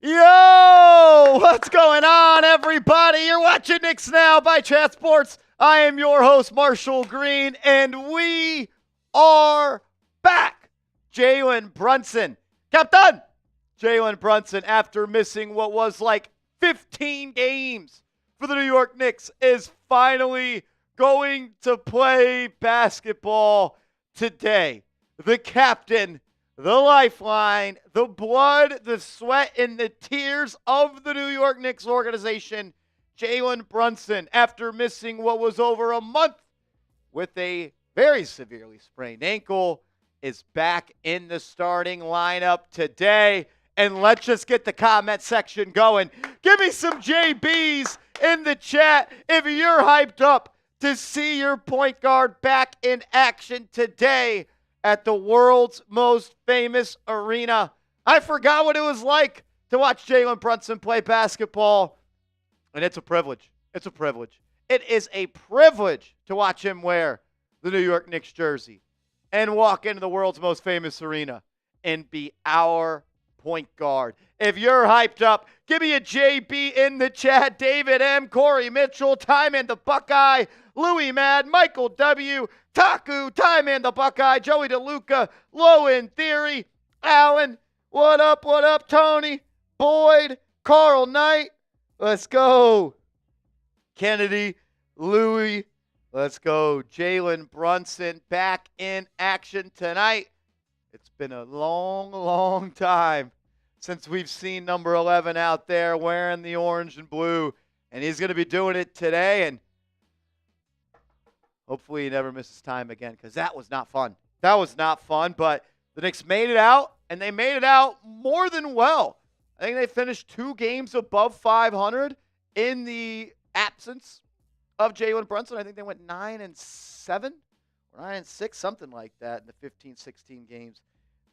Yo! What's going on, everybody? You're watching Knicks Now by Chat Sports. I am your host, Marshall Green, and we are back. Jalen Brunson. Captain! Jalen Brunson, after missing what was like 15 games for the New York Knicks, is finally going to play basketball today. The captain, the lifeline, the blood, the sweat, and the tears of the New York Knicks organization, Jalen Brunson, after missing what was over a month with a very severely sprained ankle, is back in the starting lineup today. And let's just get the comment section going. Give me some JBs in the chat if you're hyped up to see your point guard back in action today at the world's most famous arena. I forgot what it was like to watch Jalen Brunson play basketball, and it's a privilege. It's a privilege. It is a privilege to watch him wear the New York Knicks jersey and walk into the world's most famous arena and be our point guard. If you're hyped up, give me a JB in the chat. David M., Corey Mitchell, Time and the Buckeye, Louis Mad, Michael W., Taku, Time and the Buckeye, Joey DeLuca, Low in Theory, Allen, what up, Tony, Boyd, Carl Knight, let's go. Kennedy, Louis, let's go. Jalen Brunson back in action tonight. It's been a long time since we've seen number 11 out there wearing the orange and blue, and he's going to be doing it today, and hopefully he never misses time again, because that was not fun. That was not fun, but the Knicks made it out, and they made it out more than well. I think they finished 2 games above 500 in the absence of Jalen Brunson. I think they went 9-7 or 9-6, something like that in the 15-16 games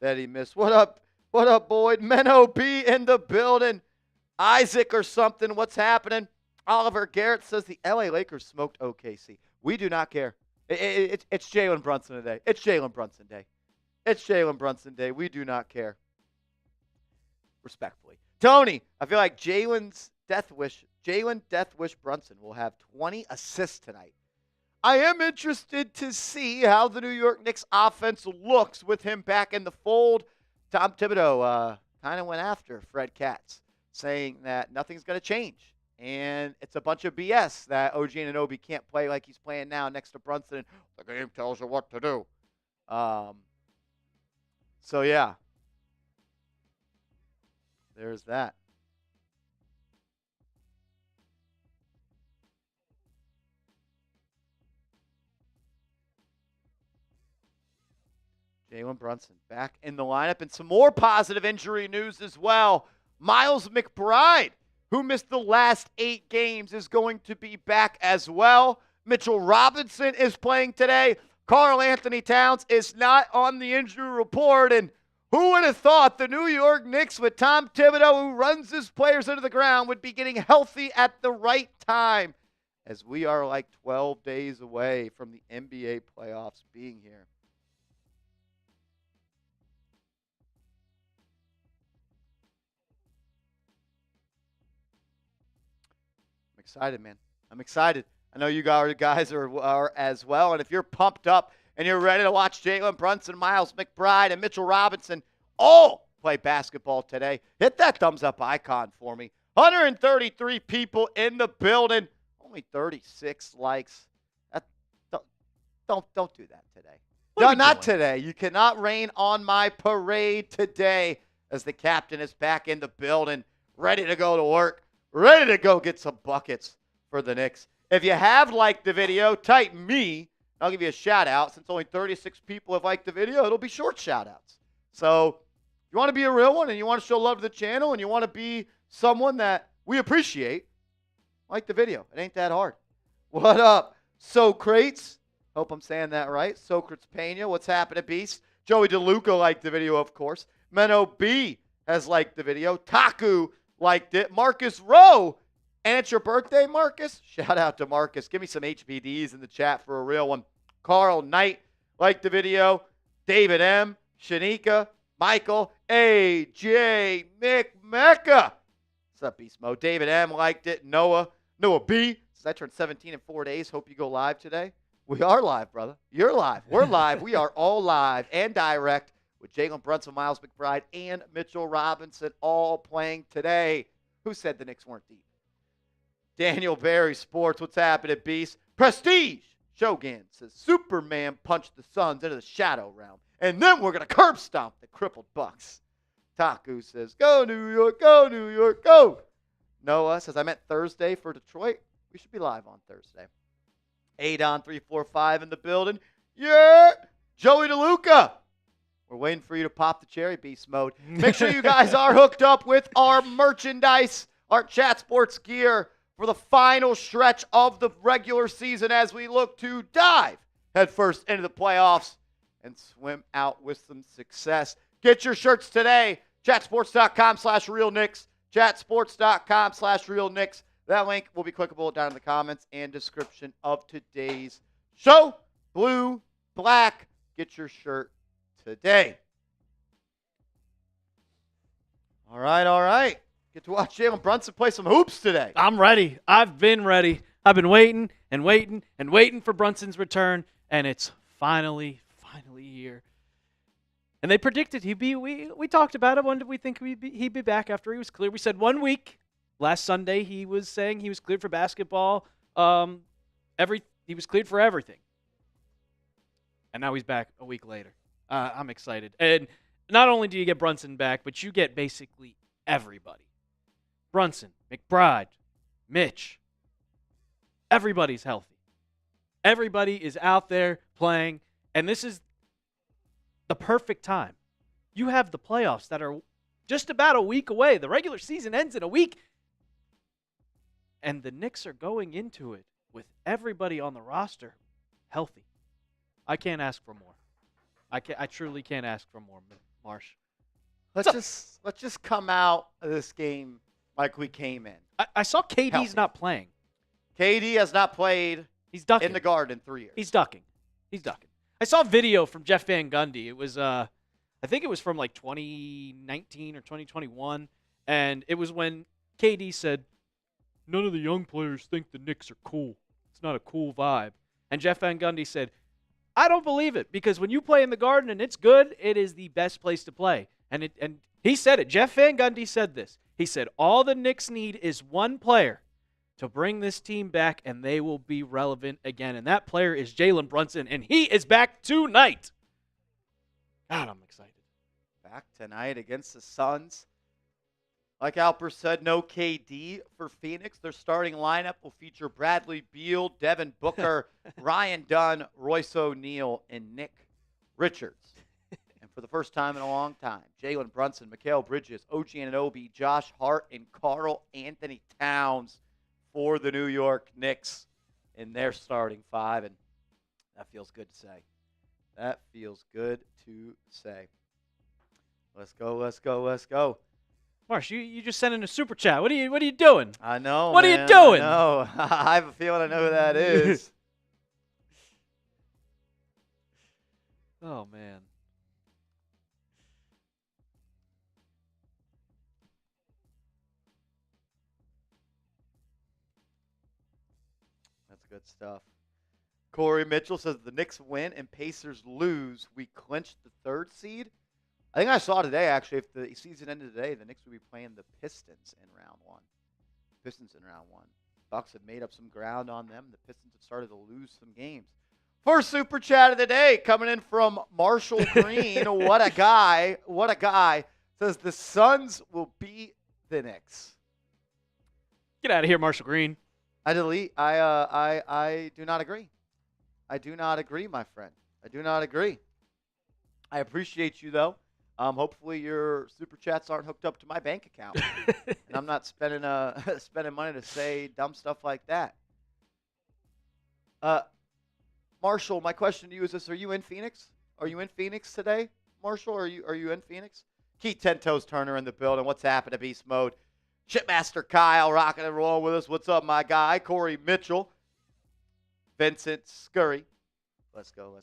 that he missed. What up, Boyd? Menno B in the building. Isaac or something. What's happening? Oliver Garrett says the LA Lakers smoked OKC. We do not care. It's Jalen Brunson today. It's Jalen Brunson day. It's Jalen Brunson day. We do not care. Respectfully. Tony, I feel like Jalen Death Wish Brunson will have 20 assists tonight. I am interested to see how the New York Knicks offense looks with him back in the fold. Tom Thibodeau kind of went after Fred Katz, saying that nothing's going to change. And it's a bunch of BS that OG Anunoby can't play like he's playing now next to Brunson. And the game tells you what to do. So, yeah. There's that. Jalen Brunson back in the lineup. And some more positive injury news as well. Miles McBride, who missed the last 8 games, is going to be back as well. Mitchell Robinson is playing today. Karl Anthony Towns is not on the injury report. And who would have thought the New York Knicks, with Tom Thibodeau, who runs his players into the ground, would be getting healthy at the right time, as we are like 12 days away from the NBA playoffs being here. Excited, man. I'm excited. I know you guys are as well. And if you're pumped up and you're ready to watch Jalen Brunson, Miles McBride, and Mitchell Robinson all play basketball today, hit that thumbs up icon for me. 133 people in the building. Only 36 likes. Don't do that today. No, not today. You cannot rain on my parade today, as the captain is back in the building, ready to go to work. Ready to go get some buckets for the Knicks. If you have liked the video, type me. I'll give you a shout out. Since only 36 people have liked the video, it'll be short shout outs. So if you want to be a real one and you want to show love to the channel and you want to be someone that we appreciate, like the video. It ain't that hard. What up, Socrates? Hope I'm saying that right. Socrates Pena, what's happening, Beast? Joey DeLuca liked the video, of course. Menno B has liked the video. Taku liked it. Marcus Rowe, and it's your birthday, Marcus? Shout out to Marcus. Give me some HBDs in the chat for a real one. Carl Knight liked the video. David M., Shanika, Michael, AJ, Mick Mecca. What's up, Beast Mode? David M. liked it. Noah B. says, I turned 17 in 4 days. Hope you go live today. We are live, brother. You're live. We're live. We are all live and direct with Jalen Brunson, Miles McBride, and Mitchell Robinson all playing today. Who said the Knicks weren't deep? Daniel Barry Sports. What's happening, Beast? Prestige. Shogun says, Superman punched the Suns into the shadow realm. And then we're going to curb stomp the crippled Bucks. Taku says, go New York, go New York, go. Noah says, I meant Thursday for Detroit. We should be live on Thursday. Adon345 in the building. Yeah. Joey DeLuca. We're waiting for you to pop the cherry, Beast Mode. Make sure you guys are hooked up with our merchandise, our Chat Sports gear for the final stretch of the regular season as we look to dive headfirst into the playoffs and swim out with some success. Get your shirts today. Chatsports.com/RealKnicks. Chatsports.com/RealKnicks. That link will be clickable down in the comments and description of today's show. Blue, black. Get your shirt today. All right. Get to watch Jalen Brunson play some hoops today. I'm ready. I've been ready. I've been waiting for Brunson's return, and it's finally here. And they predicted he'd be. We talked about it. When did we think he'd be back after he was cleared? We said 1 week. Last Sunday he was saying he was cleared for basketball. He was cleared for everything. And now he's back a week later. I'm excited. And not only do you get Brunson back, but you get basically everybody. Brunson, McBride, Mitch. Everybody's healthy. Everybody is out there playing. And this is the perfect time. You have the playoffs that are just about a week away. The regular season ends in a week. And the Knicks are going into it with everybody on the roster healthy. I can't ask for more. I truly can't ask for more, Marsh. Let's just come out of this game like we came in. I saw KD's healthy. not playing. KD has not played He's ducking. in the Garden in 3 years. He's ducking. I saw a video from Jeff Van Gundy. It was, I think it was from like 2019 or 2021, and it was when KD said, none of the young players think the Knicks are cool. It's not a cool vibe. And Jeff Van Gundy said, I don't believe it, because when you play in the Garden and it's good, it is the best place to play. And he said it. Jeff Van Gundy said this. He said, all the Knicks need is one player to bring this team back, and they will be relevant again. And that player is Jalen Brunson, and he is back tonight. God, I'm excited. Back tonight against the Suns. Like Alper said, no KD for Phoenix. Their starting lineup will feature Bradley Beal, Devin Booker, Ryan Dunn, Royce O'Neal, and Nick Richards. And for the first time in a long time, Jalen Brunson, Mikal Bridges, OG Anunoby, Josh Hart, and Karl Anthony Towns for the New York Knicks in their starting five. And that feels good to say. That feels good to say. Let's go. Marsh, you just sent in a super chat. What are you doing? I know. What man, are you doing? I know. I have a feeling I know who that is. Oh man. That's good stuff. Corey Mitchell says the Knicks win and Pacers lose. We clinched the 3rd seed. I think I saw today, actually, if the season ended today, the Knicks would be playing the Pistons in round one. Bucks have made up some ground on them. The Pistons have started to lose some games. First super chat of the day coming in from Marshall Green. What a guy. Says the Suns will beat the Knicks. Get out of here, Marshall Green. I do not agree. I do not agree, my friend. I do not agree. I appreciate you, though. Hopefully your super chats aren't hooked up to my bank account, and I'm not spending money to say dumb stuff like that. Marshall, my question to you is this: are you in Phoenix? Are you in Phoenix today, Marshall? Are you in Phoenix? Keith Ten Toes Turner in the building. What's happening, Beast Mode? Shipmaster Kyle rocking and rolling with us. What's up, my guy? Corey Mitchell, Vincent Scurry. Let's go.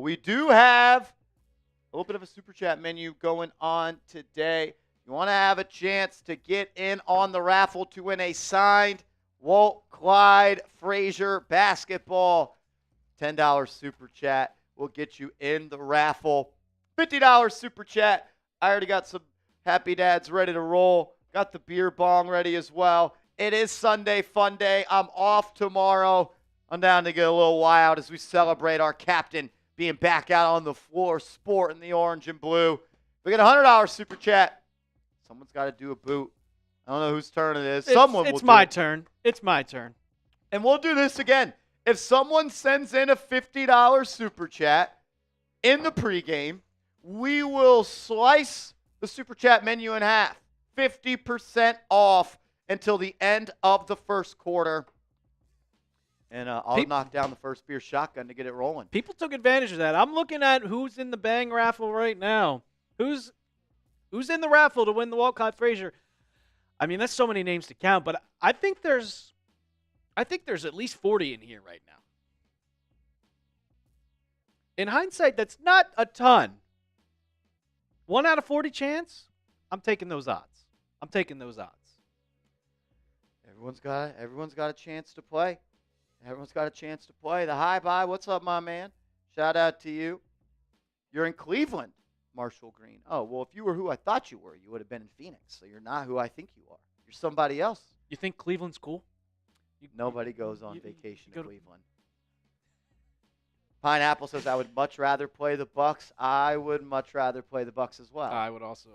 We do have a little bit of a super chat menu going on today. You want to have a chance to get in on the raffle to win a signed Walt Clyde Frazier basketball. $10 super chat will get you in the raffle. $50 super chat. I already got some happy dads ready to roll. Got the beer bong ready as well. It is Sunday fun day. I'm off tomorrow. I'm down to get a little wild as we celebrate our captain being back out on the floor, sporting the orange and blue. We get a $100 super chat. Someone's got to do a boot. I don't know whose turn it is. It's my turn. It's my turn. And we'll do this again. If someone sends in a $50 super chat in the pregame, we will slice the super chat menu in half. 50% off until the end of the first quarter. And I'll knock down the first beer shotgun to get it rolling. People took advantage of that. I'm looking at who's in the bang raffle right now. Who's in the raffle to win the Walt Clyde Frazier? I mean, that's so many names to count, but I think there's at least 40 in here right now. In hindsight, that's not a ton. 1 out of 40 chance? I'm taking those odds. Everyone's got a chance to play. The hi bye. What's up, my man? Shout out to you. You're in Cleveland, Marshall Green. Oh, well, if you were who I thought you were, you would have been in Phoenix. So you're not who I think you are. You're somebody else. You think Cleveland's cool? Nobody goes on vacation to Cleveland. Pineapple says, I would much rather play the Bucks. I would much rather play the Bucks as well. I would also.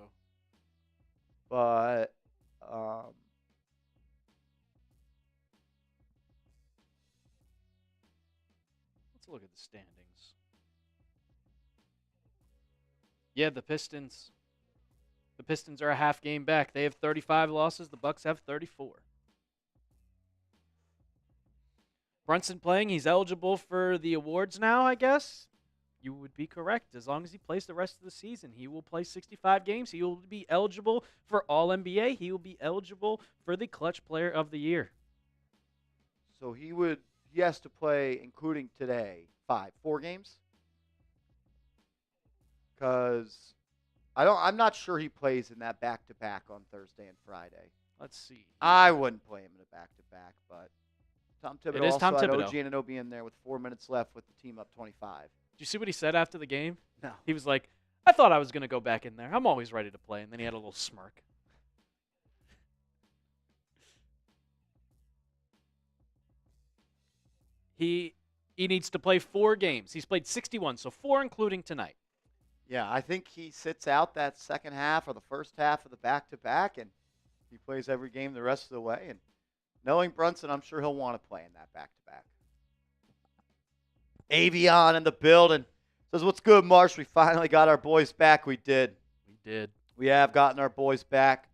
But let's look at the standings. Yeah, the Pistons. The Pistons are a half game back. They have 35 losses. The Bucks have 34. Brunson playing. He's eligible for the awards now, I guess. You would be correct. As long as he plays the rest of the season, he will play 65 games. He will be eligible for All-NBA. He will be eligible for the Clutch Player of the Year. So he has to play, including today, 4 games? Because I'm not sure he plays in that back-to-back on Thursday and Friday. Let's see. I wouldn't play him in a back-to-back, but Tom Thibodeau It is Tom also Thibodeau. had OG Anunoby in there with 4 minutes left with the team up 25. Did you see what he said after the game? No. He was like, I thought I was going to go back in there. I'm always ready to play. And then he had a little smirk. He needs to play 4 games. He's played 61, so 4 including tonight. Yeah, I think he sits out that second half or the first half of the back-to-back, and he plays every game the rest of the way. And knowing Brunson, I'm sure he'll want to play in that back-to-back. Avion in the building. Says, what's good, Marsh? We finally got our boys back. We did. We have gotten our boys back.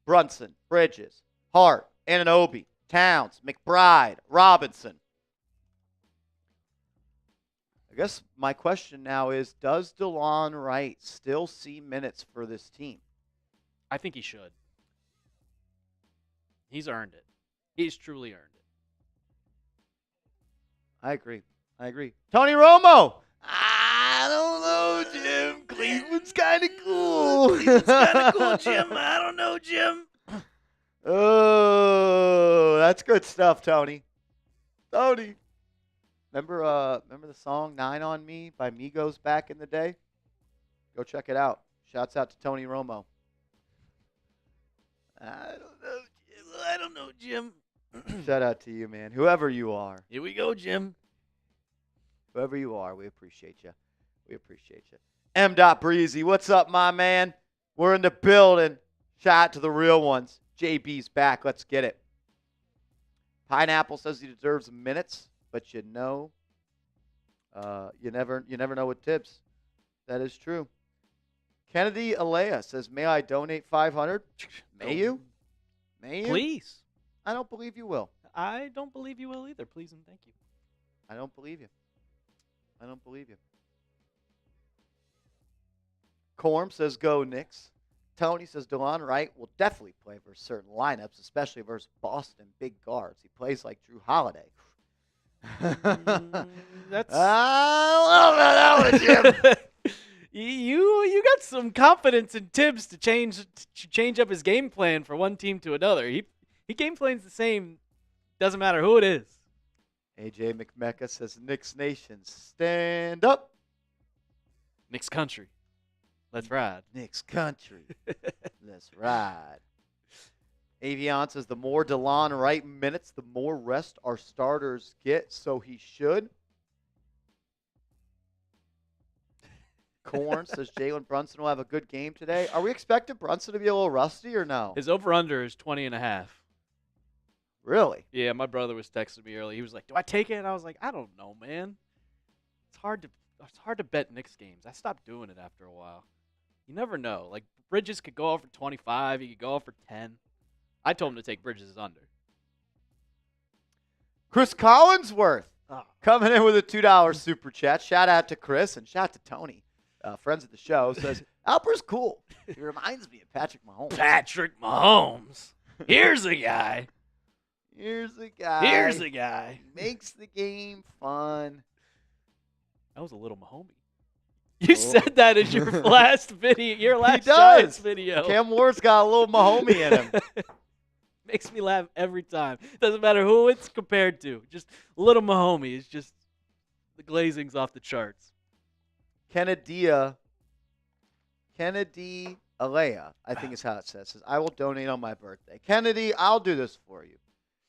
Brunson, Bridges, Hart, Anunoby, Towns, McBride, Robinson. I guess my question now is, does DeLon Wright still see minutes for this team? I think he should. He's earned it. He's truly earned it. I agree. Tony Romo. I don't know, Jim. Cleveland's kind of cool. Jim. I don't know, Jim. Oh, that's good stuff, Tony. Remember the song 9 on Me by Migos back in the day? Go check it out. Shouts out to Tony Romo. I don't know, Jim. Shout out to you, man. Whoever you are. Here we go, Jim. Whoever you are, we appreciate you. M. Breezy, what's up, my man? We're in the building. Shout out to the real ones. JB's back. Let's get it. Pineapple says he deserves minutes, but you never know with Tibbs. That is true. Kennedy Alea says, may I donate $500? May you? Please. I don't believe you will. I don't believe you will either. Please and thank you. I don't believe you. Corm says, go Knicks. Tony says, DeLon Wright will definitely play versus certain lineups, especially versus Boston big guards. He plays like Drew Holiday. That's I love that one, Jim. You got some confidence in Tibbs to change up his game plan for one team to another. He game plans the same. Doesn't matter who it is. AJ McMecca says, Knicks Nation, stand up. Knicks country. Let's ride. Knicks country. Let's ride. Avion says, the more DeLon Wright minutes, the more rest our starters get, so he should. Corn says, Jalen Brunson will have a good game today. Are we expecting Brunson to be a little rusty or no? His over-under is 20.5. Really? Yeah, my brother was texting me early. He was like, do I take it? And I was like, I don't know, man. It's hard to bet Knicks games. I stopped doing it after a while. You never know. Like, Bridges could go off for 25. He could go off for 10. I told him to take Bridges' under. Chris Collinsworth coming in with a $2 super chat. Shout out to Chris and shout out to Tony, friends of the show. Says, Alper's cool. He reminds me of Patrick Mahomes. Patrick Mahomes. Here's a guy. Here's the guy. Here's the guy. Makes the game fun. That was a little Mahomey. You said that in your last video, your last does. Giants video. Cam Ward's got a little Mahomey in him. Makes me laugh every time. Doesn't matter who it's compared to. Just little Mahomey is just the glazing's off the charts. Kennedy Alea, I think is how it says. I will donate on my birthday. Kennedy, I'll do this for you.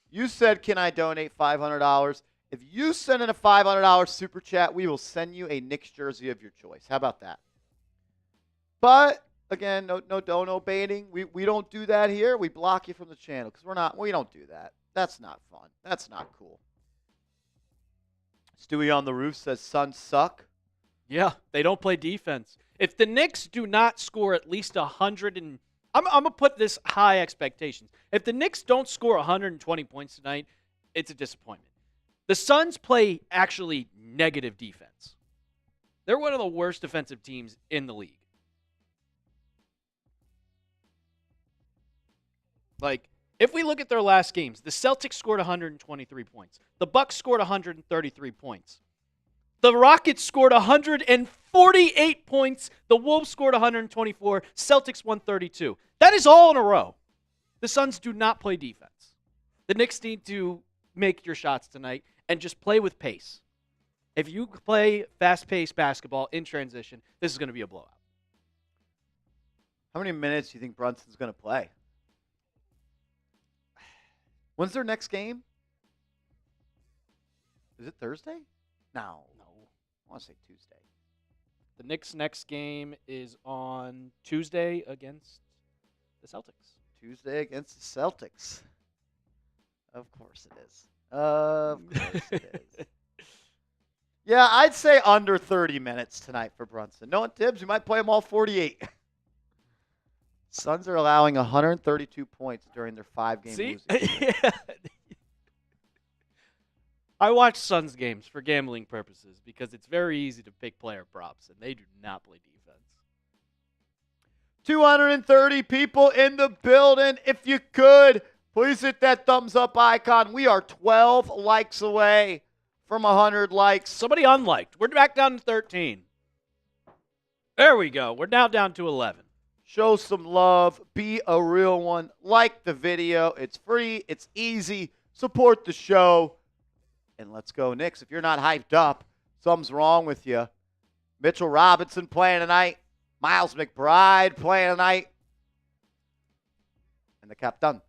You said, can I donate $500? If you send in a $500 super chat, we will send you a Knicks jersey of your choice. How about that? But again, no dono baiting. We don't do that here. We block you from the channel because we don't do that. That's not fun. That's not cool. Stewie on the roof says Suns suck. Yeah, they don't play defense. If the Knicks do not score at least 100 and I'm going to put this high expectations. If the Knicks don't score 120 points tonight, it's a disappointment. The Suns play actually negative defense. They're one of the worst defensive teams in the league. Like, if we look at their last games, the Celtics scored 123 points. The Bucks scored 133 points. The Rockets scored 148 points. The Wolves scored 124. Celtics 132. That is all in a row. The Suns do not play defense. The Knicks need to make your shots tonight and just play with pace. If you play fast-paced basketball in transition, this is going to be a blowout. How many minutes do you think Brunson's going to play? When's their next game? Is it Thursday? No. I want to say Tuesday. The Knicks' next game is on Tuesday against the Celtics. Tuesday against the Celtics. Of course it is. Of course it is. Yeah, I'd say under 30 minutes tonight for Brunson. No one Tibbs, we might play them all 48. Suns are allowing 132 points during their 5-game losing streak. Yeah. I watch Suns games for gambling purposes because it's very easy to pick player props, and they do not play defense. 230 people in the building. If you could, please hit that thumbs up icon. We are 12 likes away from 100 likes. Somebody unliked. We're back down to 13. There we go. We're now down to 11. Show some love. Be a real one. Like the video. It's free. It's easy. Support the show. And let's go, Knicks. If you're not hyped up, something's wrong with you. Mitchell Robinson playing tonight. Miles McBride playing tonight. And the captain,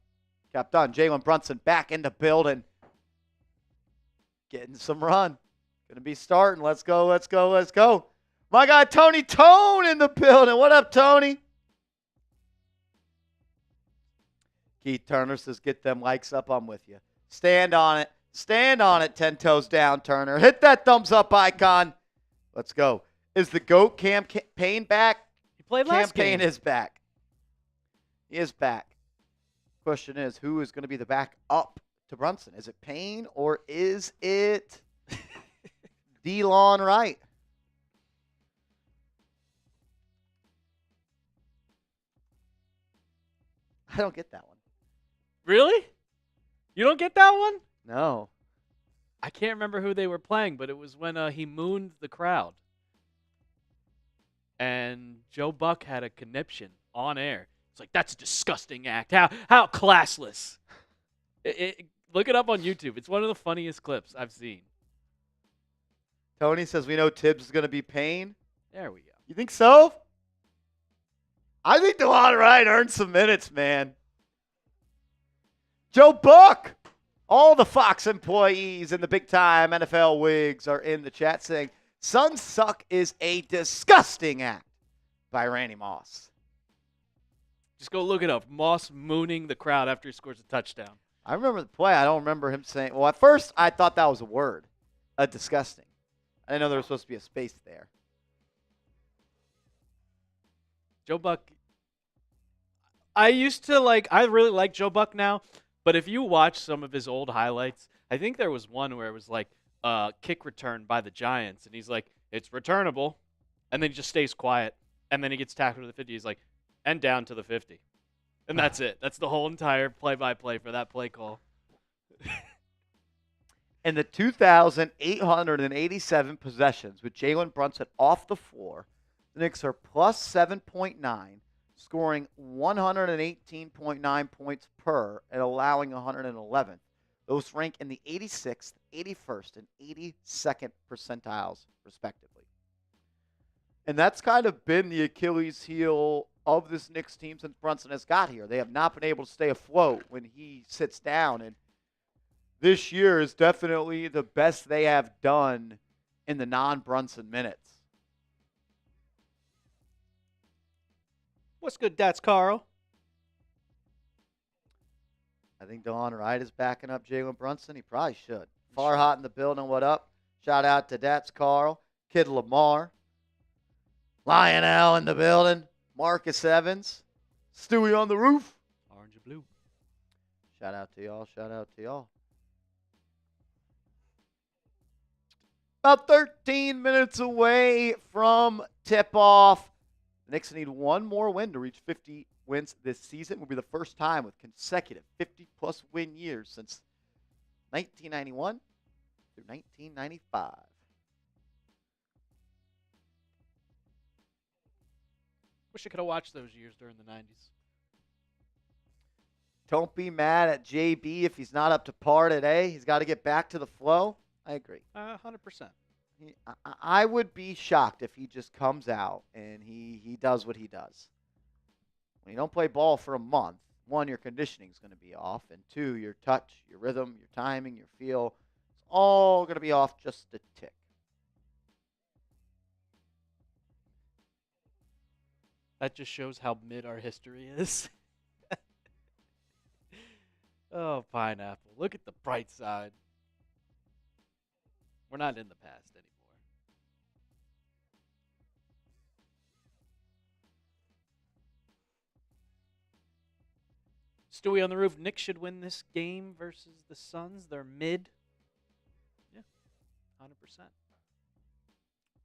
Jalen Brunson back in the building. Getting some run. Going to be starting. Let's go, let's go, let's go. My guy, Tony Tone in the building. What up, Tony? Keith Turner says, get them likes up. I'm with you. Stand on it. Stand on it, 10 toes down, Turner. Hit that thumbs up icon. Let's go. Is the GOAT campaign back? He played last game. Campaign is back. He is back. Question is, who is going to be the backup to Brunson? Is it Payne or is it DeLon Wright? I don't get that one. Really? You don't get that one? No. I can't remember who they were playing, but it was when he mooned the crowd. and Joe Buck had a conniption on air. It's like, that's a disgusting act. How classless. Look it up on YouTube. It's one of the funniest clips I've seen. Tony says we know Tibbs is going to be Payne. There we go. You think so? I think DeLon Wright earned some minutes, man. Joe Buck. All the Fox employees and the big-time NFL wigs are in the chat saying, Suns suck is a disgusting act by Randy Moss. Just go look it up. Moss mooning the crowd after he scores a touchdown. I remember the play. I don't remember him saying, well, at first I thought that was a word, disgusting. I didn't know there was supposed to be a space there. Joe Buck. I really like Joe Buck now. But if you watch some of his old highlights, I think there was one where it was like kick return by the Giants, and he's like, it's returnable, and then he just stays quiet, and then he gets tackled to the 50. He's like, and down to the 50. And that's it. That's the whole entire play-by-play for that play call. In the 2,887 possessions with Jalen Brunson off the floor, the Knicks are plus 7.9, scoring 118.9 points per and allowing 111th. Those rank in the 86th, 81st, and 82nd percentiles, respectively. And that's kind of been the Achilles heel of this Knicks team since Brunson has got here. They have not been able to stay afloat when he sits down. And this year is definitely the best they have done in the non-Brunson minutes. What's good, that's Carl? I think DeLon Wright is backing up Jalen Brunson. He probably should. Far hot in the building. What up? Shout out to Dats Carl, Kid Lamar, Lionel in the building, Marcus Evans, Stewie on the roof. Orange and blue. Shout out to y'all. Shout out to y'all. About 13 minutes away from tip-off. The Knicks need one more win to reach 50 wins this season. It will be the first time with consecutive 50-plus win years since 1991 through 1995. Wish I could have watched those years during the 90s. Don't be mad at JB if he's not up to par today. He's got to get back to the flow. I agree. 100%. I would be shocked if he just comes out and he does what he does. When you don't play ball for a month, one, your conditioning is going to be off, and two, your touch, your rhythm, your timing, your feel, it's all going to be off just a tick. That just shows how mid our history is. Oh, pineapple. Look at the bright side. We're not in the past anymore. Stewie on the roof. Knicks should win this game versus the Suns. They're mid. Yeah,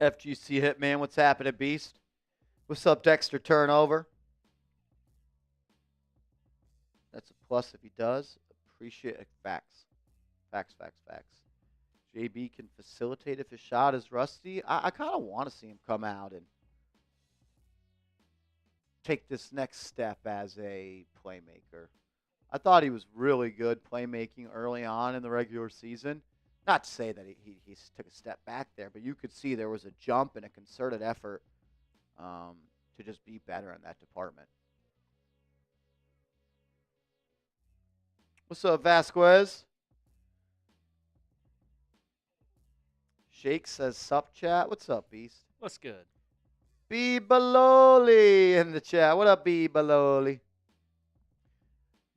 100%. FGC Hitman, what's happening, Beast? What's up, Dexter Turnover? That's a plus if he does. Appreciate it. Facts. Facts. JB can facilitate if his shot is rusty. I kind of want to see him come out and take this next step as a playmaker. I thought he was really good playmaking early on in the regular season. Not to say that he took a step back there, but you could see there was a jump and a concerted effort to just be better in that department. What's up, Vasquez? Shake says, sup, chat. What's up, Beast? What's good? B. Baloli in the chat. What up, B. Baloli?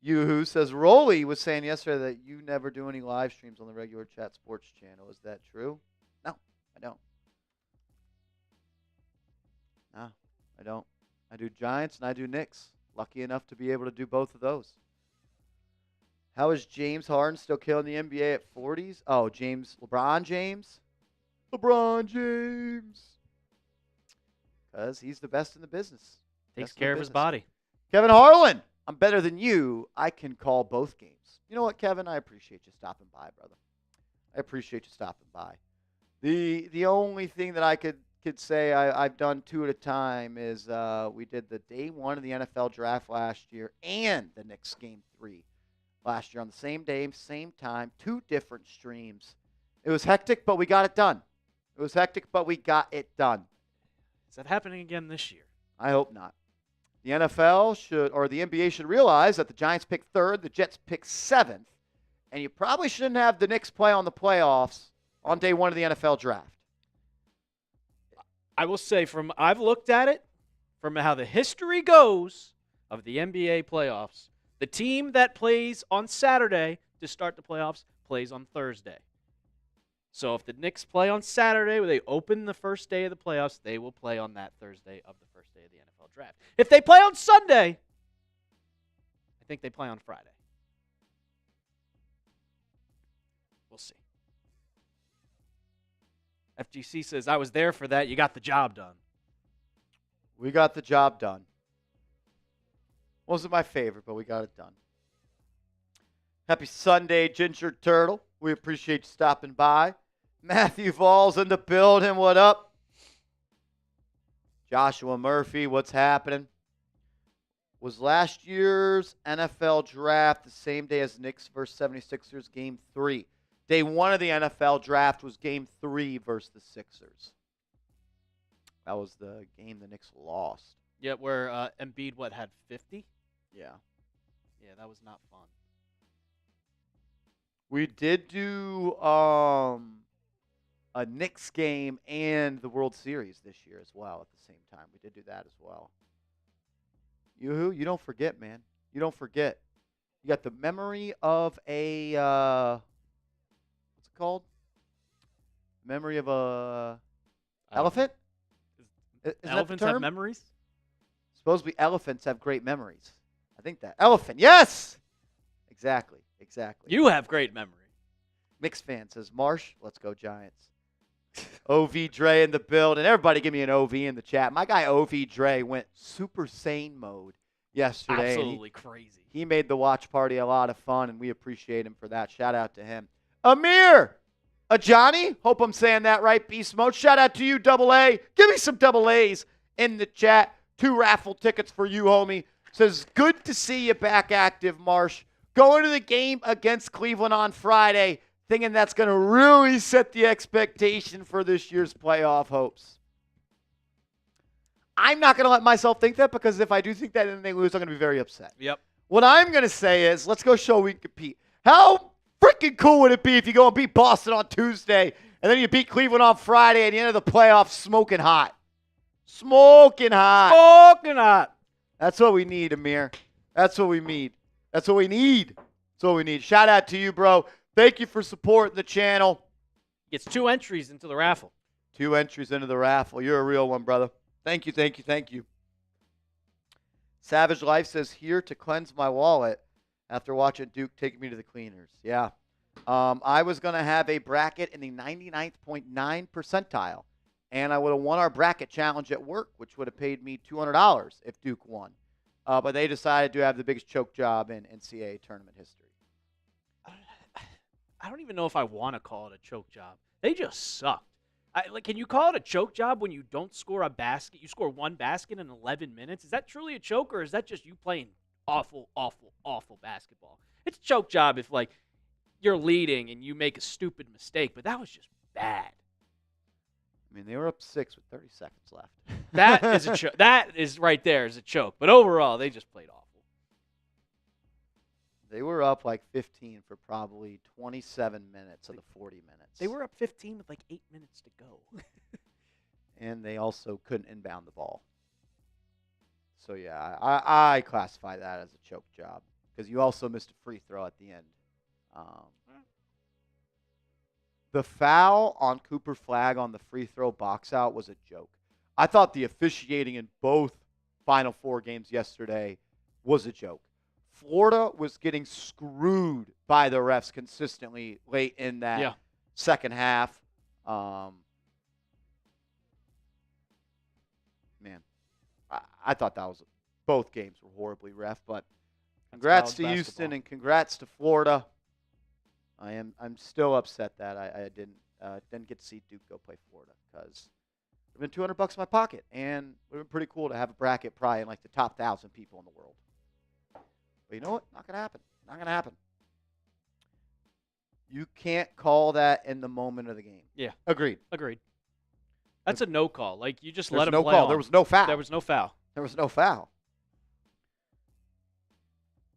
Yoo-hoo says, Rolly was saying yesterday that you never do any live streams on the regular Chat Sports channel. Is that true? No, I don't. No, I don't. I do Giants and I do Knicks. Lucky enough to be able to do both of those. How is James Harden still killing the NBA at 40s? Oh, LeBron James? LeBron James. Because he's the best in the business. Takes care of his body. Kevin Harlan, I'm better than you. I can call both games. You know what, Kevin? I appreciate you stopping by, brother. I appreciate you stopping by. The only thing that I could could say I've done two at a time is we did the day one of the NFL draft last year and the Knicks game 3 last year on the same day, same time, 2 different streams. It was hectic, but we got it done. Is that happening again this year? I hope not. The the NBA should realize that the Giants picked 3rd, the Jets picked 7th, and you probably shouldn't have the Knicks play on the playoffs on day one of the NFL draft. I will say, I've looked at it from how the history goes of the NBA playoffs. The team that plays on Saturday to start the playoffs plays on Thursday. So if the Knicks play on Saturday, where they open the first day of the playoffs, they will play on that Thursday of the first day of the NFL draft. If they play on Sunday, I think they play on Friday. We'll see. FGC says, I was there for that. You got the job done. We got the job done. Wasn't my favorite, but we got it done. Happy Sunday, Ginger Turtle. We appreciate you stopping by. Matthew Vols in the building. What up? Joshua Murphy, what's happening? Was last year's NFL draft the same day as Knicks versus 76ers game 3? Day one of the NFL draft was game 3 versus the Sixers. That was the game the Knicks lost. Yeah, where Embiid, had 50? Yeah. Yeah, that was not fun. We did do a Knicks game and the World Series this year as well at the same time. We did do that as well. You don't forget, man. You don't forget. You got the memory of a what's it called? Memory of a elephant? Isn't elephants that the term? have memories? Supposedly elephants have great memories. I think that. Elephant, yes! Exactly. You have great memory. Knicks fan says, Marsh, let's go Giants. OV Dre in the building. Everybody give me an OV in the chat. My guy OV Dre went Super Saiyan mode yesterday. Absolutely crazy. He made the watch party a lot of fun, and we appreciate him for that. Shout out to him. Amir Johnny, hope I'm saying that right, Beast Mode. Shout out to you, Double A. Give me some double A's in the chat. 2 raffle tickets for you, homie. Says, good to see you back active, Marsh. Going to the game against Cleveland on Friday, thinking that's going to really set the expectation for this year's playoff hopes. I'm not going to let myself think that, because if I do think that and they lose, I'm going to be very upset. Yep. What I'm going to say is, let's go show we can compete. How freaking cool would it be if you go and beat Boston on Tuesday, and then you beat Cleveland on Friday at the end of the playoffs smoking hot? Smoking hot. That's what we need, Amir. That's what we need. Shout out to you, bro. Thank you for supporting the channel. Gets 2 entries into the raffle. 2 entries into the raffle. You're a real one, brother. Thank you. Savage Life says, here to cleanse my wallet after watching Duke take me to the cleaners. Yeah. I was going to have a bracket in the 99.9 percentile, and I would have won our bracket challenge at work, which would have paid me $200 if Duke won. But they decided to have the biggest choke job in NCAA tournament history. I don't even know if I want to call it a choke job. They just sucked. Can you call it a choke job when you don't score a basket? You score 1 basket in 11 minutes? Is that truly a choke, or is that just you playing awful basketball? It's a choke job if, you're leading and you make a stupid mistake, but that was just bad. I mean, they were up 6 with 30 seconds left. That is a choke. That is right there is a choke. But overall, they just played awful. They were up 15 for probably 27 minutes of the 40 minutes. They were up 15 with 8 minutes to go. And they also couldn't inbound the ball. So, yeah, I classify that as a choke job, because you also missed a free throw at the end. The foul on Cooper Flag on the free throw box out was a joke. I thought the officiating in both Final Four games yesterday was a joke. Florida was getting screwed by the refs consistently late in that second half. Man, I thought that was both games were horribly ref, but congrats to Houston and congrats to Florida. I'm still upset that I didn't get to see Duke go play Florida, because It would have been $200 in my pocket, and it would have been pretty cool to have a bracket probably in like the top 1,000 people in the world. But you know what? Not going to happen. Not going to happen. You can't call that in the moment of the game. Yeah. Agreed. That's a no call. Like, you just There's let him no play call. on. There was no foul. There was no foul. There was no foul.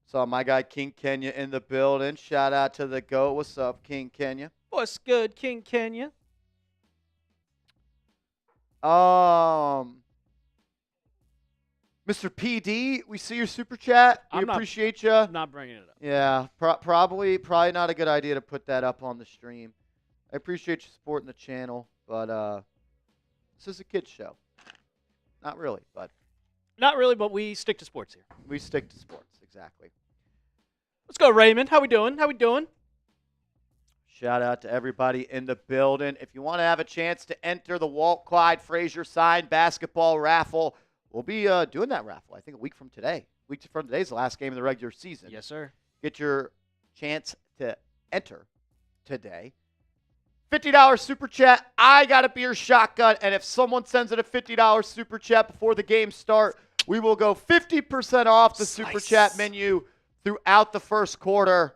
Saw my guy King Kenya in the building. Shout out to the GOAT. What's up, King Kenya? What's good, King Kenya? Mr. PD, we see your super chat. We appreciate you. I'm not bringing it up. Yeah, probably not a good idea to put that up on the stream. I appreciate you supporting the channel, but this is a kid's show. Not really, but We stick to sports here. we stick to sports, exactly. Let's go, Raymond. How we doing? Shout out to everybody in the building. If you want to have a chance to enter the Walt Clyde Frazier signed basketball raffle, we'll be doing that raffle, I think, a week from today. Today's the last game of the regular season. Yes, sir. Get your chance to enter today. $50 super chat. I got a beer shotgun, and if someone sends in a $50 super chat before the game start, we will go 50% off the super chat menu throughout the first quarter.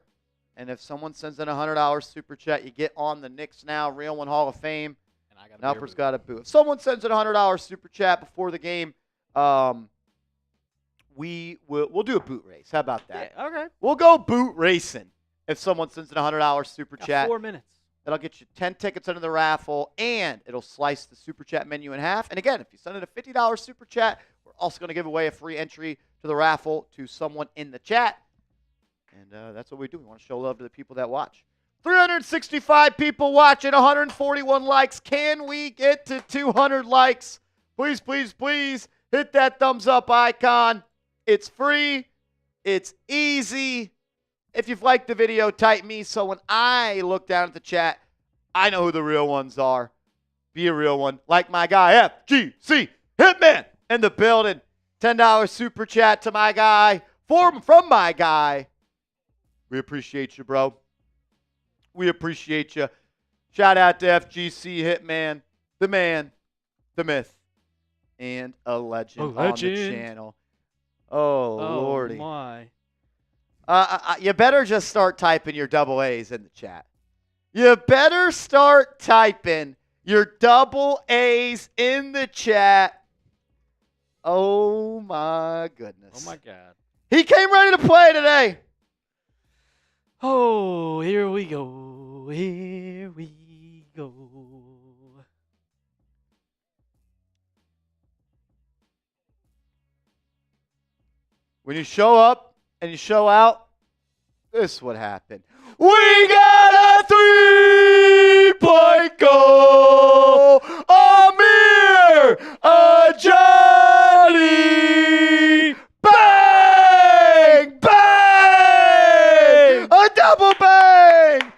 And if someone sends in a $100 super chat, you get on the Knicks Now Real One Hall of Fame. And Alper's got a boot. If someone sends in a $100 super chat before the game, we'll do a boot race. How about that? Yeah, okay. We'll go boot racing if someone sends in a $100 super chat. 4 minutes. That'll get you 10 tickets into the raffle, and it'll slice the super chat menu in half. And again, if you send in a $50 super chat, we're also going to give away a free entry to the raffle to someone in the chat. And that's what we do. We want to show love to the people that watch. 365 people watching, 141 likes. Can we get to 200 likes? Please, please, please hit that thumbs up icon. It's free. It's easy. If you've liked the video, type me so when I look down at the chat, I know who the real ones are. Be a real one. Like my guy, FGC Hitman in the building. $10 super chat to my guy. From my guy. We appreciate you, bro. We appreciate you. Shout out to FGC Hitman, the man, the myth, and a legend on the channel. Oh, Lordy. My. You better just start typing your double A's in the chat. You better start typing your double A's in the chat. Oh, my goodness. Oh, my God. He came ready to play today. Oh, here we go. Here we go. When you show up and you show out, this is what happened. We got a 3-point goal. Amir Ajani. Bang! Bang! A double bang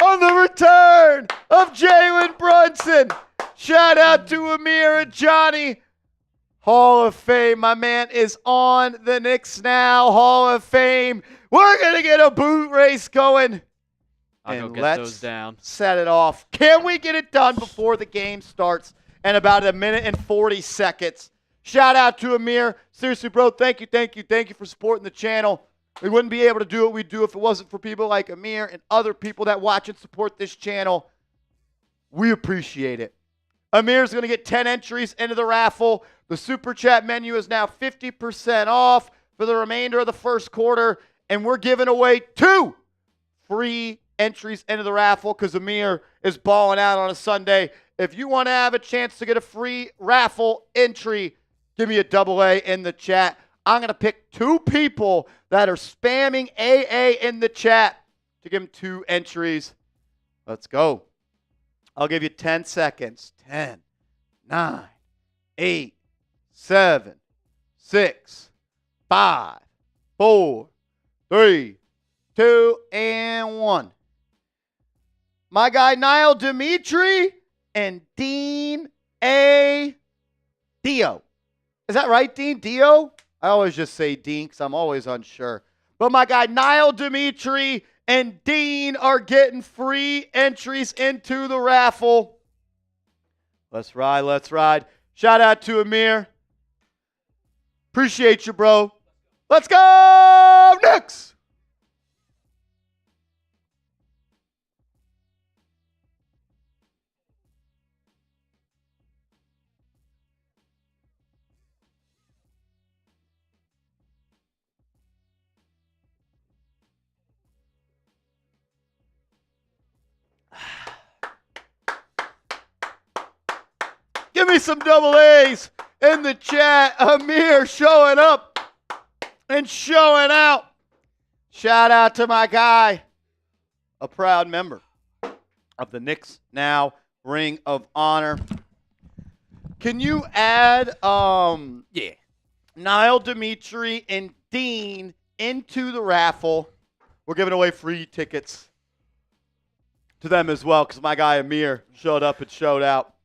on the return of Jalen Brunson. Shout out to Amir Ajani. Hall of Fame. My man is on the Knicks Now Hall of Fame. We're going to get a boot race going. I'll go get those down. Set it off. Can we get it done before the game starts in about a minute and 40 seconds? Shout out to Amir. Seriously, bro, thank you for supporting the channel. We wouldn't be able to do what we do if it wasn't for people like Amir and other people that watch and support this channel. We appreciate it. Amir's going to get 10 entries into the raffle. The Super Chat menu is now 50% off for the remainder of the first quarter, and we're giving away 2 free entries into the raffle because Amir is balling out on a Sunday. If you want to have a chance to get a free raffle entry, give me a double A in the chat. I'm going to pick 2 people that are spamming AA in the chat to give them 2 entries. Let's go. I'll give you 10 seconds. 10, 9, 8, 7, 6, 5, 4, 3, 2, and 1. My guy Niall Dimitri and Dean A. Dio. Is that right, Dean? Dio? I always just say Dean because I'm always unsure. But my guy Niall Dimitri and Dean are getting free entries into the raffle. Let's ride, let's ride. Shout out to Amir. Appreciate you, bro. Let's go, Knicks! Give me some double A's in the chat. Amir showing up and showing out. Shout out to my guy, a proud member of the Knicks Now Ring of Honor. Can you add Niall Dimitri and Dean into the raffle? We're giving away free tickets to them as well because my guy Amir showed up and showed out.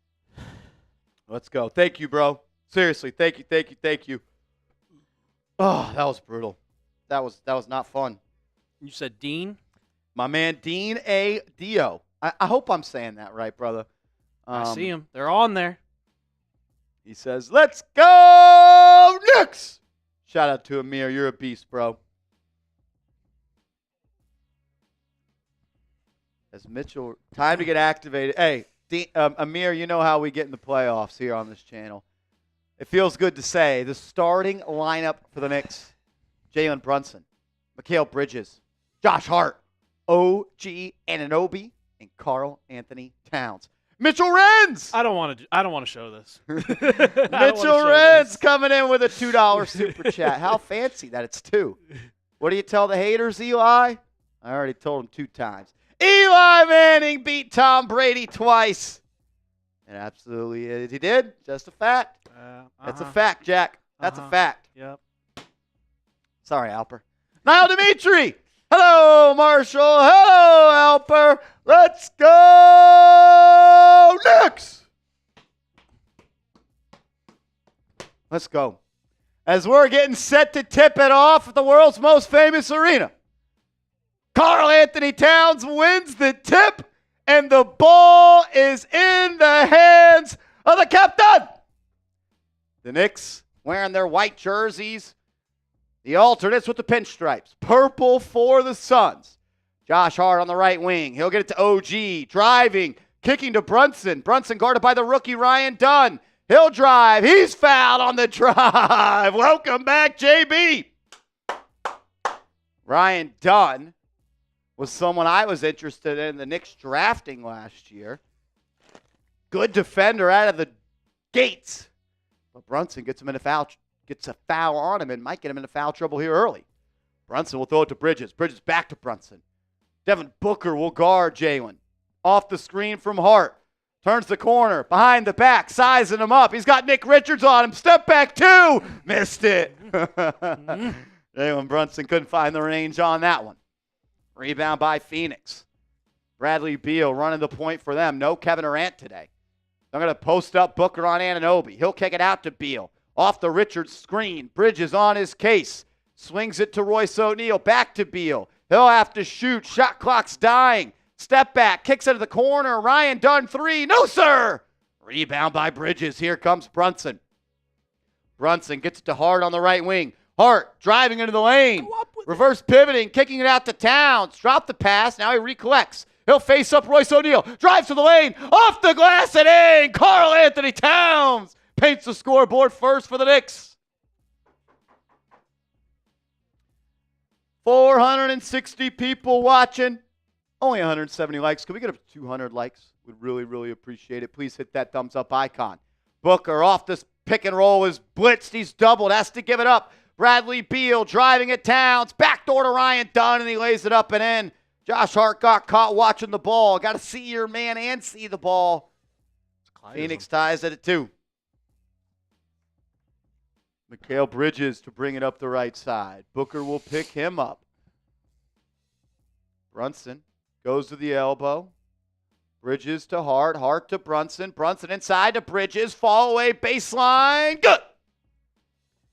Let's go. Thank you, bro. Seriously, thank you. Oh, that was brutal. That was not fun. You said Dean? My man, Dean A. Dio. I hope I'm saying that right, brother. I see him. They're on there. He says, let's go, Knicks! Shout out to Amir. You're a beast, bro. As Mitchell, time to get activated. Hey, Amir, you know how we get in the playoffs here on this channel. It feels good to say the starting lineup for the Knicks: Jalen Brunson, Mikal Bridges, Josh Hart, OG Anunoby, and Karl Anthony Towns. Mitchell Renz! I don't want to show this. Mitchell Renz coming in with a $2 super chat. How fancy that it's 2. What do you tell the haters, Eli? I already told them 2 times. Eli Manning beat Tom Brady twice. And absolutely is. He did. Just a fact. That's a fact, Jack. That's a fact. Yep. Sorry, Alper. Niall Dimitri. Hello, Marshall. Hello, Alper. Let's go, Knicks. Let's go. As we're getting set to tip it off at the world's most famous arena, Karl Anthony Towns wins the tip, and the ball is in the hands of the captain. The Knicks wearing their white jerseys. The alternates with the pinstripes. Purple for the Suns. Josh Hart on the right wing. He'll get it to OG. Driving. Kicking to Brunson. Brunson guarded by the rookie Ryan Dunn. He'll drive. He's fouled on the drive. Welcome back, JB. Ryan Dunn was someone I was interested in the Knicks drafting last year. Good defender out of the gates. But Brunson gets a foul on him and might get him into foul trouble here early. Brunson will throw it to Bridges. Bridges back to Brunson. Devin Booker will guard Jalen. Off the screen from Hart. Turns the corner. Behind the back. Sizing him up. He's got Nick Richards on him. Step back 2. Missed it. Jalen Brunson couldn't find the range on that one. Rebound by Phoenix. Bradley Beal running the point for them. No Kevin Durant today. They're going to post up Booker on Anunoby. He'll kick it out to Beal. Off the Richards screen. Bridges on his case. Swings it to Royce O'Neal. Back to Beal. He'll have to shoot. Shot clock's dying. Step back. Kicks it to the corner. Ryan Dunn 3. No, sir. Rebound by Bridges. Here comes Brunson. Brunson gets it to Hart on the right wing. Hart driving into the lane. Reverse pivoting. Kicking it out to Towns. Drop the pass. Now he recollects. He'll face up Royce O'Neal. Drives to the lane. Off the glass and in. Karl Anthony Towns paints the scoreboard first for the Knicks. 460 people watching. Only 170 likes. Can we get up to 200 likes? We'd really, really appreciate it. Please hit that thumbs up icon. Booker off this pick and roll is blitzed. He's doubled. Has to give it up. Bradley Beal driving at Towns. Backdoor to Ryan Dunn, and he lays it up and in. Josh Hart got caught watching the ball. Got to see your man and see the ball. Phoenix ties it at 2. Mikal Bridges to bring it up the right side. Booker will pick him up. Brunson goes to the elbow. Bridges to Hart. Hart to Brunson. Brunson inside to Bridges. Fall away baseline. Good.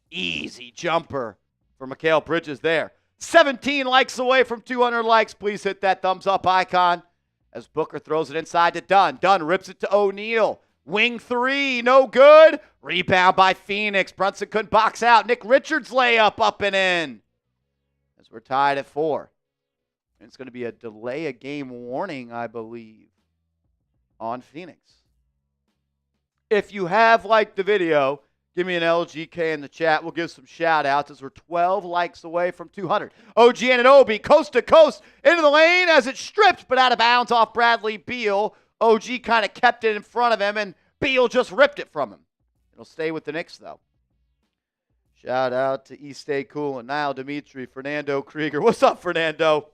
Easy jumper for Mikal Bridges there. 17 likes away from 200 likes. Please hit that thumbs up icon as Booker throws it inside to Dunn. Dunn rips it to O'Neal. Wing three, no good. Rebound by Phoenix. Brunson couldn't box out. Nick Richards layup up and in. As we're tied at 4. And it's going to be a delay of game warning, I believe, on Phoenix. If you have liked the video, give me an LGK in the chat. We'll give some shout-outs as we're 12 likes away from 200. OG Anunoby, coast to coast, into the lane as it stripped, but out of bounds off Bradley Beal. OG kind of kept it in front of him, and Beal just ripped it from him. It'll stay with the Knicks, though. Shout out to East Stay Cool and Niall Dimitri, Fernando Krieger. What's up, Fernando?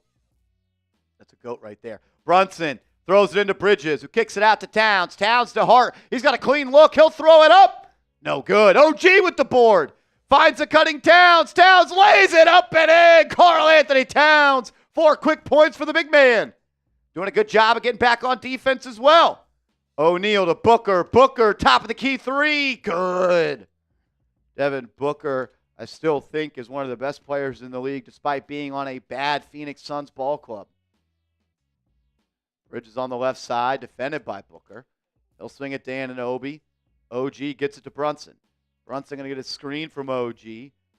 That's a goat right there. Brunson throws it into Bridges, who kicks it out to Towns. Towns to Hart. He's got a clean look. He'll throw it up. No good. OG with the board. Finds a cutting Towns. Towns lays it up and in. Karl Anthony Towns. 4 quick points for the big man. Doing a good job of getting back on defense as well. O'Neal to Booker. Booker, top of the key 3. Good. Devin Booker, I still think, is one of the best players in the league despite being on a bad Phoenix Suns ball club. Bridges on the left side, defended by Booker. He'll swing it to Anunoby. OG gets it to Brunson. Brunson going to get a screen from OG.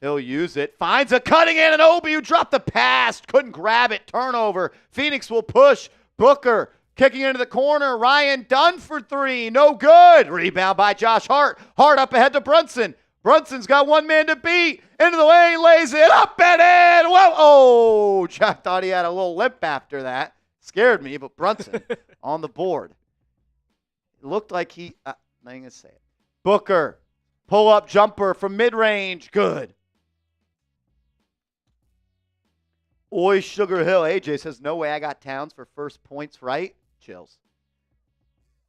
He'll use it. Finds a cutting Anunoby who dropped the pass. Couldn't grab it. Turnover. Phoenix will push. Booker kicking into the corner. Ryan Dunn for 3. No good. Rebound by Josh Hart. Hart up ahead to Brunson. Brunson's got one man to beat. Into the lane, lays it up and in. Whoa. Oh, Jack thought he had a little limp after that. Scared me, but Brunson on the board. It looked like he, I'm not going to say it. Booker, pull-up jumper from mid-range. Good. Oi, Sugar Hill. AJ says, no way I got Towns for first points right. Chills.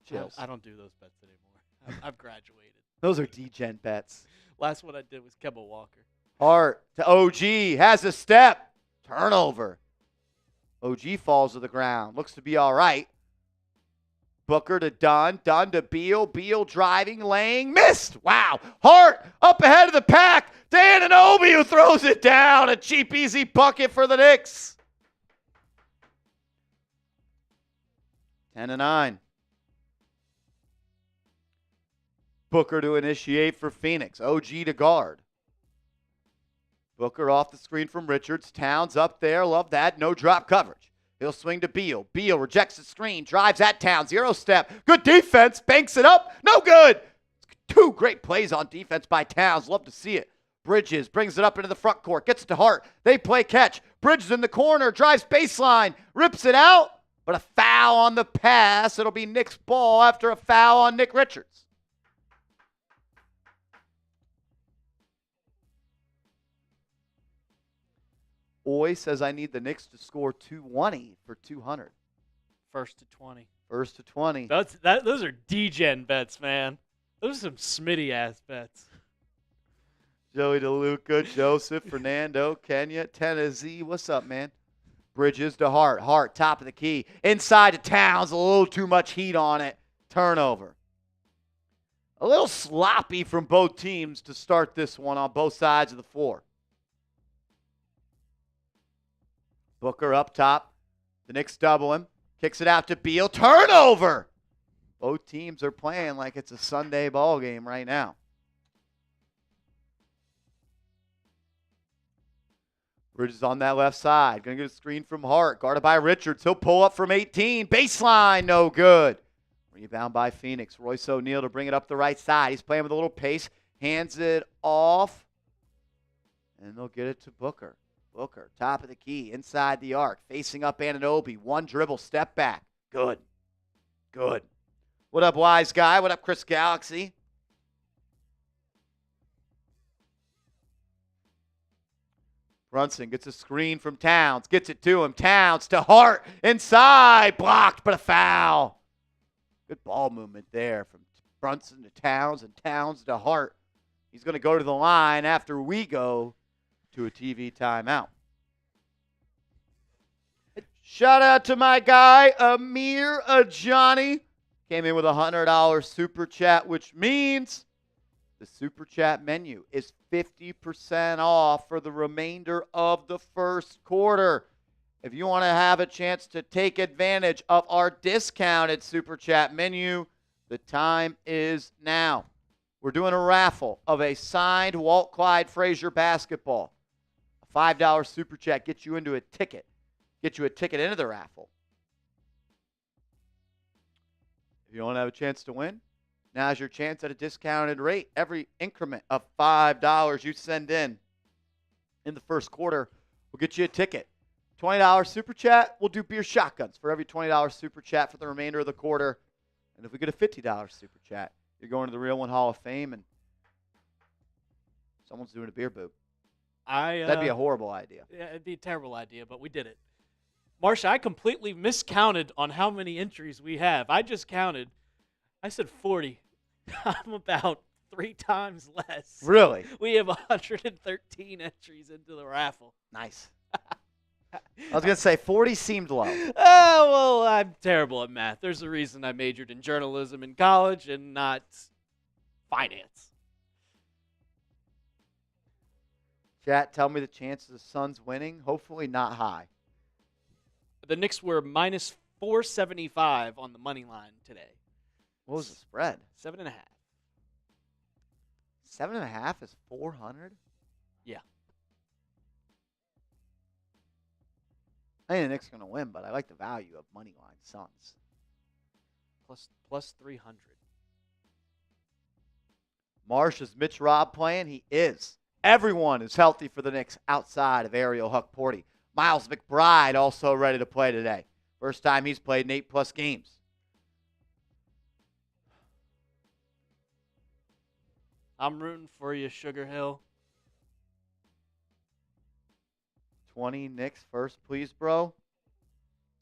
Chills. I don't do those bets anymore. I've graduated. Those are D-gen bets. Last one I did was Kemba Walker. Hart to OG. Has a step. Turnover. OG falls to the ground. Looks to be all right. Booker to Dunn. Dunn to Beal. Beal driving, laying. Missed. Wow. Hart up ahead of the pack. To Anunoby who throws it down. A cheap, easy bucket for the Knicks. 10-9. Booker to initiate for Phoenix. OG to guard. Booker off the screen from Richards. Towns up there. Love that. No drop coverage. He'll swing to Beal. Beal rejects the screen. Drives at Towns. 0 step. Good defense. Banks it up. No good. 2 great plays on defense by Towns. Love to see it. Bridges brings it up into the front court. Gets it to Hart. They play catch. Bridges in the corner. Drives baseline. Rips it out. But a foul on the pass. It'll be Knicks ball after a foul on Nick Richards. Oy says I need the Knicks to score 220 for 200. First to 20. First to 20. Those are D-gen bets, man. Those are some Smitty-ass bets. Joey DeLuca, Joseph, Fernando, Kenya, Tennessee. What's up, man? Bridges to Hart. Hart, top of the key. Inside to Towns. A little too much heat on it. Turnover. A little sloppy from both teams to start this one on both sides of the floor. Booker up top. The Knicks double him. Kicks it out to Beal. Turnover! Both teams are playing like it's a Sunday ball game right now. Bridges on that left side. Going to get a screen from Hart. Guarded by Richards. He'll pull up from 18. Baseline, no good. Rebound by Phoenix. Royce O'Neal to bring it up the right side. He's playing with a little pace. Hands it off. And they'll get it to Booker. Booker, top of the key, inside the arc, facing up Anunoby. 1 dribble, step back. Good. Good. What up, Wise Guy? What up, Chris Galaxy? Brunson gets a screen from Towns. Gets it to him. Towns to Hart. Inside. Blocked, but a foul. Good ball movement there from Brunson to Towns and Towns to Hart. He's going to go to the line after we go to a TV timeout. Shout out to my guy, Amir Ajani. Came in with a $100 super chat, which means the super chat menu is 50% off for the remainder of the first quarter. If you want to have a chance to take advantage of our discounted super chat menu, The time is now. We're doing a raffle of a signed Walt Clyde Frazier basketball. A $5 super chat gets you into a ticket. Get you a ticket into the raffle. If you don't have a chance to win, now's your chance at a discounted rate. Every increment of $5 you send in the first quarter will get you a ticket. $20 super chat, we'll do beer shotguns for every $20 super chat for the remainder of the quarter. And if we get a $50 super chat, you're going to the Real One Hall of Fame, and someone's doing a beer boob. That'd be a horrible idea. Yeah, it'd be a terrible idea, but we did it. Marsha, I completely miscounted on how many entries we have. I just counted. I said 40. I'm about 3 times less. Really? We have 113 entries into the raffle. Nice. I was going to say 40 seemed low. Oh, well, I'm terrible at math. There's a reason I majored in journalism in college and not finance. Chat, tell me the chances of Suns winning. Hopefully not high. The Knicks were minus 475 on the money line today. What was the spread? 7.5. 7.5 is 400? Yeah. I think the Knicks are going to win, but I like the value of money line Suns. Plus 300. Marsh, is Mitch Robb playing? He is. Everyone is healthy for the Knicks outside of Ariel Huck-Porty. Miles McBride also ready to play today. First time he's played in 8+ games. I'm rooting for you, Sugar Hill. 20 Knicks first, please, bro.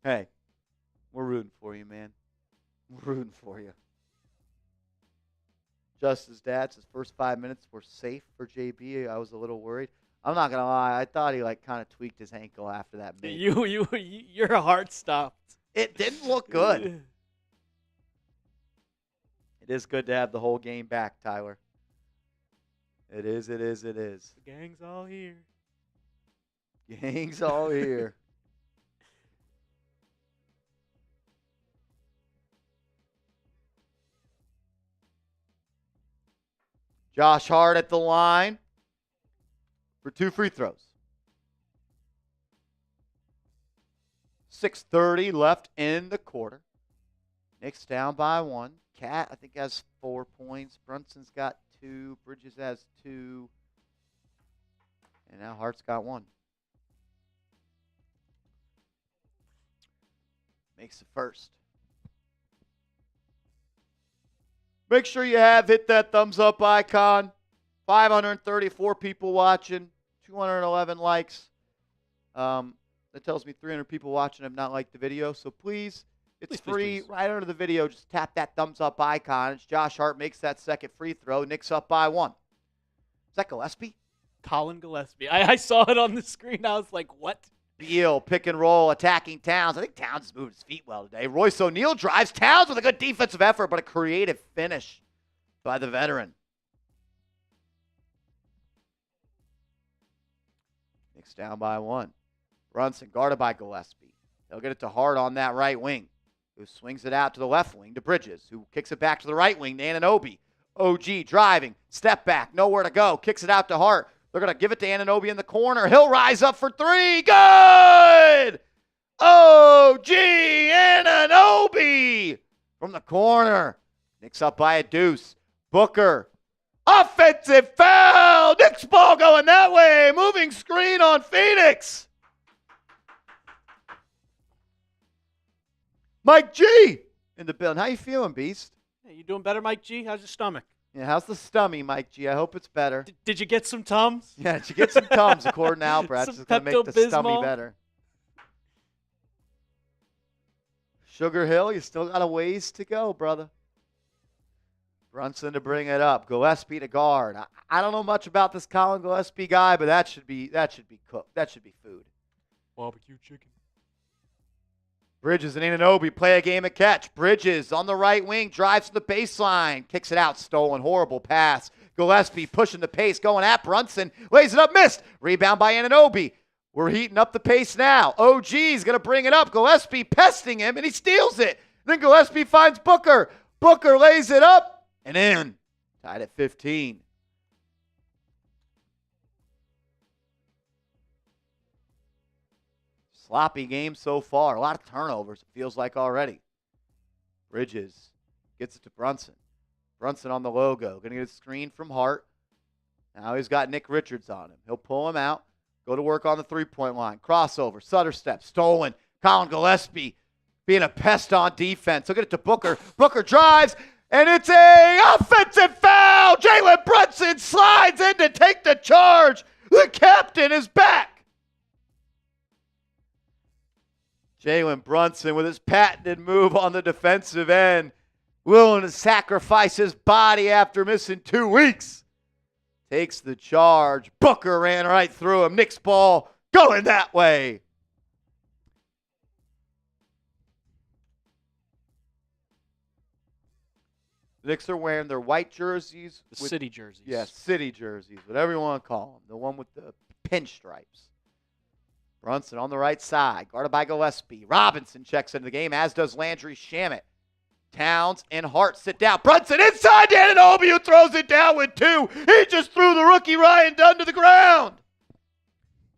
Hey, we're rooting for you, man. We're rooting for you. Justice Dad says first 5 minutes were safe for JB. I was a little worried. I'm not going to lie. I thought he kind of tweaked his ankle after that make. Your heart stopped. It didn't look good. It is good to have the whole game back, Tyler. It is. The gang's all here. Gang's all here. Josh Hart at the line for 2 free throws. 6:30 left in the quarter. Knicks down by 1. Cat, I think, has 4 points. Brunson's got 2. Bridges has 2. And now Hart's got 1. Makes the first. Make sure you hit that thumbs up icon. 534 people watching, 211 likes. That tells me 300 people watching have not liked the video. So please, it's free. Please. Right under the video, just tap that thumbs up icon. It's Josh Hart makes that second free throw. Knicks up by 1. Is that Gillespie? Colin Gillespie. I saw it on the screen. I was like, what? Beal, pick and roll, attacking Towns. I think Towns has moved his feet well today. Royce O'Neal drives. Towns with a good defensive effort, but a creative finish by the veteran. Knicks down by 1. Brunson guarded by Gillespie. They'll get it to Hart on that right wing, who swings it out to the left wing to Bridges, who kicks it back to the right wing to Anunoby. OG driving, step back, nowhere to go, kicks it out to Hart. They're going to give it to Anunoby in the corner. He'll rise up for 3. Good! OG Anunoby from the corner. Knicks up by a Deuce. Booker. Offensive foul. Knicks ball going that way. Moving screen on Phoenix. Mike G in the building. How you feeling, Beast? Hey, you doing better, Mike G? How's your stomach? Yeah, how's the stummy, Mike G? I hope it's better. Did you get some Tums? Yeah, did you get some Tums, according to Albert? That's just going to make the stummy better. Sugar Hill, you still got a ways to go, brother. Brunson to bring it up. Gillespie to guard. I don't know much about this Colin Gillespie guy, but that should be cooked. That should be food. Barbecue chicken. Bridges and Anunoby play a game of catch. Bridges on the right wing, drives to the baseline, kicks it out, stolen, horrible pass. Gillespie pushing the pace, going at Brunson, lays it up, missed. Rebound by Anunoby. We're heating up the pace now. OG's going to bring it up. Gillespie pesting him, and he steals it. Then Gillespie finds Booker. Booker lays it up and in. Tied at 15. Sloppy game so far. A lot of turnovers, it feels like already. Bridges gets it to Brunson. Brunson on the logo. Going to get a screen from Hart. Now he's got Nick Richards on him. He'll pull him out. Go to work on the three-point line. Crossover. Sutter step. Stolen. Colin Gillespie being a pest on defense. He'll get it to Booker. Booker drives, and it's a offensive foul. Jalen Brunson slides in to take the charge. The captain is back. Jalen Brunson with his patented move on the defensive end, willing to sacrifice his body after missing 2 weeks. Takes the charge. Booker ran right through him. Knicks ball going that way. The Knicks are wearing their white jerseys. City jerseys. Yeah, city jerseys, whatever you want to call them. The one with the pinstripes. Brunson on the right side, guarded by Gillespie. Robinson checks into the game, as does Landry Shamet. Towns and Hart sit down. Brunson inside to Anunoby, who throws it down with 2. He just threw the rookie Ryan Dunn to the ground.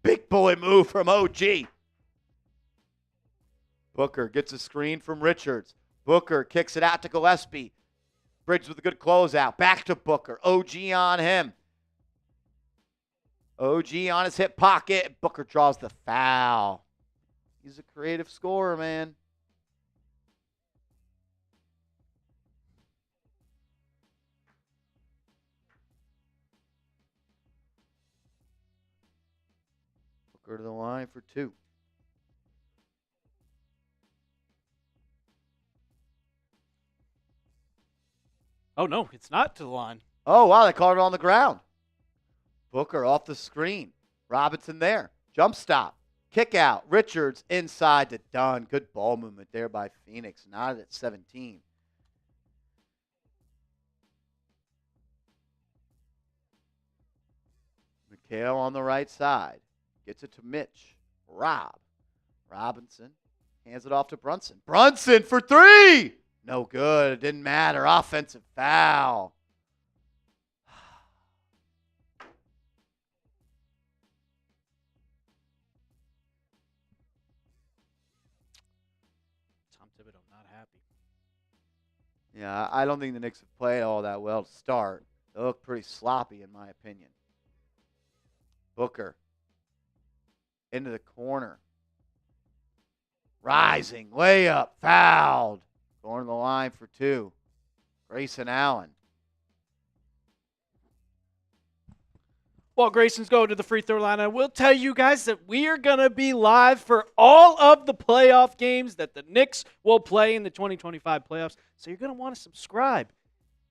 Big boy move from OG. Booker gets a screen from Richards. Booker kicks it out to Gillespie. Bridges with a good closeout. Back to Booker. OG on him. OG on his hip pocket. Booker draws the foul. He's a creative scorer, man. Booker to the line for 2. Oh, no, it's not to the line. Oh, wow, they called it on the ground. Booker off the screen. Robinson there. Jump stop. Kick out. Richards inside to Dunn. Good ball movement there by Phoenix. Not at 17. McHale on the right side. Gets it to Mitch. Robinson hands it off to Brunson. Brunson for 3! No good. It didn't matter. Offensive foul. Tom Thibodeau not happy. Yeah, I don't think the Knicks have played all that well to start. They look pretty sloppy, in my opinion. Booker into the corner. Rising, layup, fouled. Going to the line for 2. Grayson Allen. While Grayson's going to the free throw line, I will tell you guys that we are going to be live for all of the playoff games that the Knicks will play in the 2025 playoffs. So you're going to want to subscribe.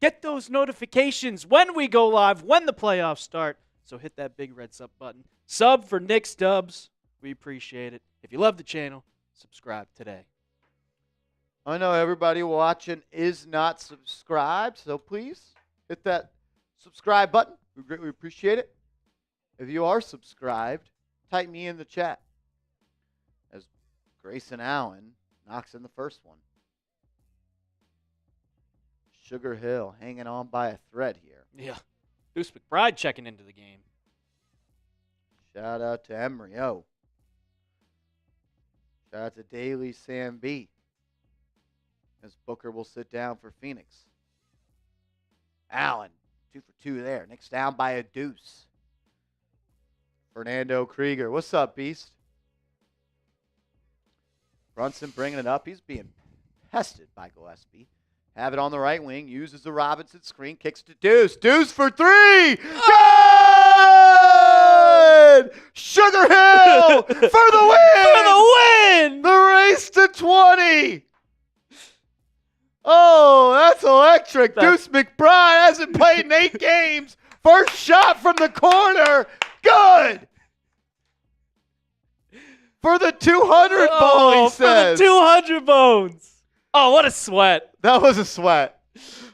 Get those notifications when we go live, when the playoffs start. So hit that big red sub button. Sub for Knicks Dubs. We appreciate it. If you love the channel, subscribe today. I know everybody watching is not subscribed, so please hit that subscribe button. We greatly appreciate it. If you are subscribed, type me in the chat as Grayson Allen knocks in the first one. Sugar Hill hanging on by a thread here. Yeah. Deuce McBride checking into the game. Shout out to Emery. Oh. Shout out to Daly Sam B. As Booker will sit down for Phoenix. Allen, 2 for 2 there. Knicks down by a deuce. Fernando Krieger. What's up, Beast? Brunson bringing it up. He's being pested by Gillespie. Have it on the right wing. Uses the Robinson screen. Kicks to Deuce. Deuce for 3. Good! Sugar Hill for the win! For the win! The race to 20. Oh, that's electric. Deuce McBride hasn't played in 8 games. First shot from the corner. Good. For the 200 ball, he says. For the 200 bones. Oh, what a sweat. That was a sweat.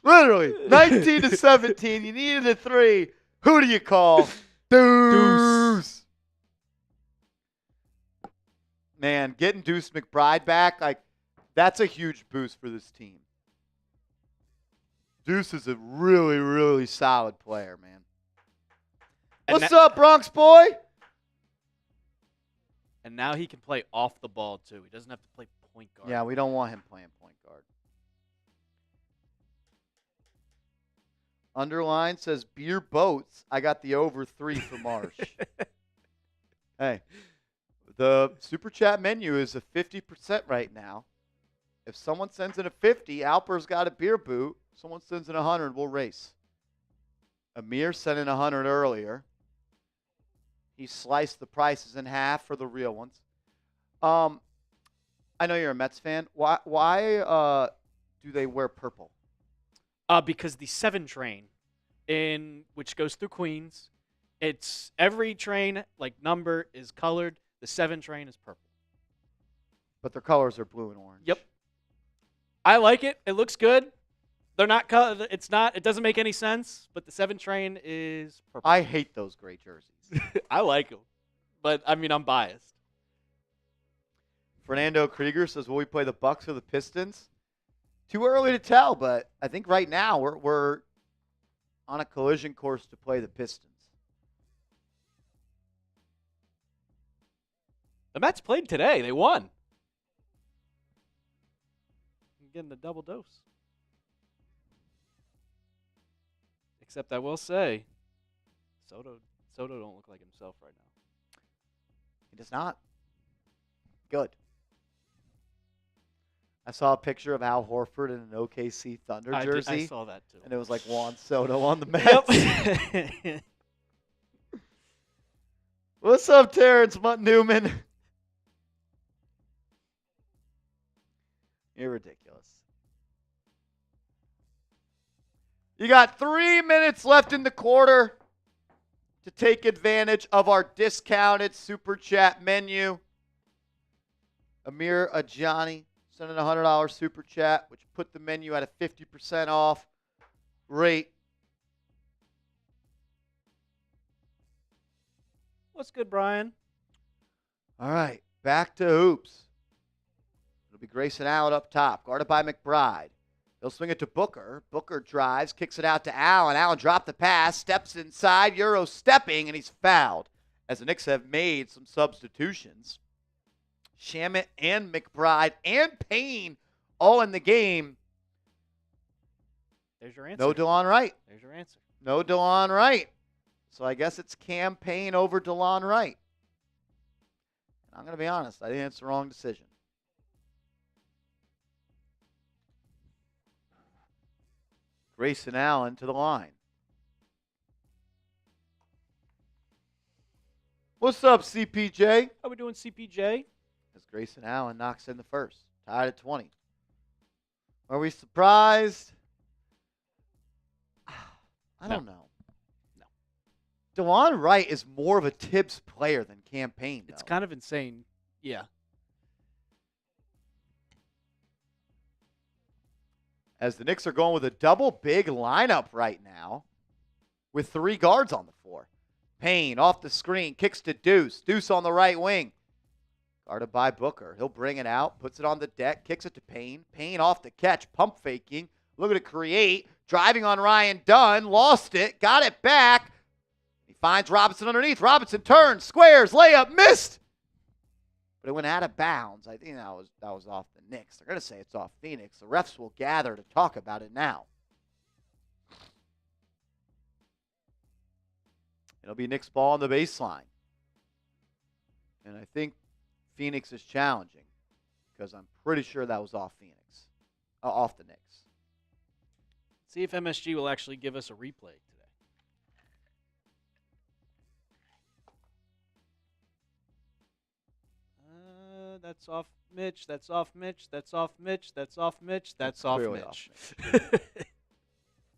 Literally. 19 to 17. You needed a 3. Who do you call? Deuce. Man, getting Deuce McBride back, like, that's a huge boost for this team. Deuce is a really, really solid player, man. And What's up, Bronx boy? And now he can play off the ball, too. He doesn't have to play point guard. Yeah, we don't want him playing point guard. Underline says beer boats. I got the over 3 for Marsh. Hey, the Super Chat menu is a 50% right now. If someone sends in a 50, Alper's got a beer boot. Someone sends in 100, we'll race. Amir sent in 100 earlier. He sliced the prices in half for the real ones. I know you're a Mets fan. Why do they wear purple? Because the 7 train, which goes through Queens, it's every train, like number, is colored. The 7 train is purple. But their colors are blue and orange. Yep. I like it. It looks good. They're not. It's not. It doesn't make any sense. But the 7 train is purple. I hate those gray jerseys. I like them, but I mean, I'm biased. Fernando Krieger says, "Will we play the Bucks or the Pistons?" Too early to tell, but I think right now we're on a collision course to play the Pistons. The Mets played today. They won. I'm getting the double dose. Except I will say, Soto don't look like himself right now. He does not. Good. I saw a picture of Al Horford in an OKC Thunder jersey. I saw that too. And it was like Juan Soto on the Mets. Yep. What's up, Terrence Newman? You're ridiculous. You got 3 minutes left in the quarter to take advantage of our discounted Super Chat menu. Amir Ajani sent in a $100 Super Chat, which put the menu at a 50% off. Great. What's good, Brian? All right, back to hoops. It'll be Grayson Allen up top, guarded by McBride. He'll swing it to Booker. Booker drives, kicks it out to Allen. Allen dropped the pass, steps inside, Euro stepping, and he's fouled. As the Knicks have made some substitutions. Shamet and McBride and Payne all in the game. There's your answer. No DeLon Wright. There's your answer. No DeLon Wright. So I guess it's Cam Payne over DeLon Wright. I'm going to be honest. I think it's the wrong decision. Grayson Allen to the line. What's up, CPJ? How we doing, CPJ? As Grayson Allen knocks in the first. Tied at 20. Are we surprised? I don't know. No. DeLon Wright is more of a Tibbs player than Cam Payne, though. It's kind of insane. Yeah. As the Knicks are going with a double big lineup right now with 3 guards on the floor. Payne off the screen, kicks to Deuce. Deuce on the right wing. Guarded by Booker. He'll bring it out, puts it on the deck, kicks it to Payne. Payne off the catch, pump faking. Looking to create. Driving on Ryan Dunn. Lost it. Got it back. He finds Robinson underneath. Robinson turns, squares, layup, missed. But it went out of bounds. I think that was off the Knicks. They're going to say it's off Phoenix. The refs will gather to talk about it now. It'll be Knicks ball on the baseline. And I think Phoenix is challenging because I'm pretty sure that was off Phoenix. Off the Knicks. See if MSG will actually give us a replay today. That's off Mitch. That's off Mitch. That's off Mitch. That's off Mitch. That's off Clearly Mitch.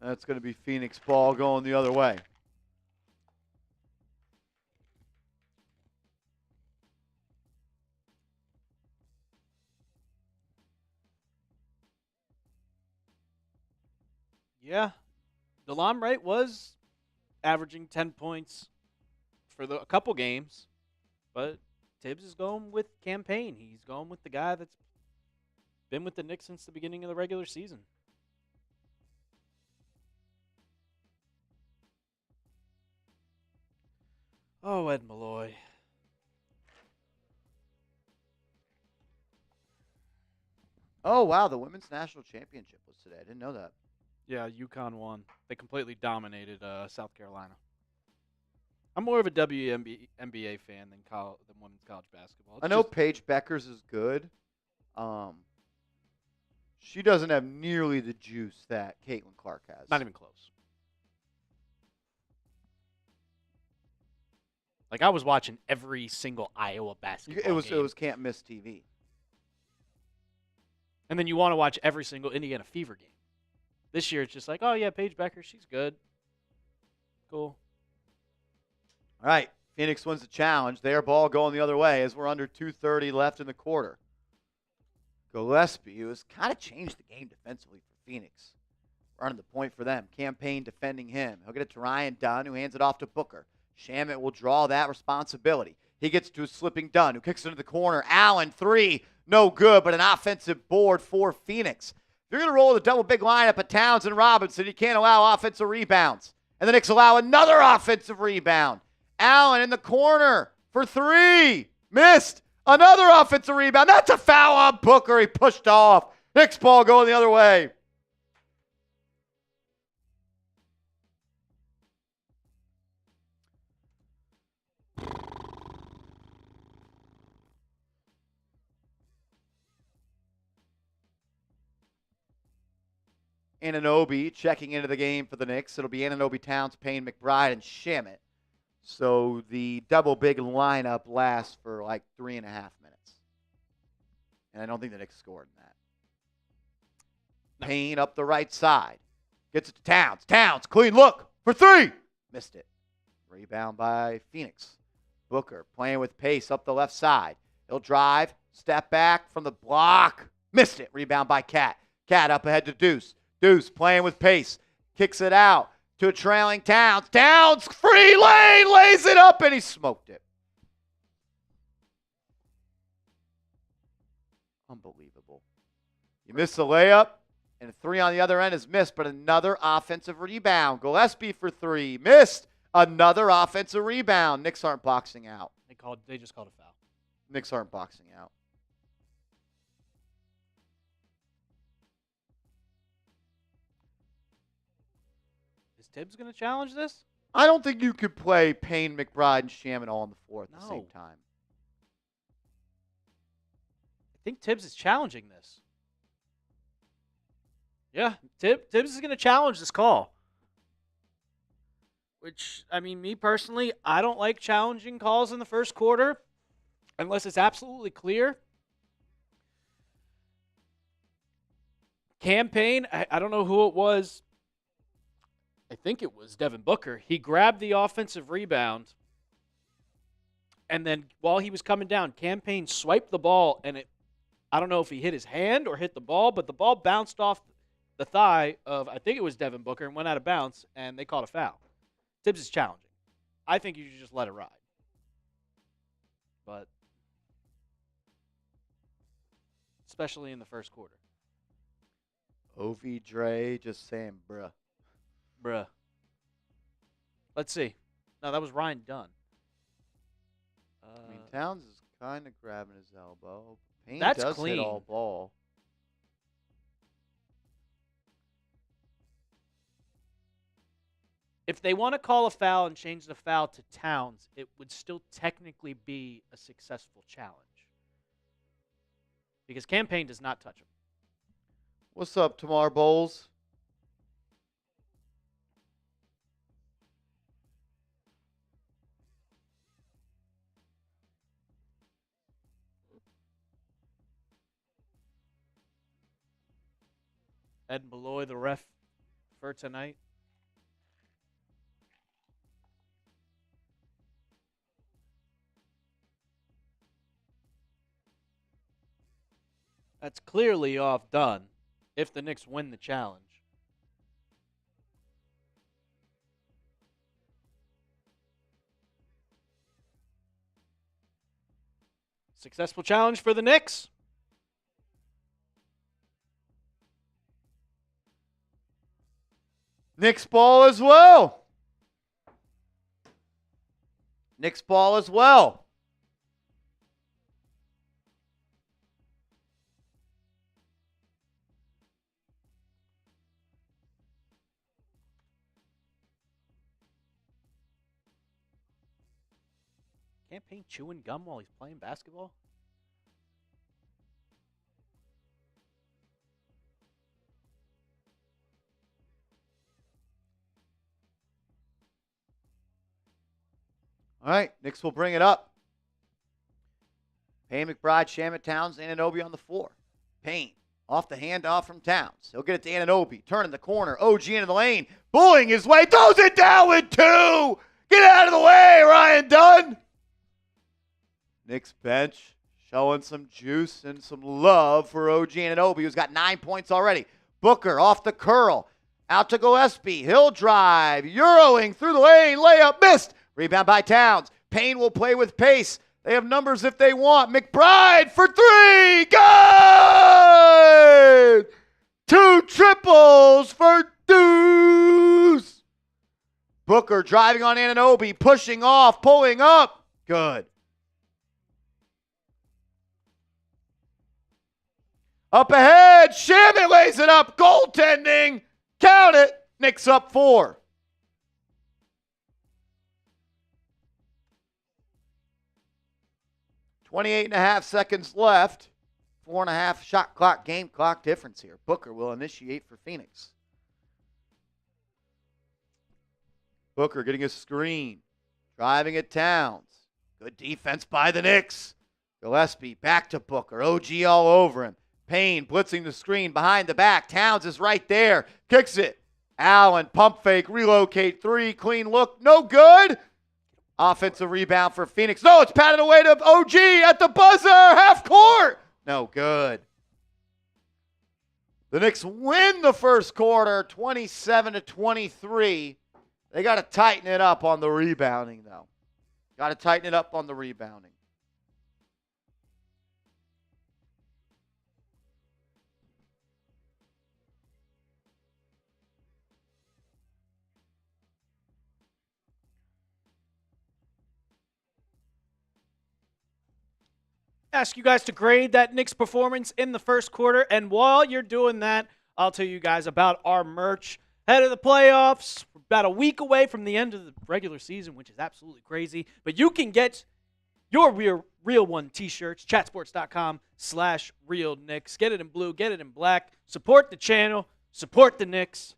That's going to be Phoenix ball going the other way. Yeah. DeLon Wright was averaging 10 points for a couple games, but Tibbs is going with Cam Payne. He's going with the guy that's been with the Knicks since the beginning of the regular season. Oh, Ed Malloy. Oh, wow. The Women's National Championship was today. I didn't know that. Yeah, UConn won. They completely dominated South Carolina. I'm more of a WNBA fan than women's college basketball. I know Paige Beckers is good. She doesn't have nearly the juice that Caitlin Clark has. Not even close. Like, I was watching every single Iowa basketball game. It was can't miss TV. And then you want to watch every single Indiana Fever game. This year, it's just like, oh, yeah, Paige Becker, she's good. Cool. All right. Phoenix wins the challenge. Their ball going the other way as we're under 2:30 left in the quarter. Gillespie, who has kind of changed the game defensively for Phoenix. Running the point for them. Campaign defending him. He'll get it to Ryan Dunn, who hands it off to Booker. Shamit will draw that responsibility. He gets to a slipping Dunn, who kicks it into the corner. Allen, three, no good, but an offensive board for Phoenix. If you're going to roll with a double big lineup at Towns and Robinson, you can't allow offensive rebounds. And the Knicks allow another offensive rebound. Allen in the corner for three. Missed. Another offensive rebound. That's a foul on Booker. He pushed off. Knicks ball going the other way. Anunoby checking into the game for the Knicks. It'll be Anunoby, Towns, Payne, McBride, and Shamit. So the double big lineup lasts for like 3.5 minutes. And I don't think the Knicks scored in that. No. Payne up the right side. Gets it to Towns. Towns, clean look for three. Missed it. Rebound by Phoenix. Booker playing with pace up the left side. He'll drive, step back from the block. Missed it. Rebound by Cat. Cat up ahead to Deuce. Deuce playing with pace. Kicks it out to a trailing Towns. Towns, free lane, lays it up, and he smoked it. Unbelievable. You miss the layup, and a three on the other end is missed, but another offensive rebound. Gillespie for three. Missed. Another offensive rebound. Knicks aren't boxing out. They just called a foul. Knicks aren't boxing out. Is Tibbs going to challenge this? I don't think you could play Payne, McBride, and Shamit all on the floor at the same time. I think Tibbs is challenging this. Yeah, Tibbs is going to challenge this call. Which, I mean, me personally, I don't like challenging calls in the first quarter unless it's absolutely clear. Campaign, I don't know who it was. I think it was Devin Booker. He grabbed the offensive rebound, and then while he was coming down, Campaign swiped the ball, and I don't know if he hit his hand or hit the ball, but the ball bounced off the thigh of, I think it was Devin Booker, and went out of bounds, and they called a foul. Tibbs is challenging. I think you should just let it ride. But especially in the first quarter. Ovi Dre just saying, bruh. Bruh. Let's see. No, that was Ryan Dunn. I mean, Towns is kind of grabbing his elbow. Payne That's does clean. hit all ball. If they want to call a foul and change the foul to Towns, it would still technically be a successful challenge. Because Campaign does not touch him. What's up, Tamar Bowles? Ed Malloy, the ref for tonight. That's clearly off Dunn if the Knicks win the challenge. Successful challenge for the Knicks. Knicks ball as well. Knicks ball as well. Can't Payne chewing gum while he's playing basketball? All right, Knicks will bring it up. Payne, McBride, Shamet, Towns, Anunoby on the floor. Payne off the handoff from Towns. He'll get it to Anunoby. Turn in the corner. OG into the lane. Bullying his way. Throws it down with 2. Get out of the way, Ryan Dunn. Knicks bench showing some juice and some love for OG Anunoby, who's got 9 points already. Booker off the curl. Out to Gillespie. He'll drive. Euroing through the lane. Layup missed. Rebound by Towns. Payne will play with pace. They have numbers if they want. McBride for 3. Good! 2 triples for Deuce. Booker driving on Anunoby, pushing off, pulling up. Good. Up ahead, Shamet lays it up. Goaltending. Count it. Knicks up 4. 28.5 seconds left. 4.5 shot clock, game clock difference here. Booker will initiate for Phoenix. Booker getting a screen. Driving at Towns. Good defense by the Knicks. Gillespie back to Booker. OG all over him. Payne blitzing the screen behind the back. Towns is right there. Kicks it. Allen, pump fake, relocate 3. Clean look. No good. Offensive rebound for Phoenix. No, it's patted away to OG at the buzzer. Half court. No good. The Knicks win the first quarter, 27-23. They got to tighten it up on the rebounding, though. Got to tighten it up on the rebounding. Ask you guys to grade that Knicks performance in the first quarter. And while you're doing that, I'll tell you guys about our merch. Ahead of the playoffs, we're about a week away from the end of the regular season, which is absolutely crazy. But you can get your real one t-shirts, chatsports.com/real Knicks. Get it in blue, get it in black. Support the channel, support the Knicks,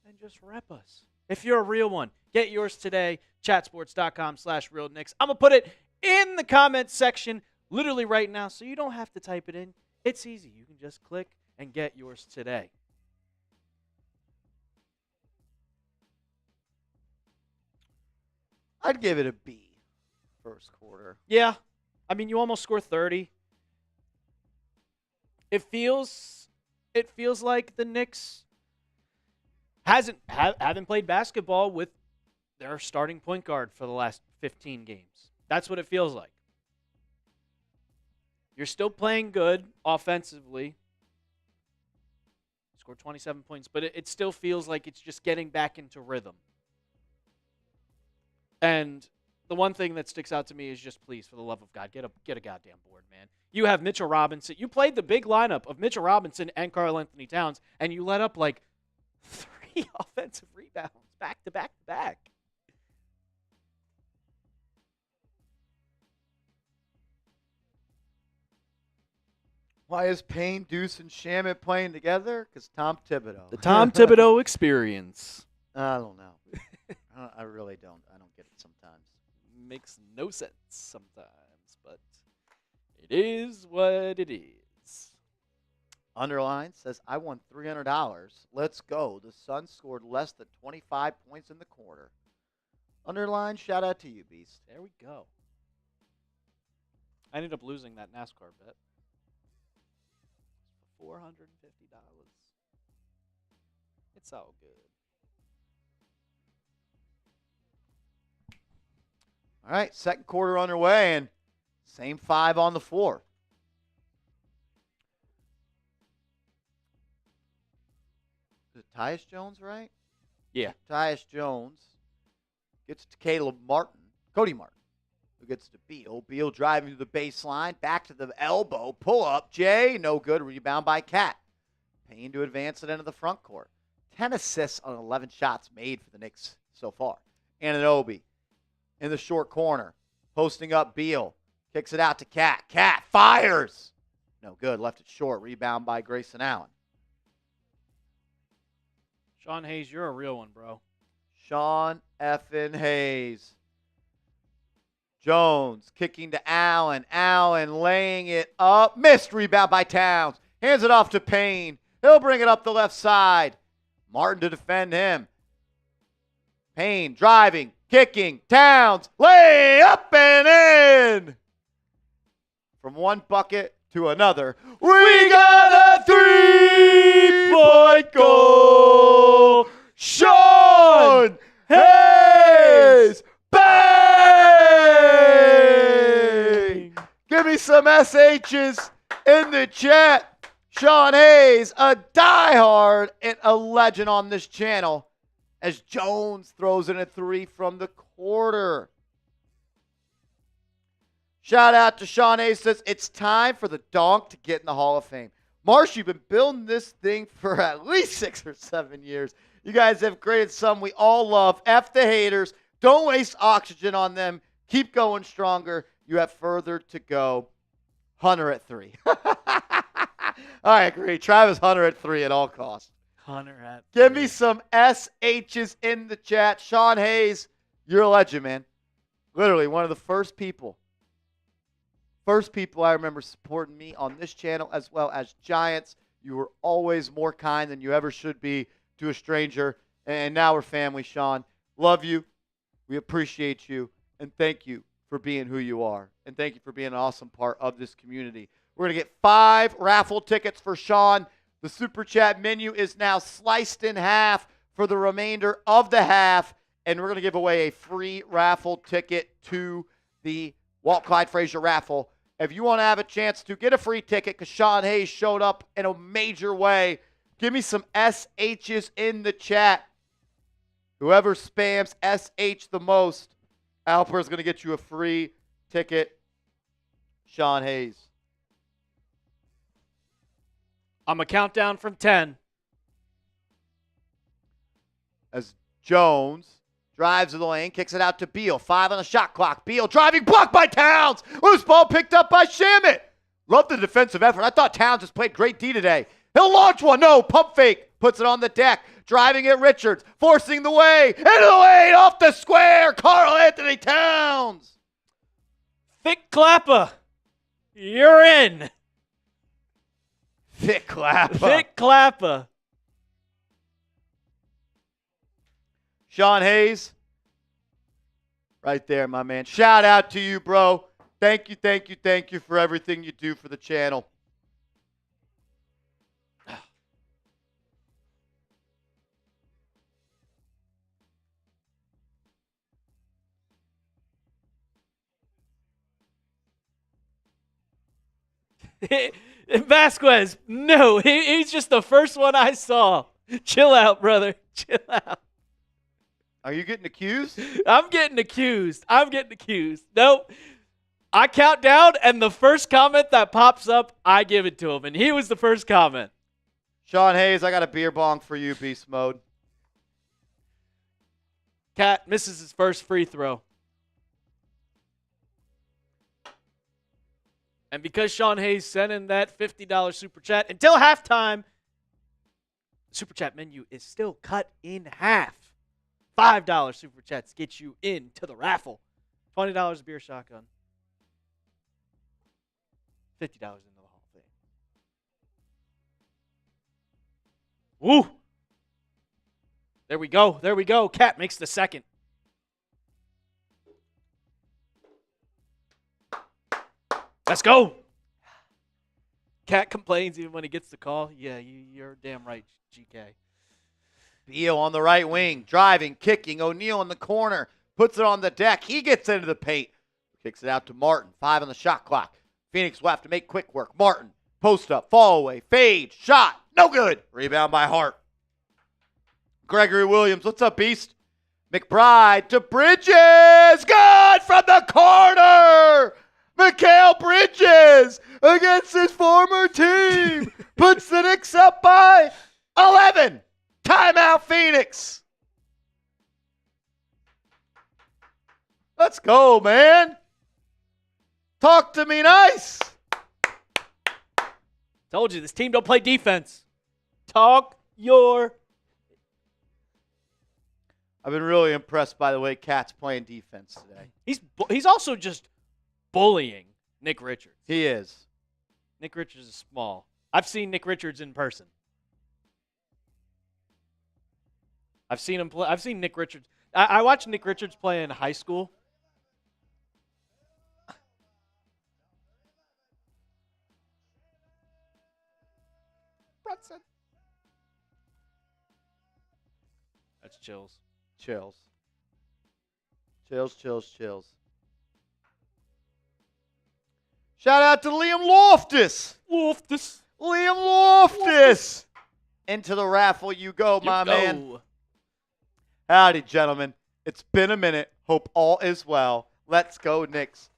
and just rep us. If you're a real one, get yours today, chatsports.com/real Knicks. I'm going to put it in the comments section literally right now, so you don't have to type it in. It's easy. You can just click and get yours today. I'd give it a B first quarter. Yeah. I mean, you almost score 30. It feels like the Knicks haven't played basketball with their starting point guard for the last 15 games. That's what it feels like. You're still playing good offensively. Scored 27 points, but it still feels like it's just getting back into rhythm. And the one thing that sticks out to me is just, please, for the love of God, get a goddamn board, man. You have Mitchell Robinson. You played the big lineup of Mitchell Robinson and Karl-Anthony Towns, and you let up like 3 offensive rebounds back to back to back. Why is Payne, Deuce, and Shamet playing together? Because Tom Thibodeau. The Tom Thibodeau experience. I don't know. I really don't. I don't get it sometimes. Makes no sense sometimes, but it is what it is. Underline says, I won $300. Let's go. The Suns scored less than 25 points in the quarter. Underline, shout out to you, Beast. There we go. I ended up losing that NASCAR bet. $450. It's all good. All right, second quarter underway, and same 5 on the floor. Is it Tyus Jones, right? Yeah. Tyus Jones gets to Caleb Martin. Cody Martin, who gets to Beal. Beal driving to the baseline, back to the elbow, pull up. Jay, no good. Rebound by Cat. Payne to advance it into the front court. 10 assists on 11 shots made for the Knicks so far. Anunoby in the short corner, posting up Beal. Kicks it out to Cat. Cat fires. No good. Left it short. Rebound by Grayson Allen. Sean Hayes, you're a real one, bro. Sean effing Hayes. Jones kicking to Allen. Allen laying it up. Missed rebound by Towns. Hands it off to Payne. He'll bring it up the left side. Martin to defend him. Payne driving, kicking. Towns lay up and in. From one bucket to another. We got a 3-point goal. Sean Hayes. Bang! Give me some SHs in the chat. Sean Hayes, a diehard and a legend on this channel, as Jones throws in a 3 from the quarter. Shout out to Sean Hayes, says it's time for the donk to get in the Hall of Fame. Marsh, you've been building this thing for at least 6 or 7 years. You guys have created some we all love. F the haters. Don't waste oxygen on them. Keep going stronger. You have further to go. Hunter at 3. I agree. Travis Hunter at 3 at all costs. Hunter at Give 3. me some SHs in the chat. Sean Hayes, you're a legend, man. Literally one of the first people I remember supporting me on this channel, as well as Giants. You were always more kind than you ever should be to a stranger. And now we're family, Sean. Love you. We appreciate you. And thank you for being who you are. And thank you for being an awesome part of this community. We're going to get 5 raffle tickets for Sean. The Super Chat menu is now sliced in half for the remainder of the half. And we're going to give away a free raffle ticket to the Walt Clyde Frazier raffle. If you want to have a chance to get a free ticket because Sean Hayes showed up in a major way, give me some SHs in the chat. Whoever spams SH the most, Alper is going to get you a free ticket. Sean Hayes. I'm a countdown from 10. As Jones drives to the lane, kicks it out to Beal. 5 on the shot clock. Beal driving, blocked by Towns. Loose ball picked up by Shamit. Love the defensive effort. I thought Towns has played great D today. He'll launch one. No, pump fake. Puts it on the deck. Driving at Richards. Forcing the way. Into the lane. Off the square. Karl Anthony Towns. Thick Clapper, you're in. Thick Clapper. Thick Clapper. Sean Hayes. Right there, my man. Shout out to you, bro. Thank you, thank you, thank you for everything you do for the channel. Vasquez, no, he's just the first one I saw. Chill out, brother. Chill out. Are you getting accused? I'm getting accused. Nope. I count down, and the first comment that pops up, I give it to him. And he was the first comment. Sean Hayes, I got a beer bong for you, Beast Mode. Cat misses his first free throw. And because Sean Hayes sent in that $50 Super Chat, until halftime, the Super Chat menu is still cut in half. $5 Super Chats get you into the raffle. $20 beer shotgun. $50 into the Hall of Fame. Woo! There we go. There we go. Cat makes the second. Let's go. Cat complains even when he gets the call. Yeah, you're damn right, GK. Beal on the right wing, driving, kicking. O'Neal in the corner, puts it on the deck. He gets into the paint. Kicks it out to Martin. 5 on the shot clock. Phoenix will have to make quick work. Martin, post up, fall away, fade, shot. No good. Rebound by Hart. Gregory Williams, what's up, Beast? McBride to Bridges. Good from the corner. Mikal Bridges against his former team puts the Knicks up by 11. Timeout, Phoenix. Let's go, man. Talk to me nice. Told you, this team don't play defense. Talk your... I've been really impressed by the way Cat's playing defense today. He's also just bullying Nick Richards. He is. Nick Richards is small. I've seen Nick Richards in person. I've seen him play. I've seen Nick Richards. I watched Nick Richards play in high school. Brunson. That's chills. Chills. Shout out to Liam Loftus. Liam Loftus. Into the raffle you go, my man. Howdy, gentlemen. It's been a minute. Hope all is well. Let's go, Knicks.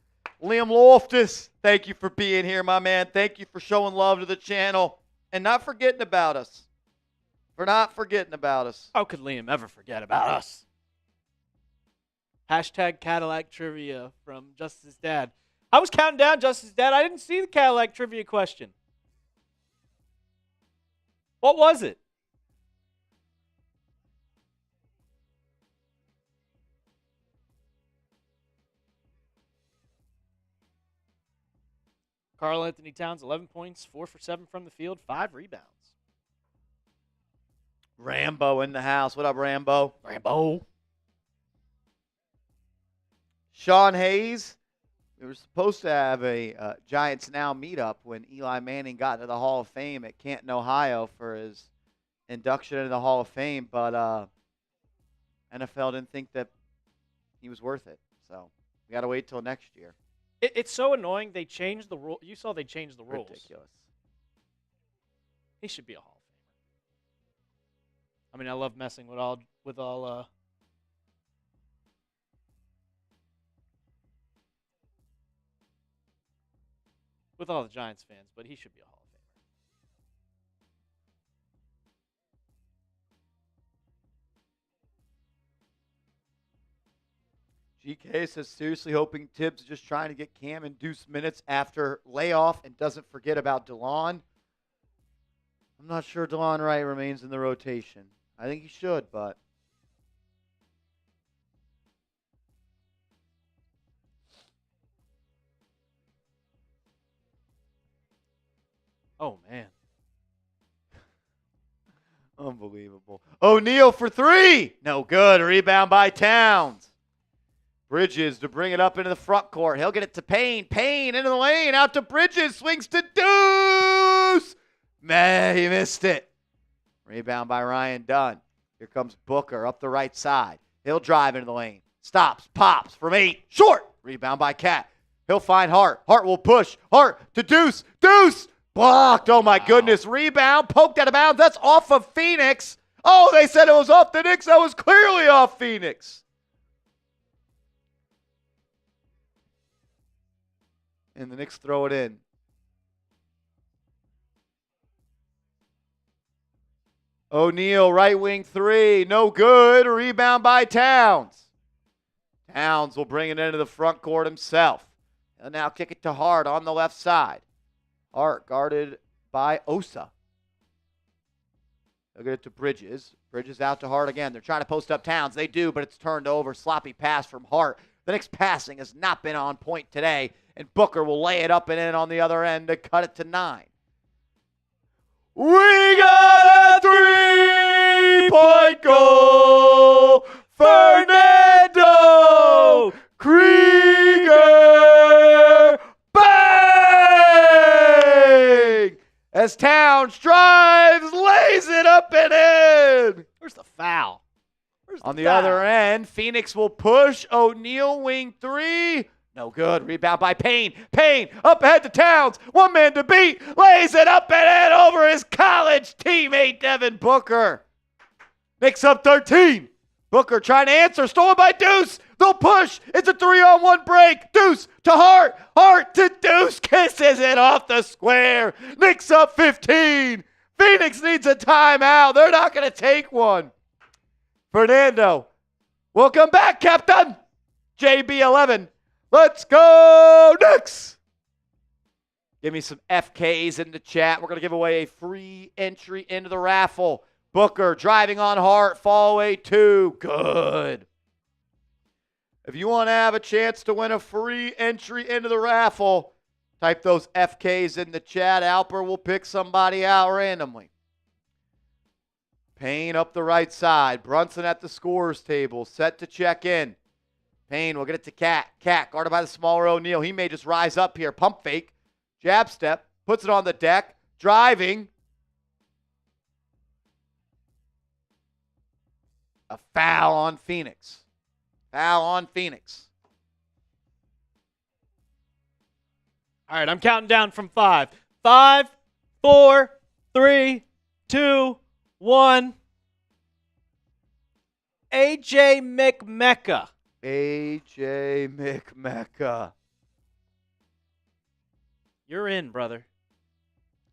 Liam Loftus, thank you for being here, my man. Thank you for showing love to the channel and not forgetting about us. How could Liam ever forget about us? Hashtag Cadillac Trivia from Justice's dad. I was counting down Justice's dad. I didn't see the Cadillac Trivia question. What was it? Karl Anthony Towns, 11 points, 4 for 7 from the field, 5 rebounds. Rambo in the house. What up, Rambo? Sean Hayes. We were supposed to have a Giants Now meetup when Eli Manning got to the Hall of Fame at Canton, Ohio for his induction into the Hall of Fame, but NFL didn't think that he was worth it. So we got to wait till next year. It's so annoying. They changed the rule. You saw they changed the rules. Ridiculous. He should be a Hall of Famer. I mean, I love messing with all with all the Giants fans, but he should be a Hall of Famer. GK says, seriously hoping Tibbs is just trying to get Cam and Deuce minutes after layoff and doesn't forget about DeLon. I'm not sure DeLon Wright remains in the rotation. I think he should, but... Oh, man. Unbelievable. O'Neal for 3. No good. Rebound by Towns. Bridges to bring it up into the front court. He'll get it to Payne. Payne into the lane. Out to Bridges. Swings to Deuce. Man, he missed it. Rebound by Ryan Dunn. Here comes Booker up the right side. He'll drive into the lane. Stops. Pops from 8. Short. Rebound by Cat. He'll find Hart. Hart will push. Hart to Deuce. Deuce. Blocked. Oh, my goodness. Rebound. Poked out of bounds. That's off of Phoenix. Oh, they said it was off the Knicks. That was clearly off Phoenix. And the Knicks throw it in. O'Neal, right wing 3. No good. Rebound by Towns. Towns will bring it into the front court himself. He'll now kick it to Hart on the left side. Hart guarded by Osa. They'll get it to Bridges. Bridges out to Hart again. They're trying to post up Towns. They do, but it's turned over. Sloppy pass from Hart. The Knicks passing has not been on point today, and Booker will lay it up and in on the other end to cut it to 9. We got a 3-point goal. Fernando Krieger. Bang! As Towns drives, lays it up and in. Where's the foul? On the other end, Phoenix will push. O'Neal, wing 3. No good. Rebound by Payne. Payne up ahead to Towns. One man to beat. Lays it up and in over his college teammate, Devin Booker. Knicks up 13. Booker trying to answer. Stolen by Deuce. They'll push. It's a 3-on-1 break. Deuce to Hart. Hart to Deuce. Kisses it off the square. Knicks up 15. Phoenix needs a timeout. They're not going to take one. Fernando. Welcome back, Captain. JB11. Let's go, Knicks. Give me some FKs in the chat. We're going to give away a free entry into the raffle. Booker driving on Hart. Fall away 2. Good. If you want to have a chance to win a free entry into the raffle, type those FKs in the chat. Alper will pick somebody out randomly. Payne up the right side. Brunson at the scorer's table. Set to check in. Payne will get it to Cat. Cat guarded by the smaller O'Neal. He may just rise up here. Pump fake. Jab step. Puts it on the deck. Driving. A foul on Phoenix. Foul on Phoenix. All right, I'm counting down from 5. 5, 4, 3, 2, 1. AJ McMecca. AJ McMecca. You're in, brother.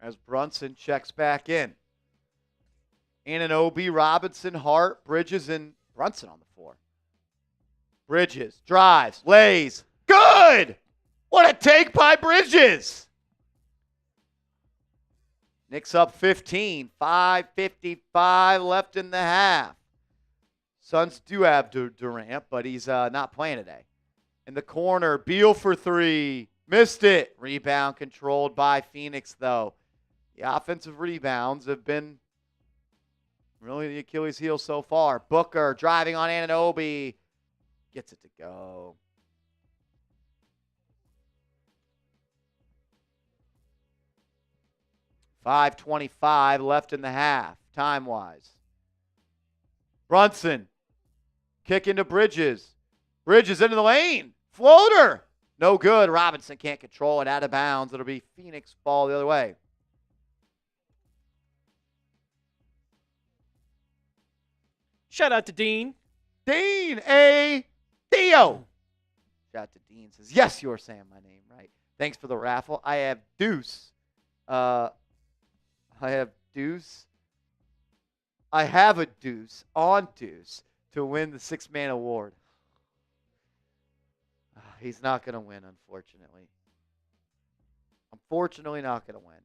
As Brunson checks back in. Anunoby, Robinson, Hart, Bridges, and Brunson on the floor. Bridges drives, lays. Good! What a take by Bridges! Knicks up 15. 5:55 left in the half. Suns do have Durant, but he's not playing today. In the corner, Beal for 3. Missed it. Rebound controlled by Phoenix, though. The offensive rebounds have been really the Achilles heel so far. Booker driving on Anunoby. Gets it to go. $5:25 left in the half, time-wise. Brunson. Kick into Bridges. Bridges into the lane. Floater. No good. Robinson can't control it. Out of bounds. It'll be Phoenix ball the other way. Shout out to Dean. Dean A. Theo. Shout out to Dean. Says, yes, you're saying my name right. Thanks for the raffle. I have Deuce. I have a Deuce on Deuce to win the 6-man award. He's not going to win, unfortunately. Unfortunately, not going to win.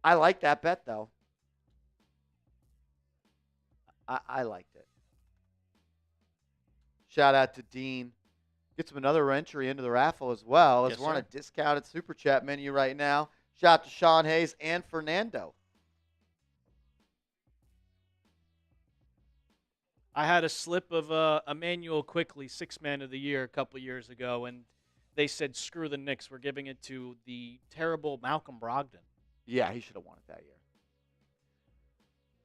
I like that bet, though. I liked it. Shout out to Dean. Gets him another entry into the raffle as well, as we're on a discounted Super Chat menu right now. Shout out to Sean Hayes and Fernando. I had a slip of Emmanuel Quickly, 6-man of the year a couple years ago, and they said, screw the Knicks. We're giving it to the terrible Malcolm Brogdon. Yeah, he should have won it that year.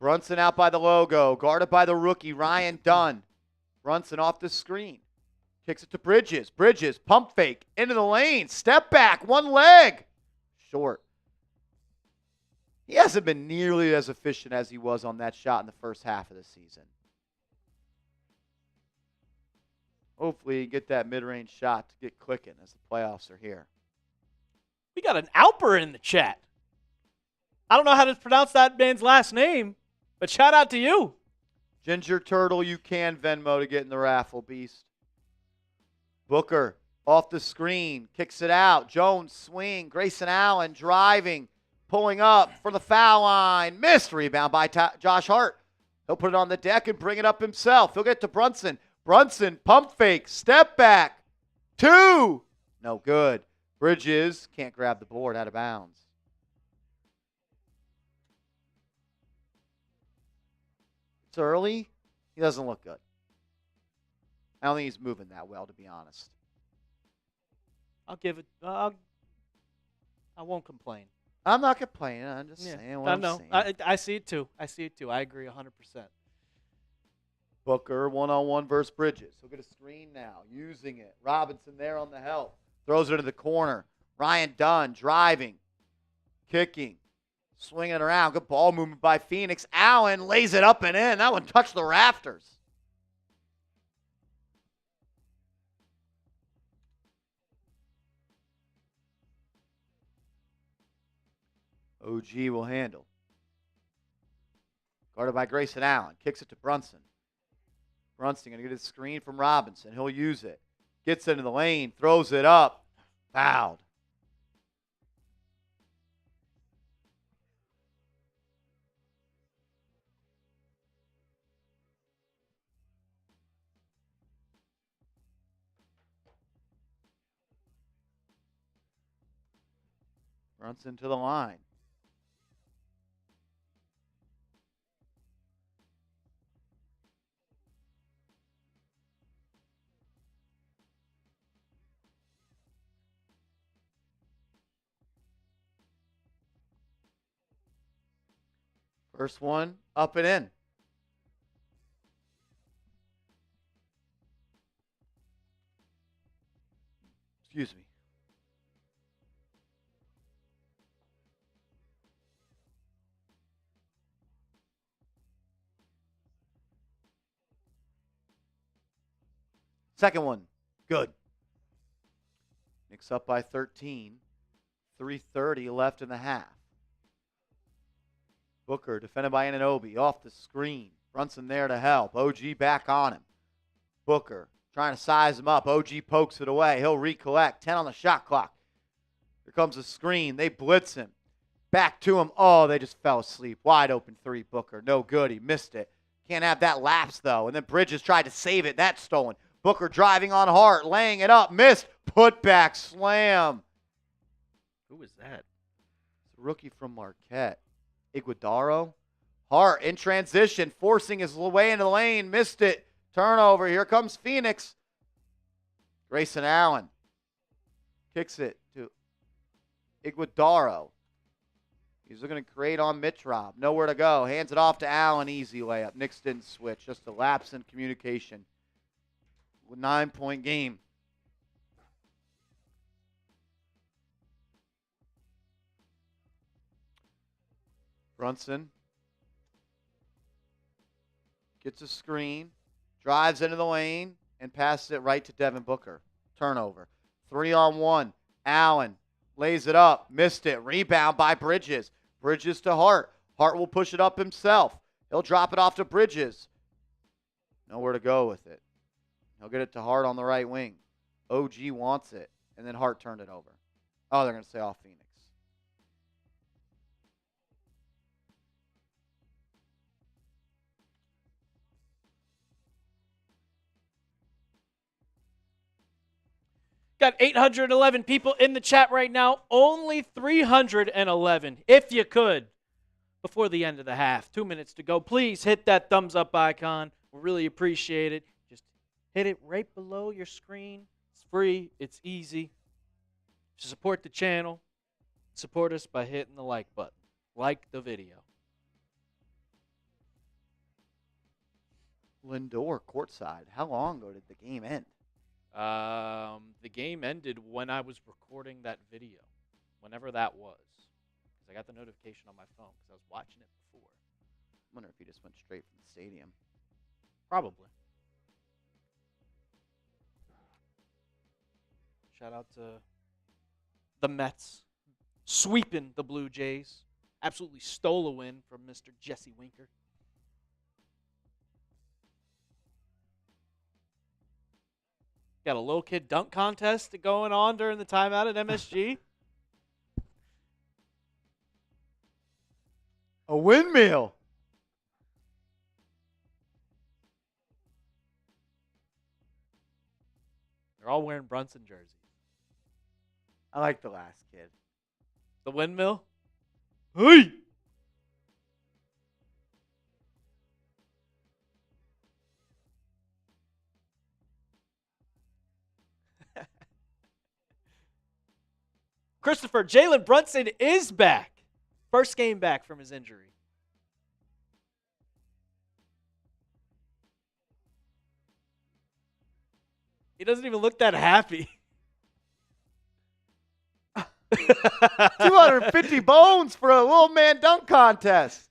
Brunson out by the logo, guarded by the rookie, Ryan Dunn. Brunson off the screen. Kicks it to Bridges. Bridges, pump fake, into the lane. Step back, one leg. Short. He hasn't been nearly as efficient as he was on that shot in the first half of the season. Hopefully you get that mid-range shot to get clicking as the playoffs are here. We got an Alper in the chat. I don't know how to pronounce that man's last name, but shout out to you. Ginger Turtle, you can Venmo to get in the raffle, Beast. Booker off the screen, kicks it out. Jones swing. Grayson Allen driving, pulling up for the foul line. Missed. Rebound by Josh Hart. He'll put it on the deck and bring it up himself. He'll get to Brunson. Brunson, pump fake, step back. 2. No good. Bridges can't grab the board, out of bounds. It's early. He doesn't look good. I don't think he's moving that well, to be honest. I'll give it. I won't complain. I'm not complaining. I'm just saying what I'm saying. I see it too. I agree 100%. Booker one-on-one versus Bridges. He'll get a screen now, using it. Robinson there on the help. Throws it into the corner. Ryan Dunn driving, kicking, swinging it around. Good ball movement by Phoenix. Allen lays it up and in. That one touched the rafters. OG will handle. Guarded by Grayson Allen. Kicks it to Brunson. Brunson going to get his screen from Robinson. He'll use it. Gets into the lane. Throws it up. Fouled. Brunson to the line. First one, up and in. Excuse me. Second one, good. Knicks up by 13. 3:30 left in the half. Booker defended by Anunoby off the screen. Brunson there to help. OG back on him. Booker trying to size him up. OG pokes it away. He'll recollect. 10 on the shot clock. Here comes the screen. They blitz him. Back to him. Oh, they just fell asleep. Wide open three, Booker. No good. He missed it. Can't have that lapse, though. And then Bridges tried to save it. That's stolen. Booker driving on Hart. Laying it up. Missed. Put back slam. Who was that? It's a rookie from Marquette. Iguodaro. Hart in transition, forcing his way into the lane. Missed it. Turnover. Here comes Phoenix. Grayson Allen kicks it to Iguodaro. He's looking to create on Mitrov. Nowhere to go. Hands it off to Allen. Easy layup. Knicks didn't switch. Just a lapse in communication. 9-point game. Brunson gets a screen, drives into the lane, and passes it right to Devin Booker. Turnover. 3-on-1. Allen lays it up. Missed it. Rebound by Bridges. Bridges to Hart. Hart will push it up himself. He'll drop it off to Bridges. Nowhere to go with it. He'll get it to Hart on the right wing. OG wants it. And then Hart turned it over. Oh, they're going to say off Phoenix. Got 811 people in the chat right now. Only 311, if you could, before the end of the half. 2 minutes to go. Please hit that thumbs up icon. We'll really appreciate it. Just hit it right below your screen. It's free. It's easy. To support the channel, support us by hitting the like button. Like the video. Lindor courtside. How long ago did the game end? The game ended when I was recording that video, whenever that was. Because I got the notification on my phone because I was watching it before. I wonder if he just went straight from the stadium. Probably. Shout out to the Mets sweeping the Blue Jays. Absolutely stole a win from Mr. Jesse Winker. Got a little kid dunk contest going on during the timeout at MSG. A windmill. They're all wearing Brunson jerseys. I like the last kid. The windmill? Hey! Christopher, Jalen Brunson is back. First game back from his injury. He doesn't even look that happy. 250 bones for a little man dunk contest.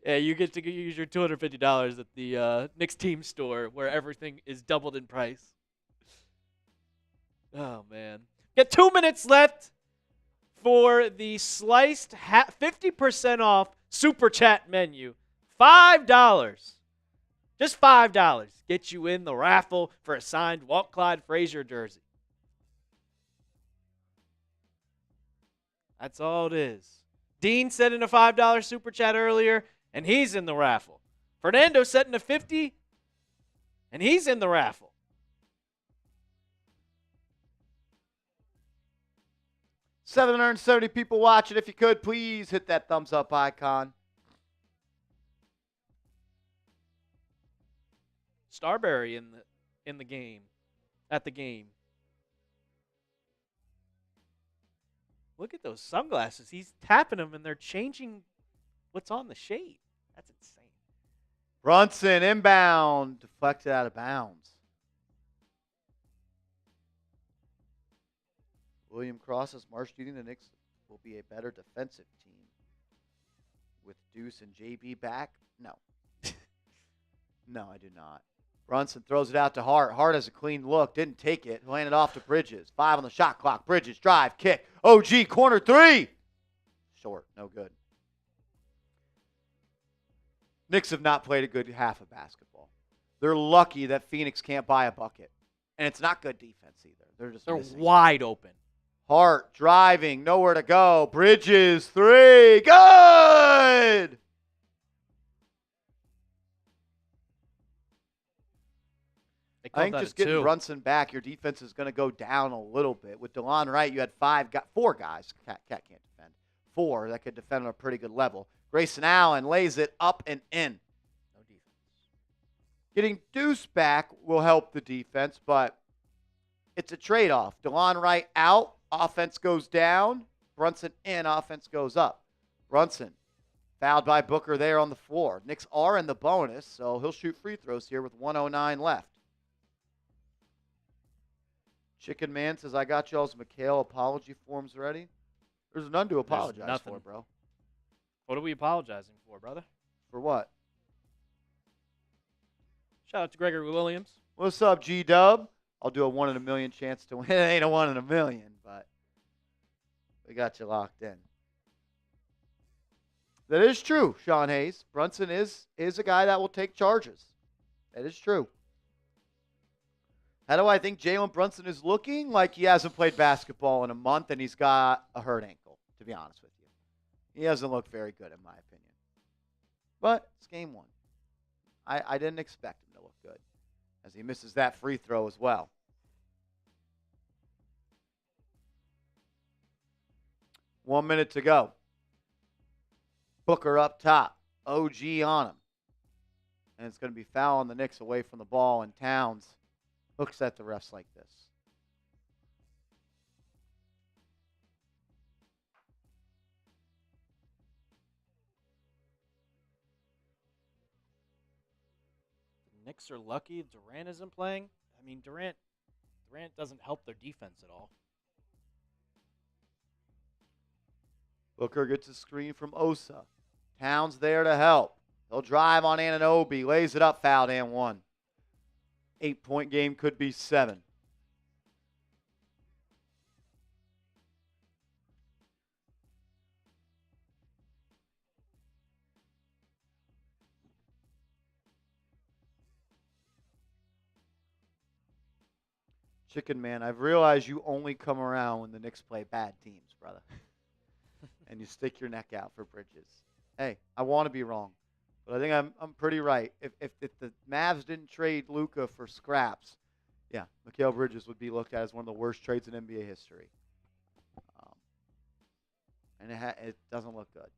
Yeah, you get to use your $250 at the Knicks team store where everything is doubled in price. Oh, man. Got 2 minutes left. for the sliced 50% off Super Chat menu. $5. Just $5 gets you in the raffle for a signed Walt Clyde Frazier jersey. That's all it is. Dean sent in a $5 Super Chat earlier, and he's in the raffle. Fernando sent in a $50, and he's in the raffle. $770 people watching. If you could, please hit that thumbs up icon. Starberry in the game. At the game. Look at those sunglasses. He's tapping them, and they're changing what's on the shade. That's insane. Brunson inbound. Deflected out of bounds. William crosses. Marsh, do you think the Knicks will be a better defensive team with Deuce and JB back? No. No, I do not. Brunson throws it out to Hart. Hart has a clean look. Didn't take it. Landed off to Bridges. 5 on the shot clock. Bridges, drive, kick. OG, corner 3. Short, no good. Knicks have not played a good half of basketball. They're lucky that Phoenix can't buy a bucket. And it's not good defense either. They're wide open. Hart driving, nowhere to go. Bridges, 3. Good! I think just getting Brunson back, your defense is going to go down a little bit. With DeLon Wright, you had 4 guys. Cat can't defend. 4 that could defend on a pretty good level. Grayson Allen lays it up and in. No defense. Getting Deuce back will help the defense, but it's a trade-off. DeLon Wright out, offense goes down. Brunson in, offense goes up. Brunson fouled by Booker there on the floor. Knicks are in the bonus, so he'll shoot free throws here with 1:09 left. Chicken Man says, I got y'all's McHale apology forms ready. There's none to apologize for, bro. What are we apologizing for, brother? For what? Shout out to Gregory Williams. What's up, G-Dub? I'll do a 1 in a million chance to win. It ain't a 1 in a million, but we got you locked in. That is true, Sean Hayes. Brunson is a guy that will take charges. That is true. How do I think Jalen Brunson is looking? Like he hasn't played basketball in a month and he's got a hurt ankle, to be honest with you. He doesn't look very good, in my opinion. But it's game 1. I didn't expect him to look good, as he misses that free throw as well. One minute to go. Booker up top. OG on him. And it's going to be fouling the Knicks away from the ball, and Towns looks at the refs like this. The Knicks are lucky Durant isn't playing. I mean, Durant doesn't help their defense at all. Booker gets a screen from Osa. Towns there to help. He'll drive on Anunoby. Lays it up, fouled and 1. 8-point game could be 7. Chicken Man, I've realized you only come around when the Knicks play bad teams, brother. And you stick your neck out for Bridges. Hey, I want to be wrong, but I think I'm pretty right. If the Mavs didn't trade Luka for scraps, yeah, Mikal Bridges would be looked at as one of the worst trades in NBA history. And it doesn't look good.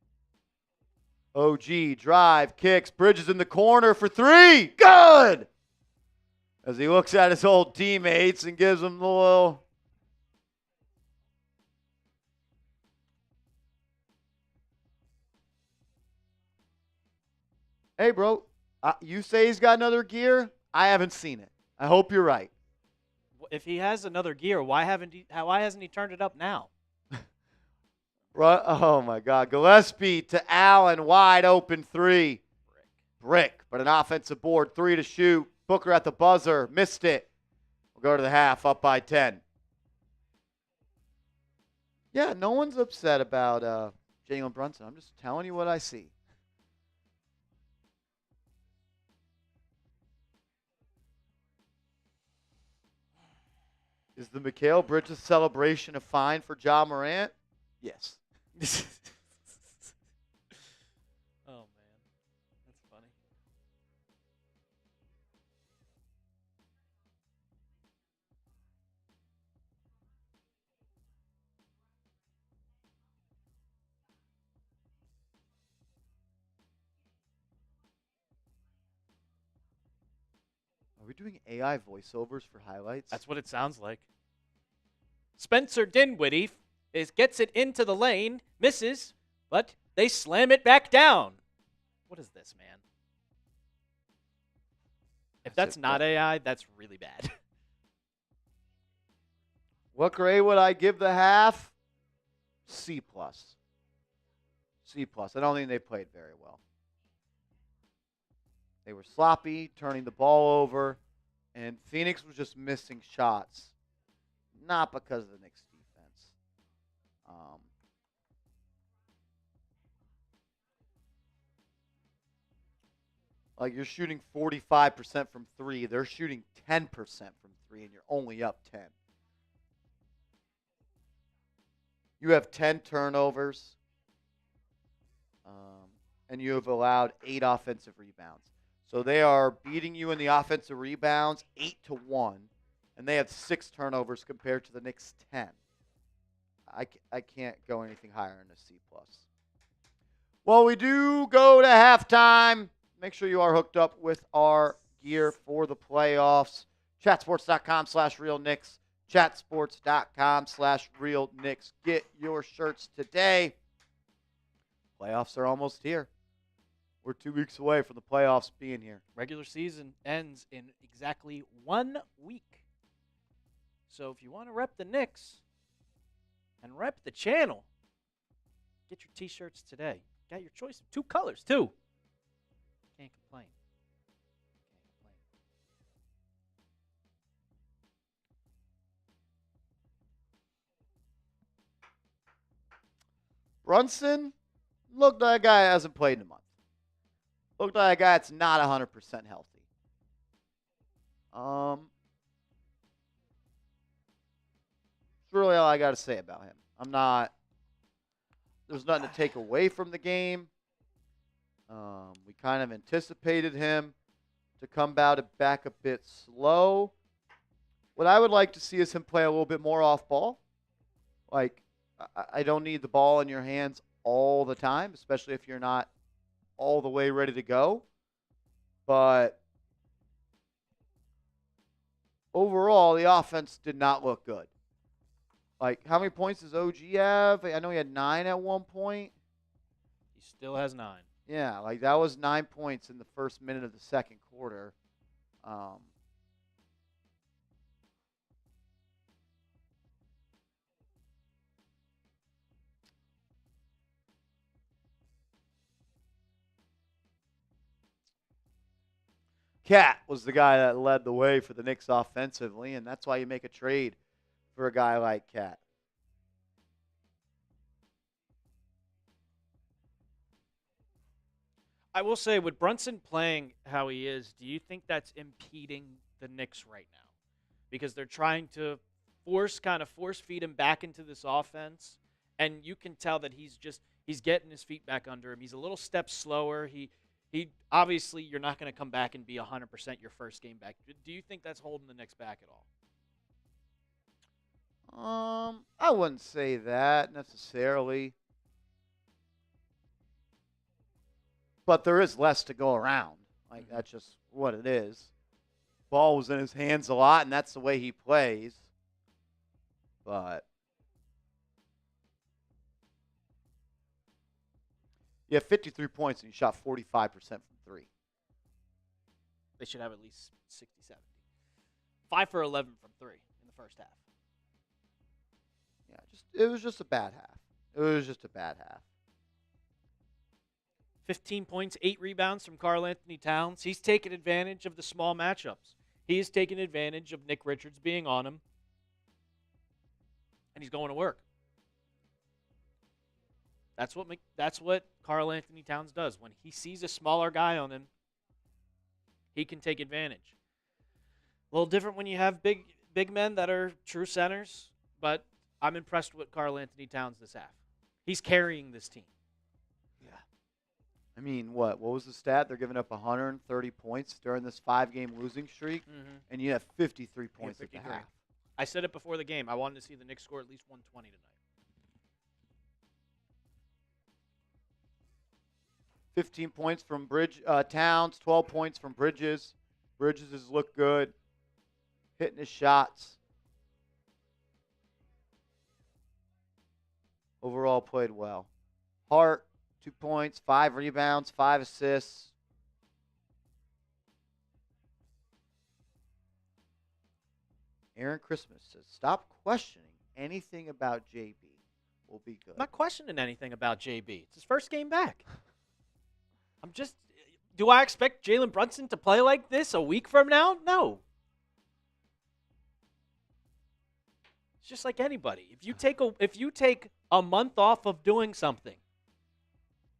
OG, drive, kicks, Bridges in the corner for 3. Good! As he looks at his old teammates and gives them the little... Hey, bro, you say he's got another gear? I haven't seen it. I hope you're right. If he has another gear, why hasn't he turned it up now? Oh, my God. Gillespie to Allen, wide open 3. Brick, but an offensive board, 3 to shoot. Booker at the buzzer, missed it. We'll go to the half, up by 10. Yeah, no one's upset about Jalen Brunson. I'm just telling you what I see. Is the Mikal Bridges celebration a fine for Ja Morant? Yes. Oh man, that's funny. Are we doing AI voiceovers for highlights? That's what it sounds like. Spencer Dinwiddie gets it into the lane, misses, but they slam it back down. What is this, man? If that's not AI, that's really bad. What grade would I give the half? C plus. C plus. I don't think they played very well. They were sloppy, turning the ball over, and Phoenix was just missing shots. Not because of the Knicks defense. Like you're shooting 45% from three. They're shooting 10% from three, and you're only up 10. You have 10 turnovers, and you have allowed 8 offensive rebounds. So they are beating you in the offensive rebounds 8-1, and they have 6 turnovers compared to the Knicks' 10. I can't go anything higher than a C plus. Well, we do go to halftime. Make sure you are hooked up with our gear for the playoffs. Chatsports.com/RealKnicks. Chatsports.com/RealKnicks. Get your shirts today. Playoffs are almost here. We're 2 weeks away from the playoffs being here. Regular season ends in exactly 1 week. So if you want to rep the Knicks and rep the channel, get your T-shirts today. Got your choice of 2 colors, too. Can't complain. Brunson looked like a guy that hasn't played in a month. Looked like a guy that's not 100% healthy. That's really all I got to say about him. There's nothing to take away from the game. We kind of anticipated him to come back a bit slow. What I would like to see is him play a little bit more off ball. Like, I don't need the ball in your hands all the time, especially if you're not all the way ready to go. But overall, the offense did not look good. Like, how many points does OG have? I know he had 9 at one point. He still has 9. Yeah, like that was 9 points in the first minute of the second quarter. Cat was the guy that led the way for the Knicks offensively, and that's why you make a trade for a guy like Cat. I will say, with Brunson playing how he is, do you think that's impeding the Knicks right now? Because they're trying to force feed him back into this offense, and you can tell that he's getting his feet back under him. He's a little step slower. He obviously, you're not going to come back and be 100% your first game back. Do you think that's holding the Knicks back at all? I wouldn't say that necessarily. But there is less to go around. Like, that's just what it is. Ball was in his hands a lot, and that's the way he plays. But you have 53 points, and you shot 45% from three. They should have at least 60, 70. 5 for 11 from 3 in the first half. Yeah, it was just a bad half. It was just a bad half. 15 points, 8 rebounds from Karl Anthony Towns. He's taken advantage of the small matchups. He has taken advantage of Nick Richards being on him. And he's going to work. That's what Karl Anthony Towns does. When he sees a smaller guy on him, he can take advantage. A little different when you have big men that are true centers, but I'm impressed with Karl Anthony Towns this half. He's carrying this team. Yeah. I mean, what was the stat? They're giving up 130 points during this 5-game losing streak, and you have 53 points at the half. I said it before the game. I wanted to see the Knicks score at least 120 tonight. 15 points from Towns, 12 points from Bridges. Bridges has looked good, hitting his shots. Overall played well. Hart, 2 points, 5 rebounds, 5 assists. Aaron Christmas says, stop questioning anything about JB. We'll be good. I'm not questioning anything about JB. It's his first game back. Do I expect Jalen Brunson to play like this a week from now? No. It's just like anybody. If you take a month off of doing something,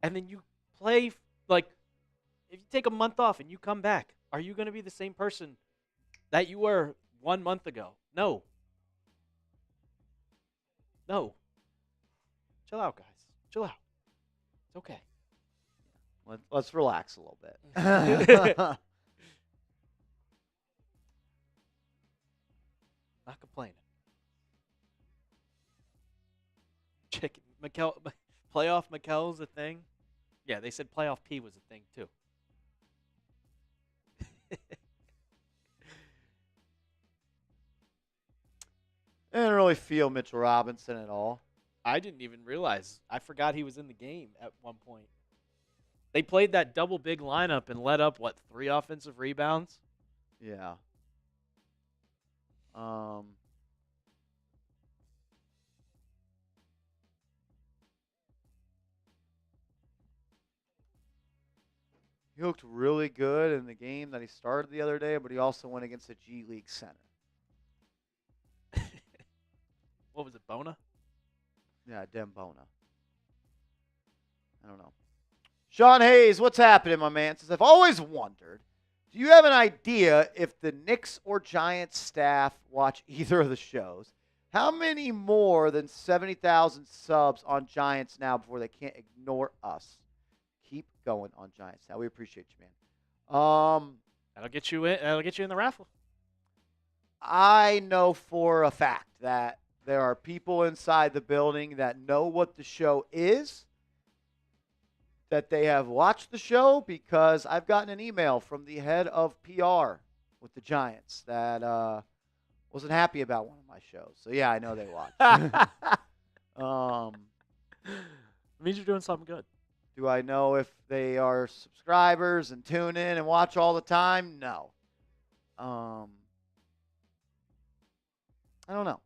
and then you play, like, if you take a month off and you come back, are you going to be the same person that you were 1 month ago? No. No. Chill out, guys. Chill out. It's okay. Let's relax a little bit. Not complaining. Playoff Mikel's a thing. Yeah, they said playoff P was a thing too. I didn't really feel Mitchell Robinson at all. I didn't even realize. I forgot he was in the game at one point. They played that double big lineup and let up, 3 offensive rebounds? Yeah. He looked really good in the game that he started the other day, but he also went against a G League center. What was it, Bona? Yeah, Dem Bona. I don't know. Sean Hayes, what's happening, my man? Says, I've always wondered, do you have an idea if the Knicks or Giants staff watch either of the shows? How many more than 70,000 subs on Giants Now before they can't ignore us? Keep going on Giants Now. We appreciate you, man. That'll get you in. That'll get you in the raffle. I know for a fact that there are people inside the building that know what the show is, that they have watched the show, because I've gotten an email from the head of PR with the Giants that wasn't happy about one of my shows. So, yeah, I know they watch. It means you're doing something good. Do I know if they are subscribers and tune in and watch all the time? No. I don't know.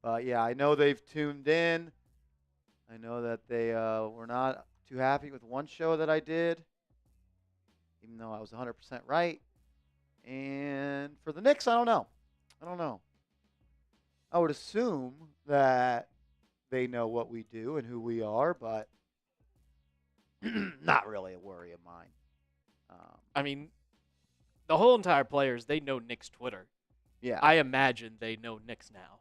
But, yeah, I know they've tuned in. I know that they were not too happy with one show that I did, even though I was 100% right. And for the Knicks, I don't know. I would assume that they know what we do and who we are, but not really a worry of mine. I mean, the whole entire players, they know Knicks Twitter. Yeah. I imagine they know Knicks Now.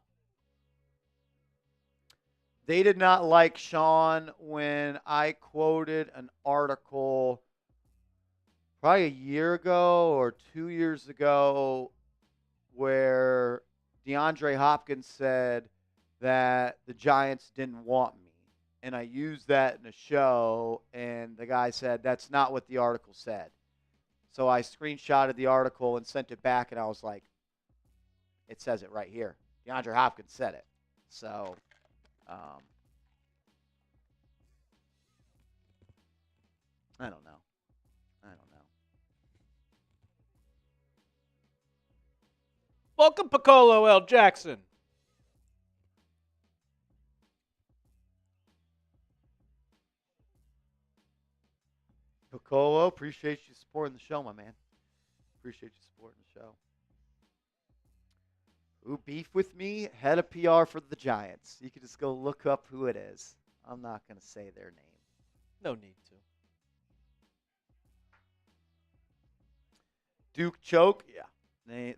They did not like Sean when I quoted an article probably a year ago or 2 years ago where DeAndre Hopkins said that the Giants didn't want me. And I used that in a show, and the guy said, that's not what the article said. So I screenshotted the article and sent it back, and I was like, it says it right here. DeAndre Hopkins said it. So, I don't know. Welcome, Piccolo L. Jackson. Piccolo, appreciate you supporting the show, my man. Appreciate you supporting the show. Ooh, beef with me, head of PR for the Giants. You can just go look up who it is. I'm not going to say their name. No need to. Duke choke? Yeah.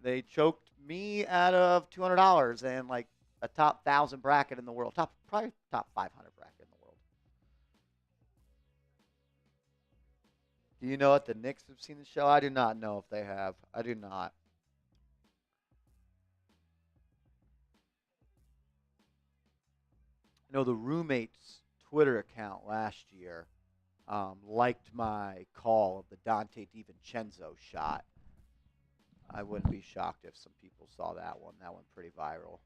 They choked me out of $200 and like a top 1,000 bracket in the world. Probably top 500 bracket in the world. Do you know if the Knicks have seen the show? I do not know if they have. I do not. I know the roommate's Twitter account last year liked my call of the Dante DiVincenzo shot. I wouldn't be shocked if some people saw that one. That went pretty viral.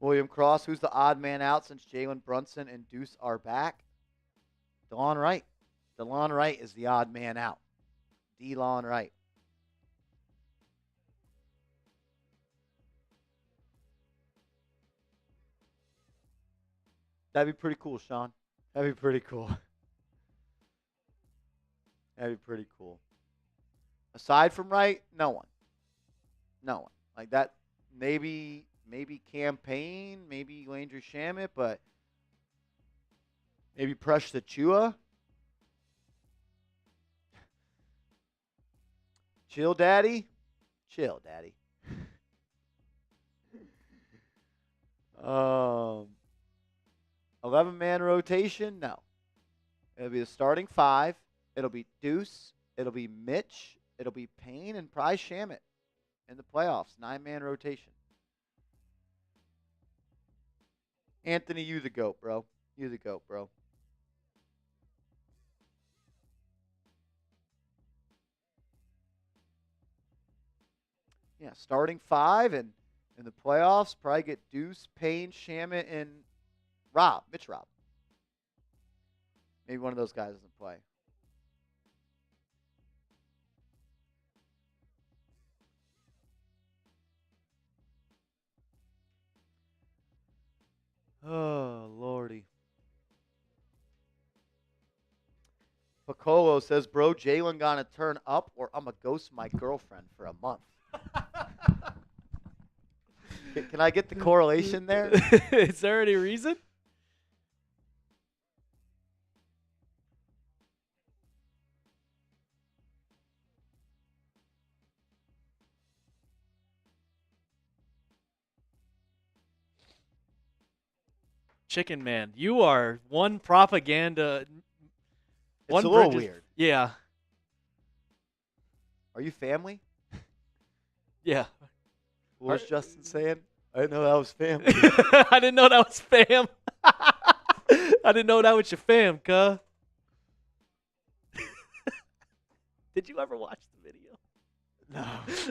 William Cross, who's the odd man out since Jalen Brunson and Deuce are back? DeLon Wright. DeLon Wright is the odd man out. DeLon Wright. That'd be pretty cool, Sean. That'd be pretty cool. That'd be pretty cool. Aside from Wright, no one. No one. Like that, maybe Campaign, maybe Landry Shamet, but maybe Presh Chua. Chill, Daddy. Chill, Daddy. 11-man rotation? No. It'll be the starting 5. It'll be Deuce. It'll be Mitch. It'll be Payne and Prize Shamet in the playoffs. 9-man rotation. Anthony, you the GOAT, bro. You the GOAT, bro. Yeah, starting 5 and in the playoffs, probably get Deuce, Payne, Shamet, and Mitch Rob. Maybe one of those guys doesn't play. Oh, Lordy. Piccolo says, bro, Jalen gonna turn up or I'm gonna ghost my girlfriend for a month. Can I get the correlation there? Is there any reason? Chicken Man, you are one propaganda. It's a little weird. Yeah. Are you family? Yeah. What was Justin saying? I didn't know that was family. I didn't know that was fam. I didn't know that was your fam, cuh. Did you ever watch the video? No.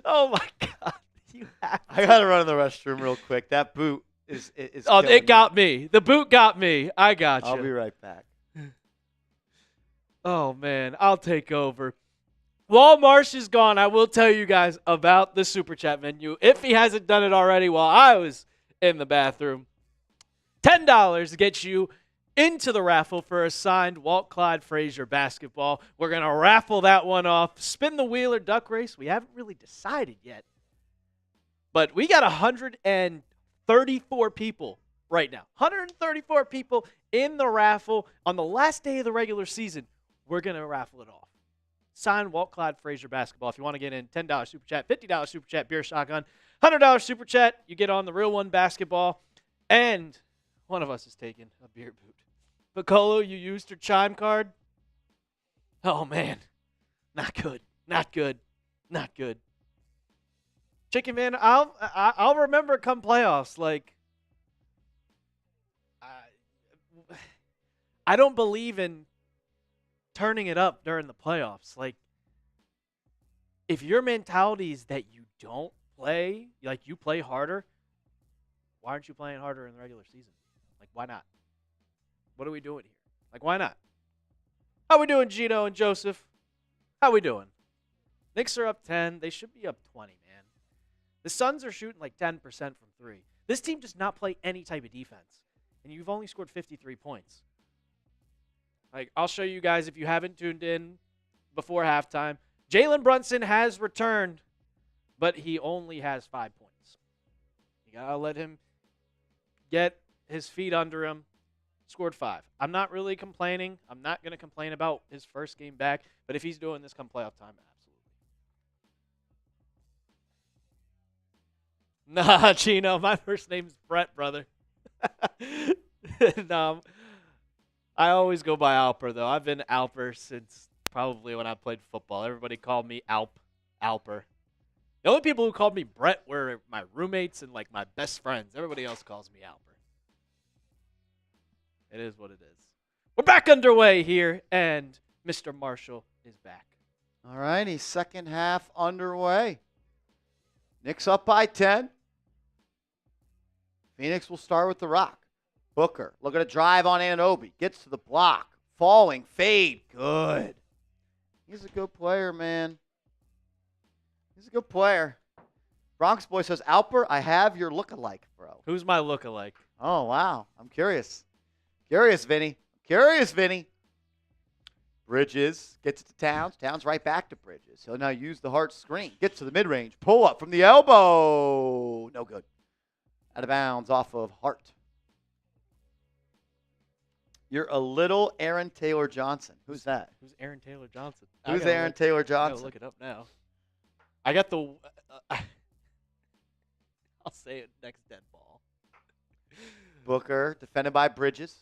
Oh my God. You have to. I gotta run in the restroom real quick. That boot is Oh, killing it got me. The boot got me. I got you. I'll be right back. Oh man, I'll take over. While Marsh is gone, I will tell you guys about the Super Chat menu. If he hasn't done it already while I was in the bathroom, $10 gets you into the raffle for a signed Walt Clyde Frazier basketball. We're going to raffle that one off. Spin the wheel or duck race. We haven't really decided yet. But we got 134 people right now. 134 people in the raffle. On the last day of the regular season, we're going to raffle it off. Sign Walt Clyde Frazier basketball. If you want to get in, $10 Super Chat, $50 Super Chat, beer shotgun, $100 Super Chat. You get on the real one basketball. And one of us is taking a beer boot. Piccolo, you used your chime card. Oh, man. Not good. Not good. Not good. Chicken Man, I'll remember it come playoffs. Like, I don't believe in turning it up during the playoffs. Like, if your mentality is that you don't play, like you play harder, why aren't you playing harder in the regular season? Like, why not? What are we doing here? Like, why not? How we doing, Gino and Joseph? How we doing? Knicks are up 10. They should be up 20, man. The Suns are shooting like 10% from 3. This team does not play any type of defense, and you've only scored 53 points. Like, I'll show you guys if you haven't tuned in before halftime. Jalen Brunson has returned, but he only has 5 points. You got to let him get his feet under him. Scored 5. I'm not really complaining. I'm not going to complain about his first game back, but if he's doing this come playoff time, absolutely. Nah, Chino, my first name's Brett, brother. No, I always go by Alper, though. I've been Alper since probably when I played football. Everybody called me Alper. The only people who called me Brett were my roommates and like my best friends. Everybody else calls me Alper. It is what it is. We're back underway here, and Mr. Marshall is back. All righty, second half underway. Knicks up by 10. Phoenix will start with the rock. Booker, look at a drive on Anunoby. Gets to the block. Falling, fade. Good. He's a good player, man. He's a good player. Bronx Boy says, Alper, I have your lookalike, bro. Who's my lookalike? Oh, wow. I'm curious. Curious, Vinny. Curious, Vinny. Bridges gets it to Towns. Towns right back to Bridges. He'll now use the Hart screen. Gets to the mid-range. Pull up from the elbow. No good. Out of bounds off of Hart. You're a little Aaron Taylor Johnson. Who's that? Who's Aaron Taylor Johnson? Who's Aaron Taylor Johnson? I gotta look it up now. I got the. I'll say it next dead ball. Booker defended by Bridges.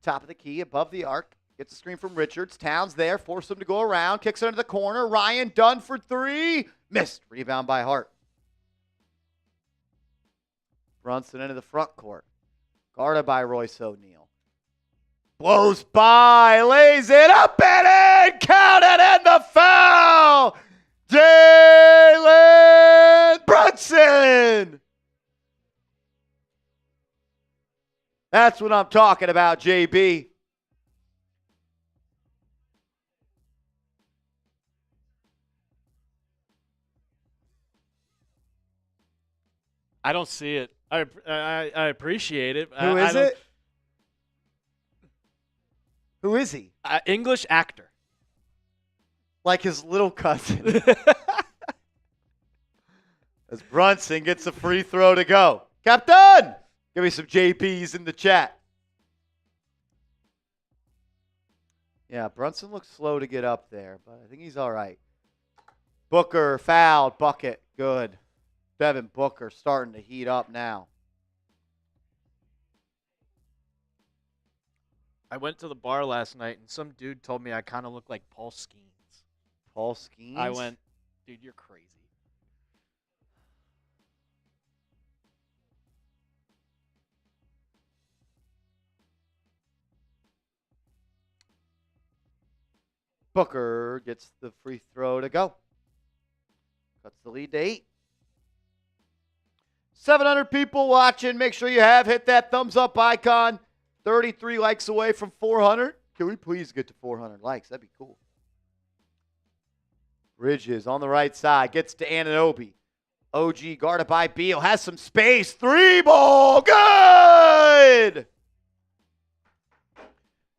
Top of the key, above the arc. Gets a screen from Richards. Towns there. Force him to go around. Kicks it into the corner. Ryan done for 3. Missed. Rebound by Hart. Brunson into the front court. Guarded by Royce O'Neal. Blows by. Lays it up and in. Counted and the foul. Jalen Brunson. That's what I'm talking about, JB. I don't see it. I appreciate it. Who is it? Who is he? English actor. Like his little cousin. As Brunson gets a free throw to go. Captain! Give me some JPs in the chat. Yeah, Brunson looks slow to get up there, but I think he's all right. Booker fouled. Bucket. Good. Devin Booker starting to heat up now. I went to the bar last night, and some dude told me I kind of look like Paul Skeens. Paul Skeens? I went, dude, you're crazy. Booker gets the free throw to go. Cuts the lead to 8. 700 people watching. Make sure you have hit that thumbs up icon. 33 likes away from 400. Can we please get to 400 likes? That'd be cool. Bridges on the right side. Gets to Anunoby. OG guarded by Beal. Has some space. 3-ball. Good!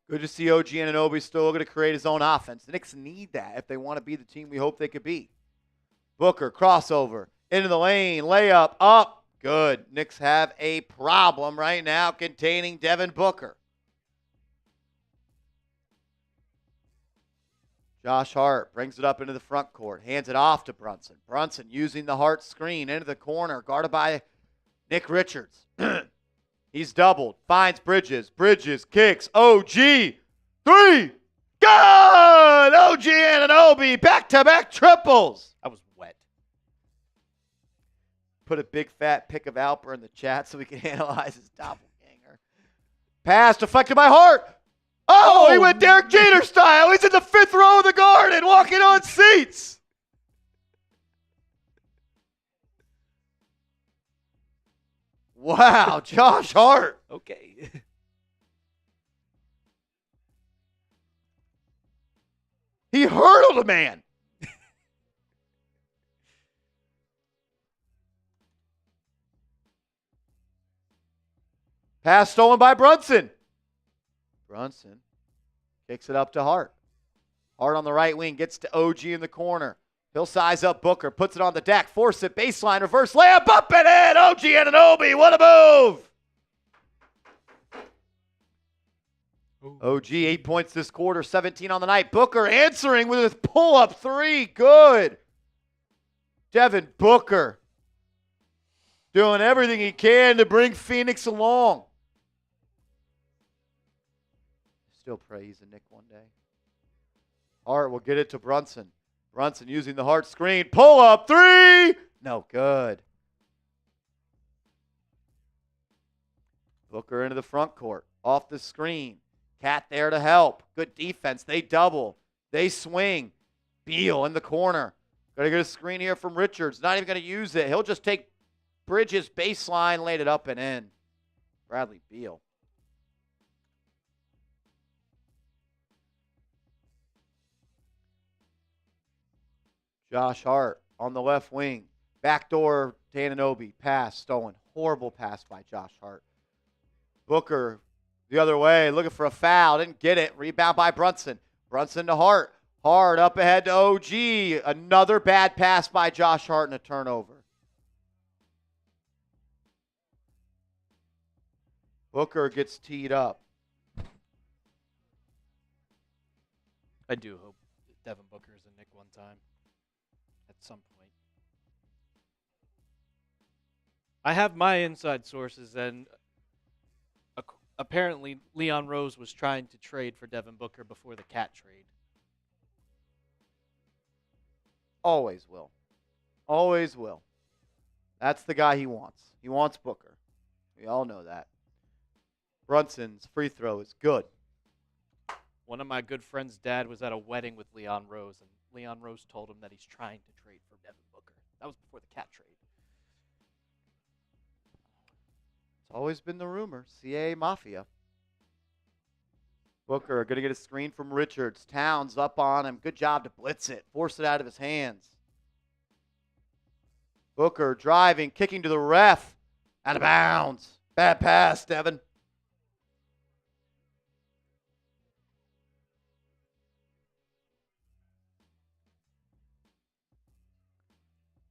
Good to see OG Anunoby still looking to create his own offense. The Knicks need that if they want to be the team we hope they could be. Booker, crossover, into the lane, layup, up. Good. Knicks have a problem right now containing Devin Booker. Josh Hart brings it up into the front court, hands it off to Brunson. Brunson using the Hart screen into the corner, guarded by Nick Richards. He's doubled, finds Bridges. Bridges kicks. OG. 3. Good! OG Anunoby. Back-to-back triples. I was wet. Put a big fat pic of Alper in the chat so we can analyze his doppelganger. Pass deflected by Hart. Oh, he went Derek Jeter style. He's in the 5th row of the Garden, walking on seats. Wow, Josh Hart. Okay. He hurdled a man. Pass stolen by Brunson. Brunson kicks it up to Hart. Hart on the right wing, gets to OG in the corner. He'll size up Booker, puts it on the deck, force it, baseline, reverse layup, up and in. OG Anunoby, what a move! OG, 8 points this quarter, 17 on the night. Booker answering with his pull-up three. Good. Devin Booker doing everything he can to bring Phoenix along. Still pray he's a Knick one day. Hart will get it to Brunson. Brunson using the Hart screen. Pull-up three. No good. Booker into the front court. Off the screen. Cat there to help. Good defense. They double. They swing. Beal in the corner. Going to get a screen here from Richards. Not even going to use it. He'll just take Bridges baseline, laid it up and in. Bradley Beal. Josh Hart on the left wing. Backdoor to Anunoby. Pass stolen. Horrible pass by Josh Hart. Booker the other way, looking for a foul. Didn't get it. Rebound by Brunson. Brunson to Hart. Hart up ahead to OG. Another bad pass by Josh Hart and a turnover. Booker gets teed up. I do hope that Devin Booker is a Knick one time. At some point. I have my inside sources, and apparently Leon Rose was trying to trade for Devin Booker before the Cat trade. Always will. Always will. That's the guy he wants. He wants Booker. We all know that. Brunson's free throw is good. One of my good friend's dad was at a wedding with Leon Rose, and Leon Rose told him that he's trying to trade for Devin Booker. That was before the Cat trade. It's always been the rumor. CAA Mafia. Booker going to get a screen from Richards. Towns up on him. Good job to blitz it. Force it out of his hands. Booker driving, kicking to the ref. Out of bounds. Bad pass, Devin.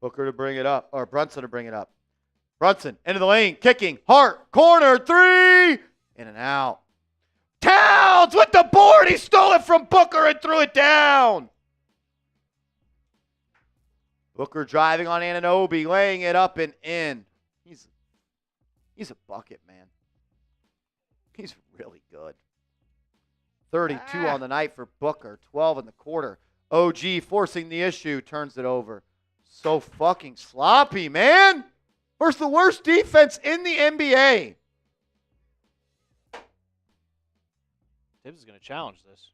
Booker to bring it up, or Brunson to bring it up. Brunson into the lane, kicking. Hart, corner, three. In and out. Towns with the board. He stole it from Booker and threw it down. Booker driving on Anunoby, laying it up and in. He's a bucket, man. He's really good. 32 on the night for Booker, 12 in the quarter. OG forcing the issue, turns it over. So fucking sloppy, man. Versus the worst defense in the NBA. Tibbs is going to challenge this.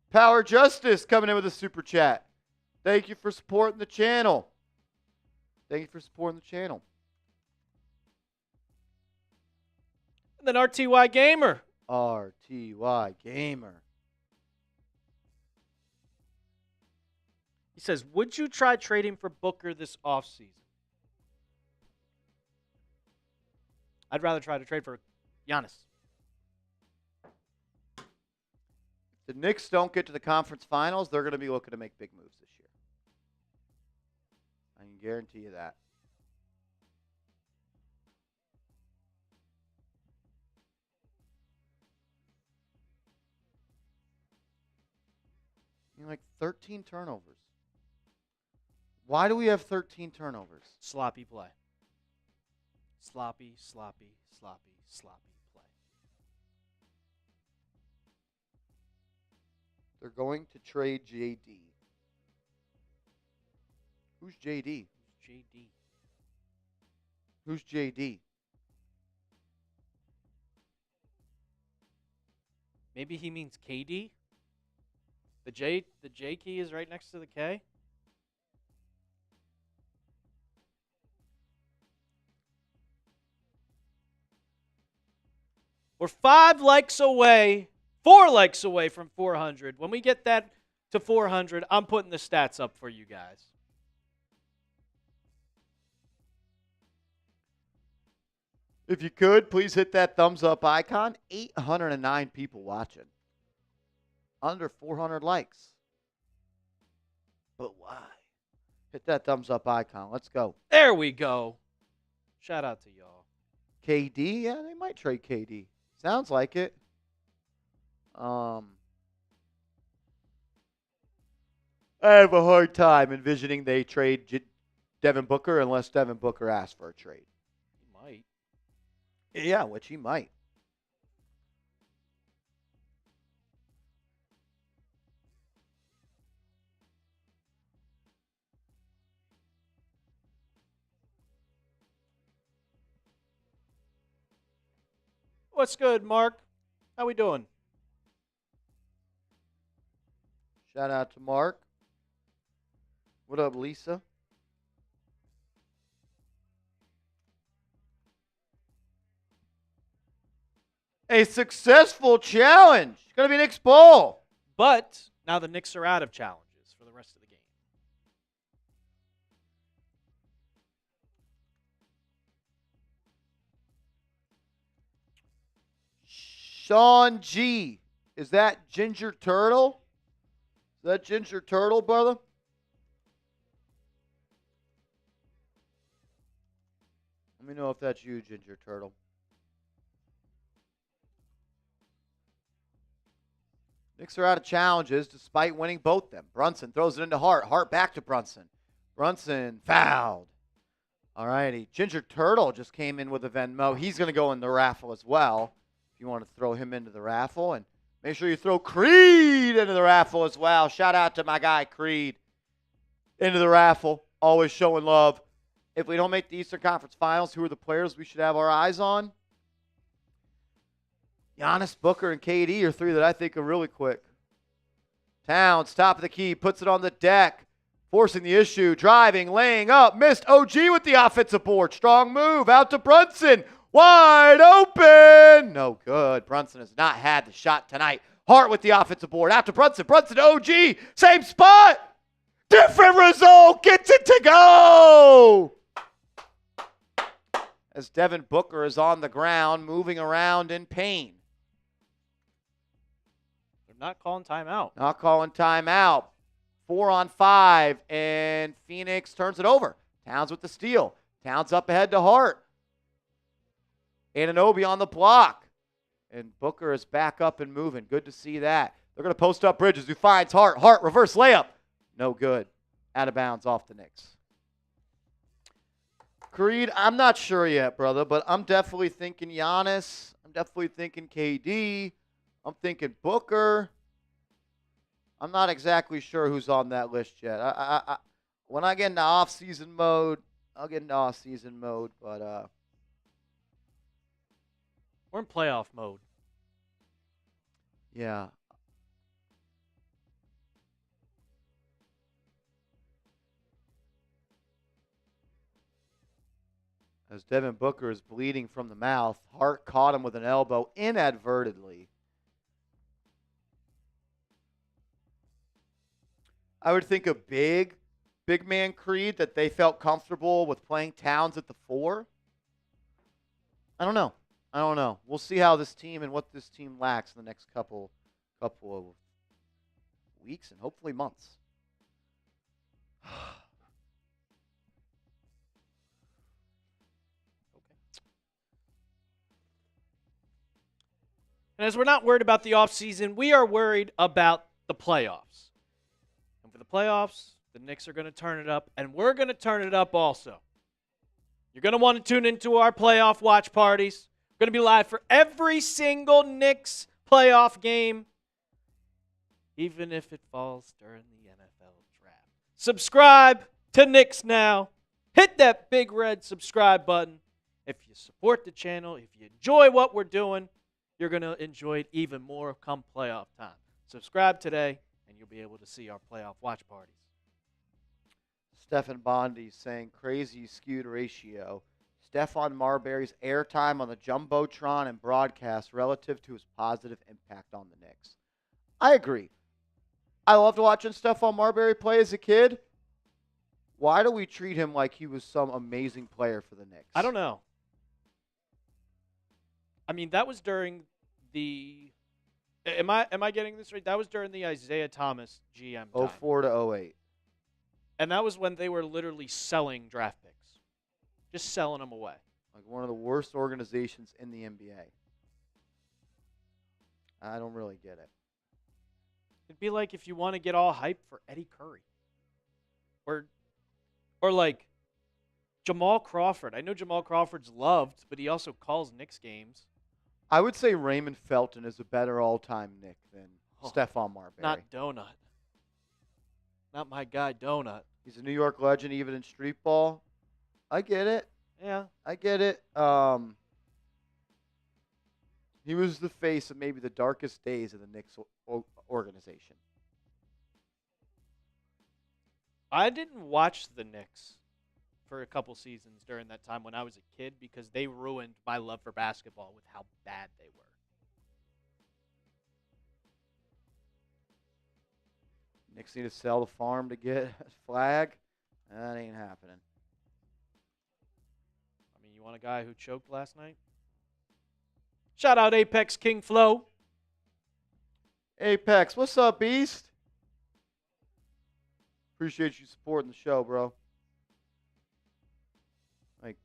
Power Justice coming in with a super chat. Thank you for supporting the channel. Thank you for supporting the channel. And then RTY Gamer. RTY Gamer. He says, would you try trading for Booker this offseason? I'd rather try to trade for Giannis. If the Knicks don't get to the conference finals, they're going to be looking to make big moves this year. I can guarantee you that. Like 13 turnovers. Why do we have 13 turnovers? Sloppy play. Sloppy, sloppy, sloppy, sloppy play. They're going to trade JD. Who's JD? JD. Who's JD? Maybe he means KD? The J key is right next to the K. We're 4 likes away from 400. When we get that to 400, I'm putting the stats up for you guys. If you could, please hit that thumbs up icon. 809 people watching. Under 400 likes. But why? Hit that thumbs up icon. Let's go. There we go. Shout out to y'all. KD? Yeah, they might trade KD. Sounds like it. I have a hard time envisioning they trade Devin Booker unless Devin Booker asks for a trade. He might. Yeah, which he might. What's good, Mark? How we doing? Shout out to Mark. What up, Lisa? A successful challenge. It's going to be Knicks Bowl. But now the Knicks are out of challenges for the rest of the game. Sean G. Is that Ginger Turtle? Is that Ginger Turtle, brother? Let me know if that's you, Ginger Turtle. Knicks are out of challenges despite winning both them. Brunson throws it into Hart. Hart back to Brunson. Brunson fouled. All righty. Ginger Turtle just came in with a Venmo. He's going to go in the raffle as well. If you want to throw him into the raffle. And make sure you throw Creed into the raffle as well. Shout out to my guy Creed into the raffle. Always showing love. If we don't make the Eastern Conference Finals, who are the players we should have our eyes on? Giannis, Booker, and KD are three that I think are really quick. Towns, top of the key, puts it on the deck, forcing the issue, driving, laying up, missed. OG with the offensive board. Strong move, out to Brunson. Wide open. No good. Brunson has not had the shot tonight. Hart with the offensive board, out to Brunson. Brunson to OG, same spot. Different result, gets it to go. As Devin Booker is on the ground, moving around in pain. Not calling timeout. Not calling timeout. 4-on-5, and Phoenix turns it over. Towns with the steal. Towns up ahead to Hart. Anunoby on the block. And Booker is back up and moving. Good to see that. They're going to post up Bridges, who finds Hart. Hart, reverse layup. No good. Out of bounds off the Knicks. Creed, I'm not sure yet, brother, but I'm definitely thinking Giannis. I'm definitely thinking KD. I'm thinking Booker. I'm not exactly sure who's on that list yet. When I get into off-season mode, I'll get into off-season mode. But we're in playoff mode. Yeah. As Devin Booker is bleeding from the mouth, Hart caught him with an elbow inadvertently. I would think a big man Creed that they felt comfortable with playing Towns at the 4. I don't know. We'll see how this team and what this team lacks in the next couple of weeks and hopefully months. And as we're not worried about the offseason, we are worried about the playoffs. And for the playoffs, the Knicks are going to turn it up, and we're going to turn it up also. You're going to want to tune into our playoff watch parties. We're going to be live for every single Knicks playoff game, even if it falls during the NFL draft. Subscribe to Knicks Now. Hit that big red subscribe button. If you support the channel, if you enjoy what we're doing, you're going to enjoy it even more come playoff time. Subscribe today, and you'll be able to see our playoff watch parties. Stefan Bondi saying crazy skewed ratio. Stephon Marbury's airtime on the Jumbotron and broadcast relative to his positive impact on the Knicks. I agree. I loved watching Stephon Marbury play as a kid. Why do we treat him like he was some amazing player for the Knicks? I don't know. I mean, that was during the. Am I getting this right? That was during the Isaiah Thomas GM time. 04 to 08. And that was when they were literally selling draft picks. Just selling them away. Like one of the worst organizations in the NBA. I don't really get it. It'd be like if you want to get all hyped for Eddie Curry. Or like Jamal Crawford. I know Jamal Crawford's loved, but he also calls Knicks games. I would say Raymond Felton is a better all-time Knick than Stephon Marbury. Not Donut. Not my guy, Donut. He's a New York legend, even in street ball. I get it. Yeah. I get it. He was the face of maybe the darkest days of the Knicks organization. I didn't watch the Knicks for a couple seasons during that time when I was a kid because they ruined my love for basketball with how bad they were. Knicks need to sell the farm to get a flag. That ain't happening. I mean, you want a guy who choked last night? Shout out Apex King Flow. Apex, what's up, Beast? Appreciate you supporting the show, bro. Like,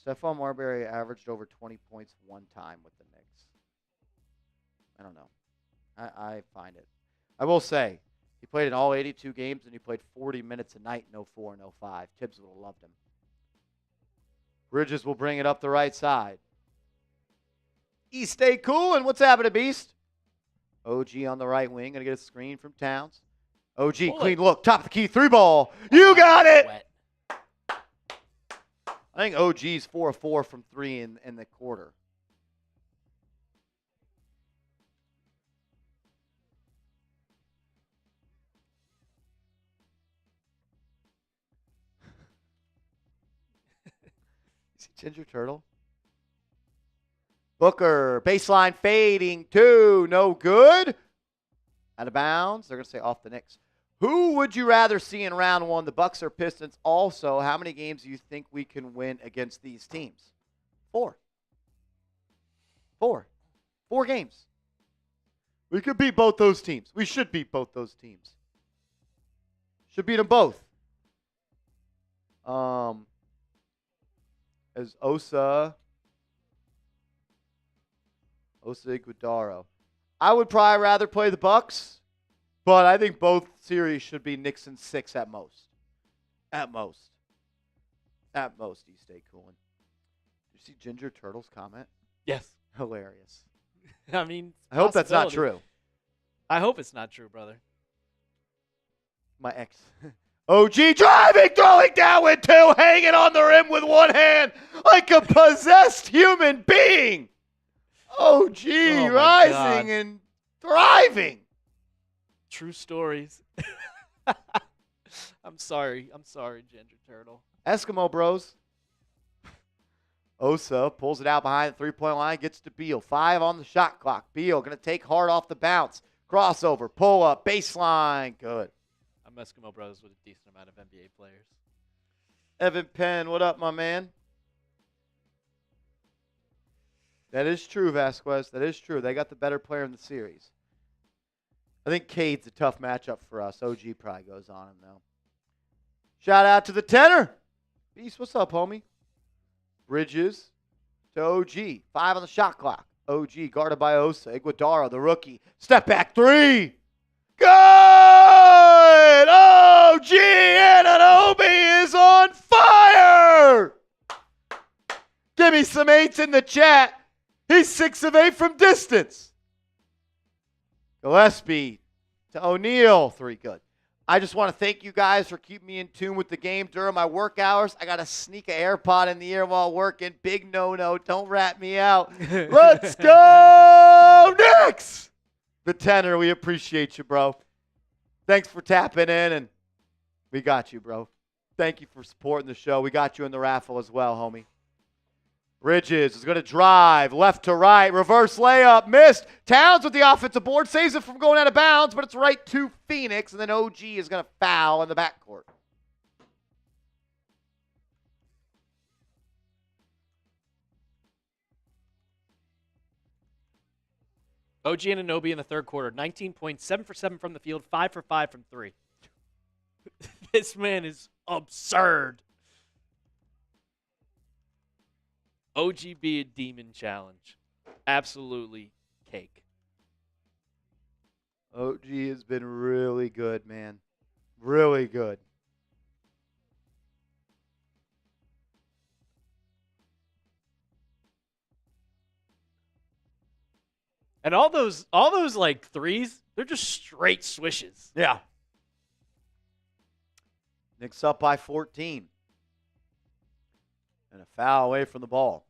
Stephon Marbury averaged over 20 points one time with the Knicks. I don't know. I find it. I will say, he played in all 82 games, and he played 40 minutes a night in 04 and 05. Tibbs would have loved him. Bridges will bring it up the right side. He stay cool, and what's happening, Beast? OG on the right wing. Going to get a screen from Towns. OG, clean look. Top of the key. 3-ball. You got it. Wet. I think OG's 4 of 4 from 3 in the quarter. Is he Ginger Turtle? Booker, baseline fading, 2, no good. Out of bounds. They're going to say off the Knicks. Who would you rather see in round 1, the Bucks or Pistons? Also, how many games do you think we can win against these teams? 4. 4 games. We could beat both those teams. We should beat both those teams. Should beat them both. As Osa Iguodaro. I would probably rather play the Bucks, but I think both series should be Knicks in 6 at most. At most. At most, you stay cooling. Did you see Ginger Turtle's comment? Yes. Hilarious. I mean, I hope that's not true. I hope it's not true, brother. My ex. OG driving, throwing down with 2, hanging on the rim with one hand like a possessed human being. OG rising and thriving. True stories. I'm sorry, Ginger Turtle. Eskimo Bros. Osa pulls it out behind the three-point line, gets to Beal. 5 on the shot clock. Beal going to take hard off the bounce. Crossover, pull up, baseline. Good. I'm Eskimo Bros with a decent amount of NBA players. Evan Penn, what up, my man? That is true, Vasquez. That is true. They got the better player in the series. I think Cade's a tough matchup for us. OG probably goes on him, though. Shout out to the tenor. Beast, what's up, homie? Bridges to OG. 5 on the shot clock. OG guarded by Osa. Iguodaro, the rookie. Step back 3. Good! OG Anunoby is on fire! Give me some 8s in the chat. He's 6 of 8 from distance. Gillespie to O'Neal. 3 good. I just want to thank you guys for keeping me in tune with the game during my work hours. I got to sneak an AirPod in the ear while working. Big no-no. Don't rat me out. Let's go Knicks! The tenor, we appreciate you, bro. Thanks for tapping in, and we got you, bro. Thank you for supporting the show. We got you in the raffle as well, homie. Bridges is going to drive left to right. Reverse layup. Missed. Towns with the offensive board. Saves it from going out of bounds, but it's right to Phoenix. And then OG is going to foul in the backcourt. OG Anunoby in the third quarter, 19 points, 7 for 7 from the field, 5 for 5 from 3. This man is absurd. OGB a demon challenge. Absolutely cake. OG has been really good, man. Really good. And all those like threes, they're just straight swishes. Yeah. Knicks up by 14. And a foul away from the ball.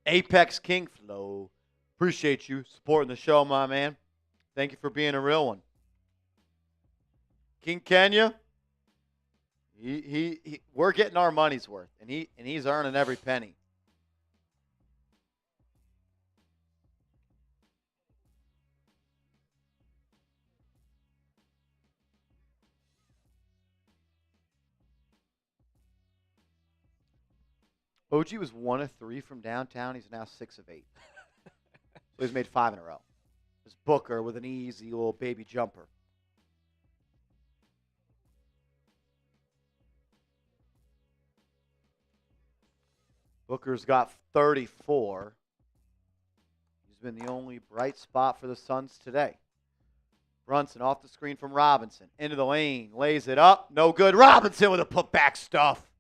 Apex King Flow. Appreciate you supporting the show, my man. Thank you for being a real one. King Kenya, we're getting our money's worth, and he's earning every penny. OG was 1 of 3 from downtown. He's now 6 of 8. So he's made 5 in a row. It's Booker with an easy little baby jumper. Booker's got 34. He's been the only bright spot for the Suns today. Brunson off the screen from Robinson. Into the lane. Lays it up. No good. Robinson with a putback stuff.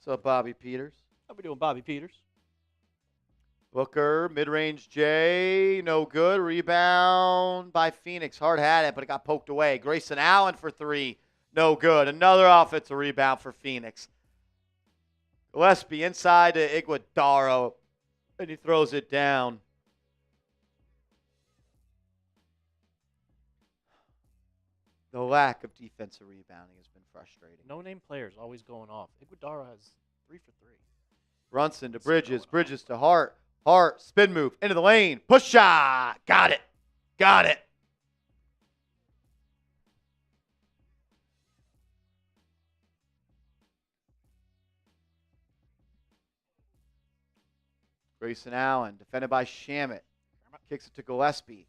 What's up, Bobby Peters? How we doing, Bobby Peters? Booker, mid-range J, no good. Rebound by Phoenix. Hard had it, but it got poked away. Grayson Allen for 3, no good. Another offensive rebound for Phoenix. Gillespie inside to Iguodaro, and he throws it down. The lack of defensive rebounding has been frustrating. No-name players always going off. Iguodaro has 3 for 3. Brunson to Bridges. Bridges to Hart. Hart, spin move, into the lane. Push shot. Got it. Got it. Grayson Allen, defended by Shamet. Kicks it to Gillespie.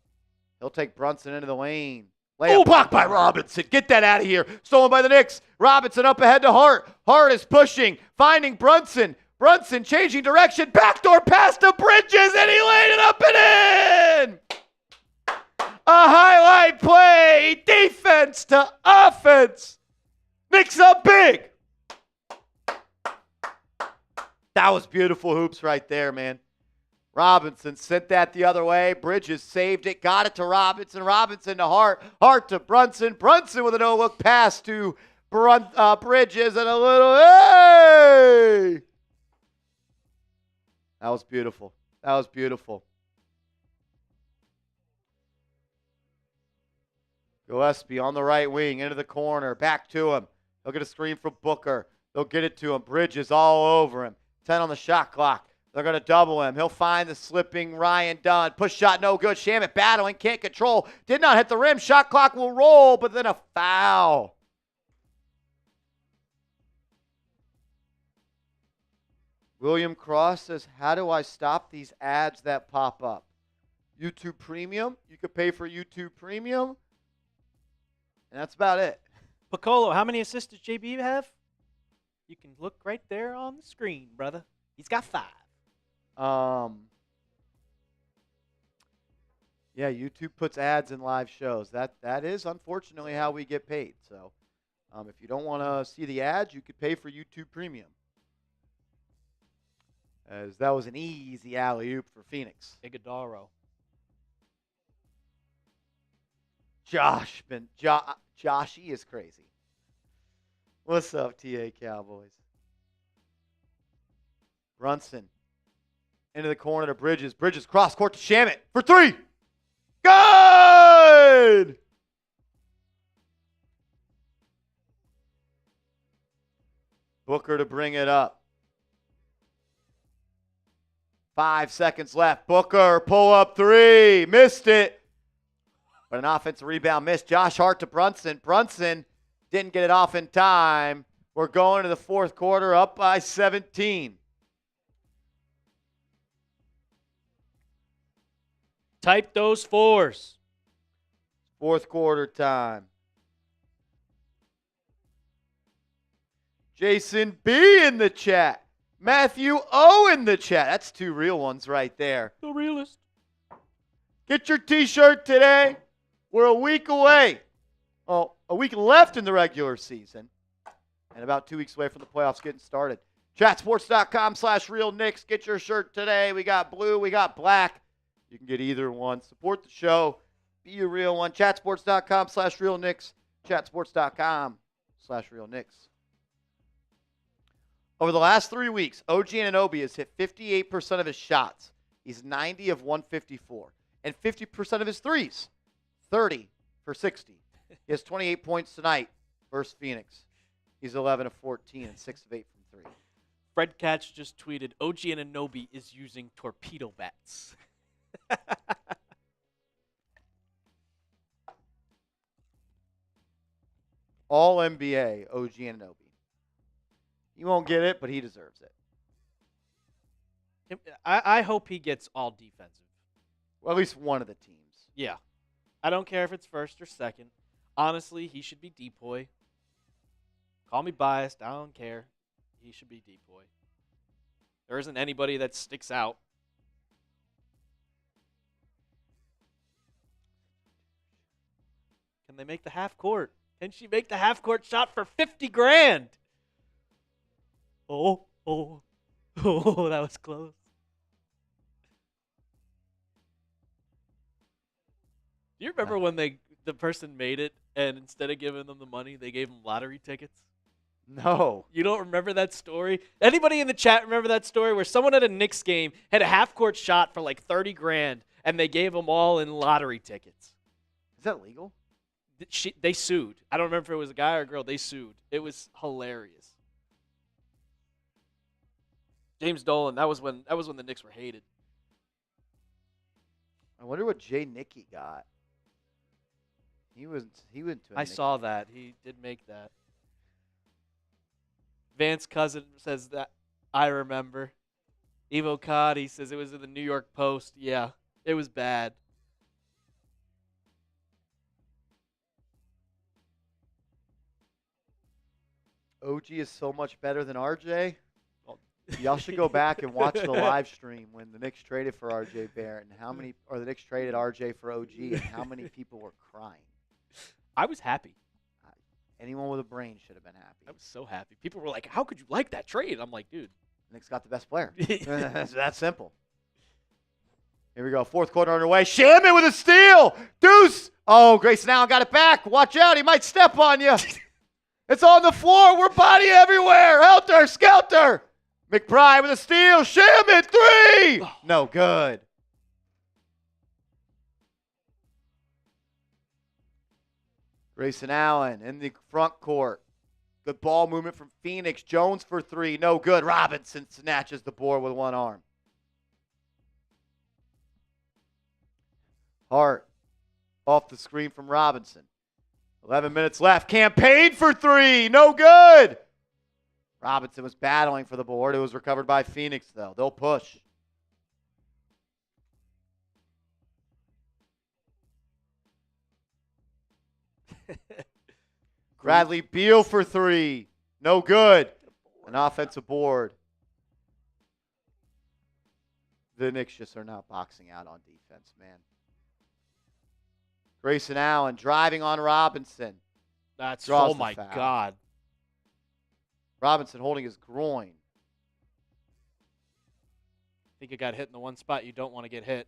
He'll take Brunson into the lane. Layup blocked by Robinson. Get that out of here. Stolen by the Knicks. Robinson up ahead to Hart. Hart is pushing, finding Brunson. Brunson changing direction. Backdoor pass to Bridges, and he laid it up and in. A highlight play. Defense to offense. Knicks up big. That was beautiful hoops right there, man. Robinson sent that the other way. Bridges saved it, got it to Robinson. Robinson to Hart. Hart to Brunson. Brunson with a no-look pass to Bridges and a little, hey! That was beautiful. That was beautiful. Gillespie on the right wing, into the corner, back to him. He'll get a screen from Booker. They'll get it to him. Bridges all over him. 10 on the shot clock. They're going to double him. He'll find the slipping Ryan Dunn. Push shot, no good. Shamet battling, can't control. Did not hit the rim. Shot clock will roll, but then a foul. William Cross says, how do I stop these ads that pop up? YouTube Premium. You could pay for YouTube Premium. And that's about it. Piccolo, how many assists does JB have? You can look right there on the screen, brother. He's got 5. Yeah, YouTube puts ads in live shows. That is unfortunately how we get paid. So if you don't want to see the ads, you could pay for YouTube Premium. As that was an easy alley-oop for Phoenix. Iguodaro. Joshy is crazy. What's up, TA Cowboys? Brunson into the corner to Bridges. Bridges cross court to Shamet for 3. Good! Booker to bring it up. 5 seconds left. Booker, pull up 3. Missed it. But an offensive rebound missed. Josh Hart to Brunson. Brunson didn't get it off in time. We're going to the fourth quarter up by 17. Type those fours. Fourth quarter time. Jason B in the chat. Matthew O in the chat. That's two real ones right there. The realist. Get your t-shirt today. We're a week away. Well, a week left in the regular season. And about 2 weeks away from the playoffs getting started. Chatsports.com/Real Knicks. Get your shirt today. We got blue. We got black. You can get either one. Support the show. Be a real one. Chatsports.com/Real Knicks. Chatsports.com/Real Knicks. Over the last 3 weeks, OG Anunoby has hit 58% of his shots. He's 90 of 154. And 50% of his threes. 30 for 60. He has 28 points tonight versus Phoenix. He's 11 of 14 and 6 of 8 from 3. Fred Katz just tweeted, OG Anunoby is using torpedo bats. All NBA, OG Anunoby. He won't get it, but he deserves it. I hope he gets all defensive. Well, at least one of the teams. Yeah. I don't care if it's first or second. Honestly, he should be depoy. Call me biased. I don't care. He should be depoy. There isn't anybody that sticks out. Can they make the half court? Can she make the half court shot for $50,000? Oh, that was close. Do you remember when the person made it and instead of giving them the money, they gave them lottery tickets? No. You don't remember that story? Anybody in the chat remember that story where someone at a Knicks game had a half court shot for like $30,000 and they gave them all in lottery tickets? Is that legal? They sued. I don't remember if it was a guy or a girl. They sued. It was hilarious. James Dolan, that was when the Knicks were hated. I wonder what Jay Nicky got. He went to. I saw that. He did make that. Vance Cousin says that I remember. Evo Cody says it was in the New York Post. Yeah, it was bad. OG is so much better than RJ. Y'all should go back and watch the live stream when the Knicks traded for RJ Barrett and the Knicks traded RJ for OG and how many people were crying. I was happy. Anyone with a brain should have been happy. I was so happy. People were like, "How could you like that trade?" I'm like, "Dude, Knicks got the best player." It's that simple. Here we go. Fourth quarter underway. Shaman with a steal. Deuce. Oh, Grayson Allen got it back. Watch out. He might step on you. It's on the floor. We're body everywhere. Helter skelter. McBride with a steal. Shaman three. No good. Grayson Allen in the front court. Good ball movement from Phoenix. Jones for three. No good. Robinson snatches the board with one arm. Hart off the screen from Robinson. 11 minutes left. Campaign for three. No good. Robinson was battling for the board. It was recovered by Phoenix, though. They'll push. Bradley Beal for three. No good. An offensive board. The Knicks just are not boxing out on defense, man. Grayson Allen driving on Robinson. That's, Draws oh the my foul. God. Robinson holding his groin. I think you got hit in the one spot you don't want to get hit.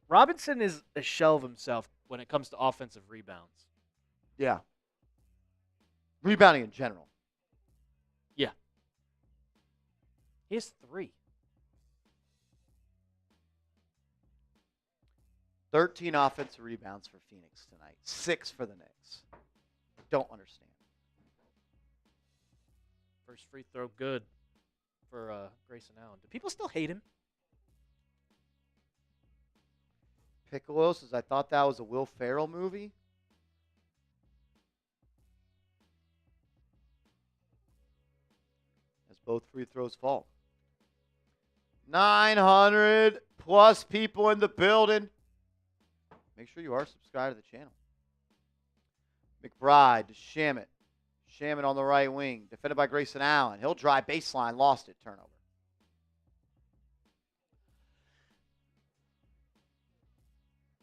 Robinson is a shell of himself when it comes to offensive rebounds. Yeah. Rebounding in general. Yeah. He has 3. 13 offensive rebounds for Phoenix tonight. 6 for the Knicks. Don't understand. First free throw good for Grayson Allen. Do people still hate him? Piccolo says, I thought that was a Will Ferrell movie. As both free throws fall. 900 plus people in the building. Make sure you are subscribed to the channel. McBride to Shamit. Shamit on the right wing. Defended by Grayson Allen. He'll drive baseline. Lost it. Turnover.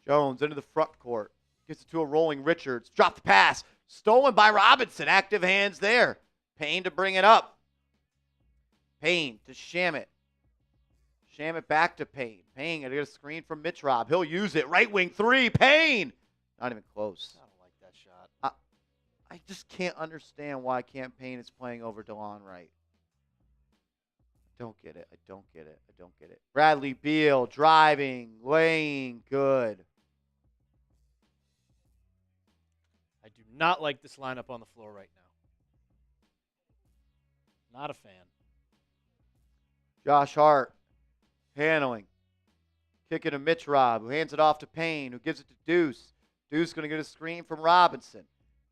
Jones into the front court. Gets it to a rolling Richards. Drop the pass. Stolen by Robinson. Active hands there. Payne to bring it up. Payne to Shamit. Shamit back to Payne. Payne going to get a screen from Mitch Rob. He'll use it. Right wing three. Payne. Not even close. I don't like that shot. I just can't understand why Payne is playing over DeLon Wright. Don't get it. I don't get it. I don't get it. Bradley Beal driving, laying, good. I do not like this lineup on the floor right now. Not a fan. Josh Hart handling. Kicking to Mitch Rob, who hands it off to Payne, who gives it to Deuce. Deuce going to get a screen from Robinson.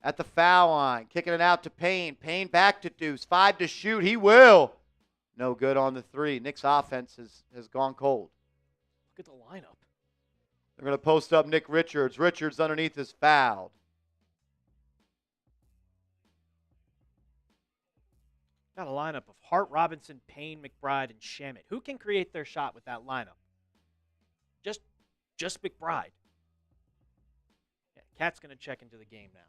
At the foul line, kicking it out to Payne. Payne back to Deuce. 5 to shoot. He will. No good on the three. Knicks offense has gone cold. Look at the lineup. They're going to post up Nick Richards. Richards underneath is fouled. Got a lineup of Hart, Robinson, Payne, McBride, and Shamit. Who can create their shot with that lineup? Just McBride. Yeah, Cat's going to check into the game now.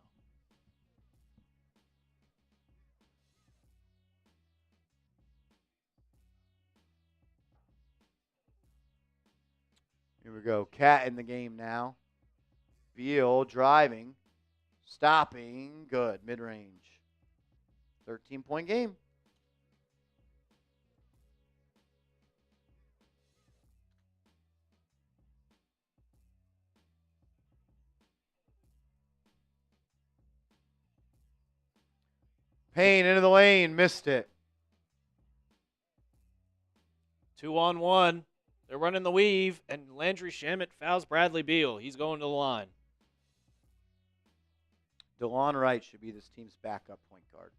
Here we go. Cat in the game now. Beal driving. Stopping. Good. Mid-range. 13-point game. Payne into the lane. Missed it. 2-on-1. They're running the weave, and Landry Shamit fouls Bradley Beal. He's going to the line. DeLon Wright should be this team's backup point guard.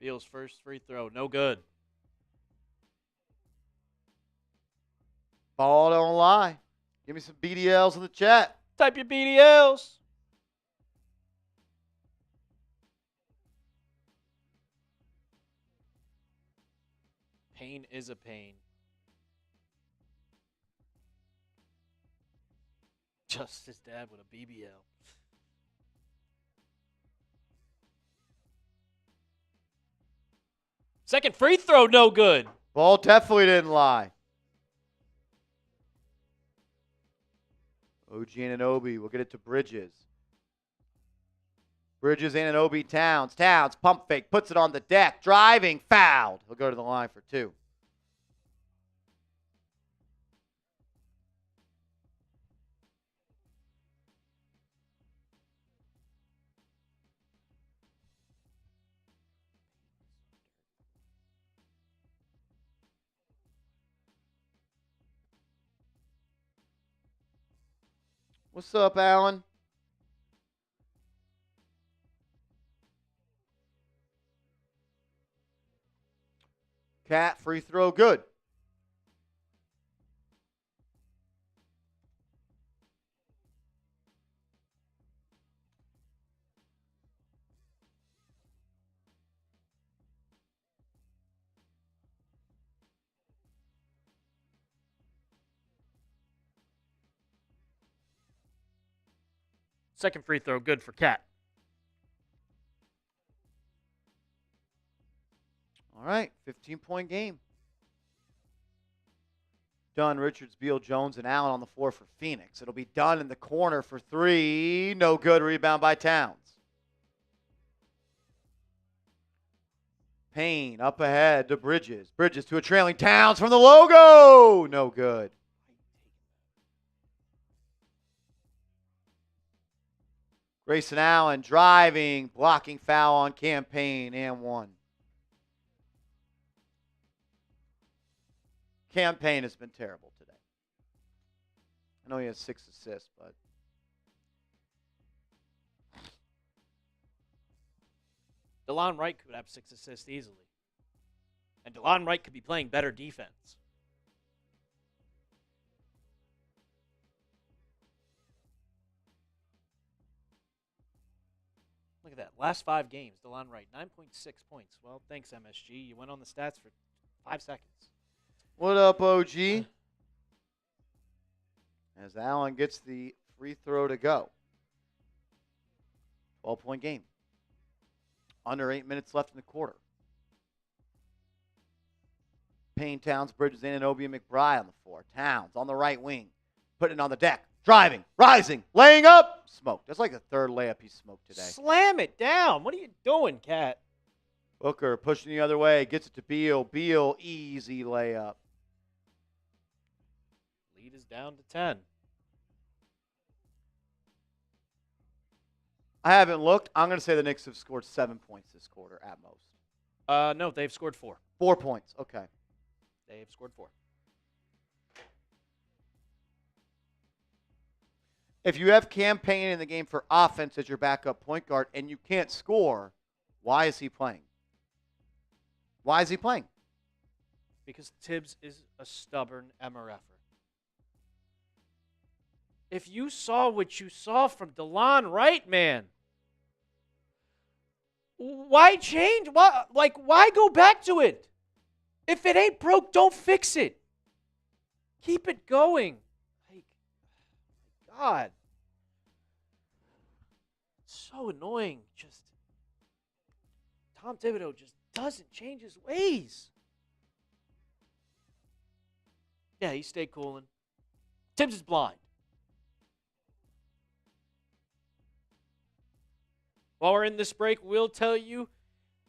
Beal's first free throw, no good. Ball don't lie. Give me some BDLs in the chat. Type your BDLs. Payne is a pain. Just his dad with a BBL. Second free throw, no good. Ball definitely didn't lie. OG Anunoby will get it to Bridges. Bridges, Anunoby, Towns. Towns, pump fake, puts it on the deck. Driving, fouled. He'll go to the line for 2. What's up, Alan? Cat, free throw, good. Second free throw, good for Cat. All right, 15-point game. Dunn, Richards, Beal, Jones, and Allen on the floor for Phoenix. It'll be Dunn in the corner for 3. No good. Rebound by Towns. Payne up ahead to Bridges. Bridges to a trailing Towns from the logo. No good. Grayson Allen driving, blocking foul on Campaign, and 1. Campaign has been terrible today. I know he has 6 assists, but DeLon Wright could have 6 assists easily. And DeLon Wright could be playing better defense. Look at that. Last 5 games, DeLon Wright, 9.6 points. Well, thanks, MSG. You went on the stats for 5 seconds. what up, OG? As Allen gets the free throw to go. 12-point game. Under 8 minutes left in the quarter. Payne, Towns, Bridges, Anunoby, and McBride on the floor. Towns on the right wing. Putting it on the deck. Driving. Rising. Laying up. Smoked. That's like the 3rd layup he smoked today. Slam it down. What are you doing, Cat? Booker pushing the other way. Gets it to Beal. Beal, easy layup. Lead is down to 10. I haven't looked. I'm going to say the Knicks have scored 7 points this quarter at most. No, they've scored 4. 4 points. Okay. They've scored 4. If you have Campaign in the game for offense as your backup point guard and you can't score, why is he playing? Why is he playing? Because Tibbs is a stubborn MRFer. If you saw what you saw from DeLon Wright, man, why change? Why go back to it? If it ain't broke, don't fix it. Keep it going. Like, God. It's so annoying. Just Tom Thibodeau just doesn't change his ways. Yeah, he stayed cooling. Tibbs is blind. While we're in this break, we'll tell you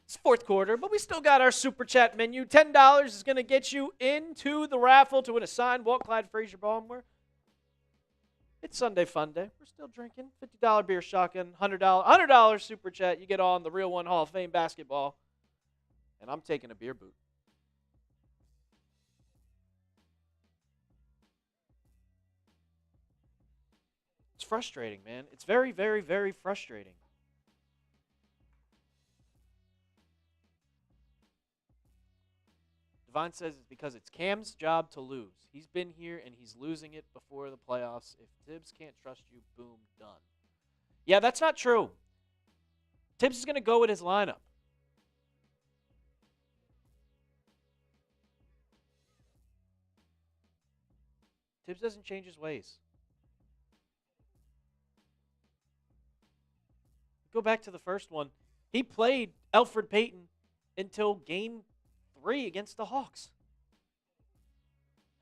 it's 4th quarter, but we still got our Super Chat menu. $10 is going to get you into the raffle to win a signed Walt Clyde Frazier Balmer. It's Sunday Fun Day. We're still drinking. $50 beer shotgun, $100 Super Chat. You get on the Real One Hall of Fame basketball. And I'm taking a beer boot. It's frustrating, man. It's very, very, very frustrating. Devine says it's because it's Cam's job to lose. He's been here and he's losing it before the playoffs. If Tibbs can't trust you, boom, done. Yeah, that's not true. Tibbs is going to go with his lineup. Tibbs doesn't change his ways. Go back to the first one. He played Elfrid Payton until game 3 against the Hawks.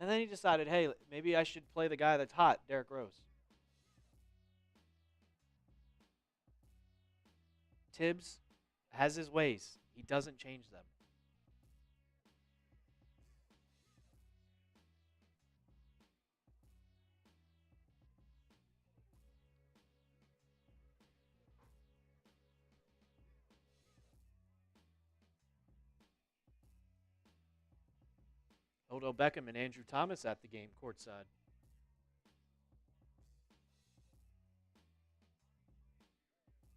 And then he decided, hey, maybe I should play the guy that's hot, Derrick Rose. Tibbs has his ways. He doesn't change them. Odell Beckham and Andrew Thomas at the game courtside.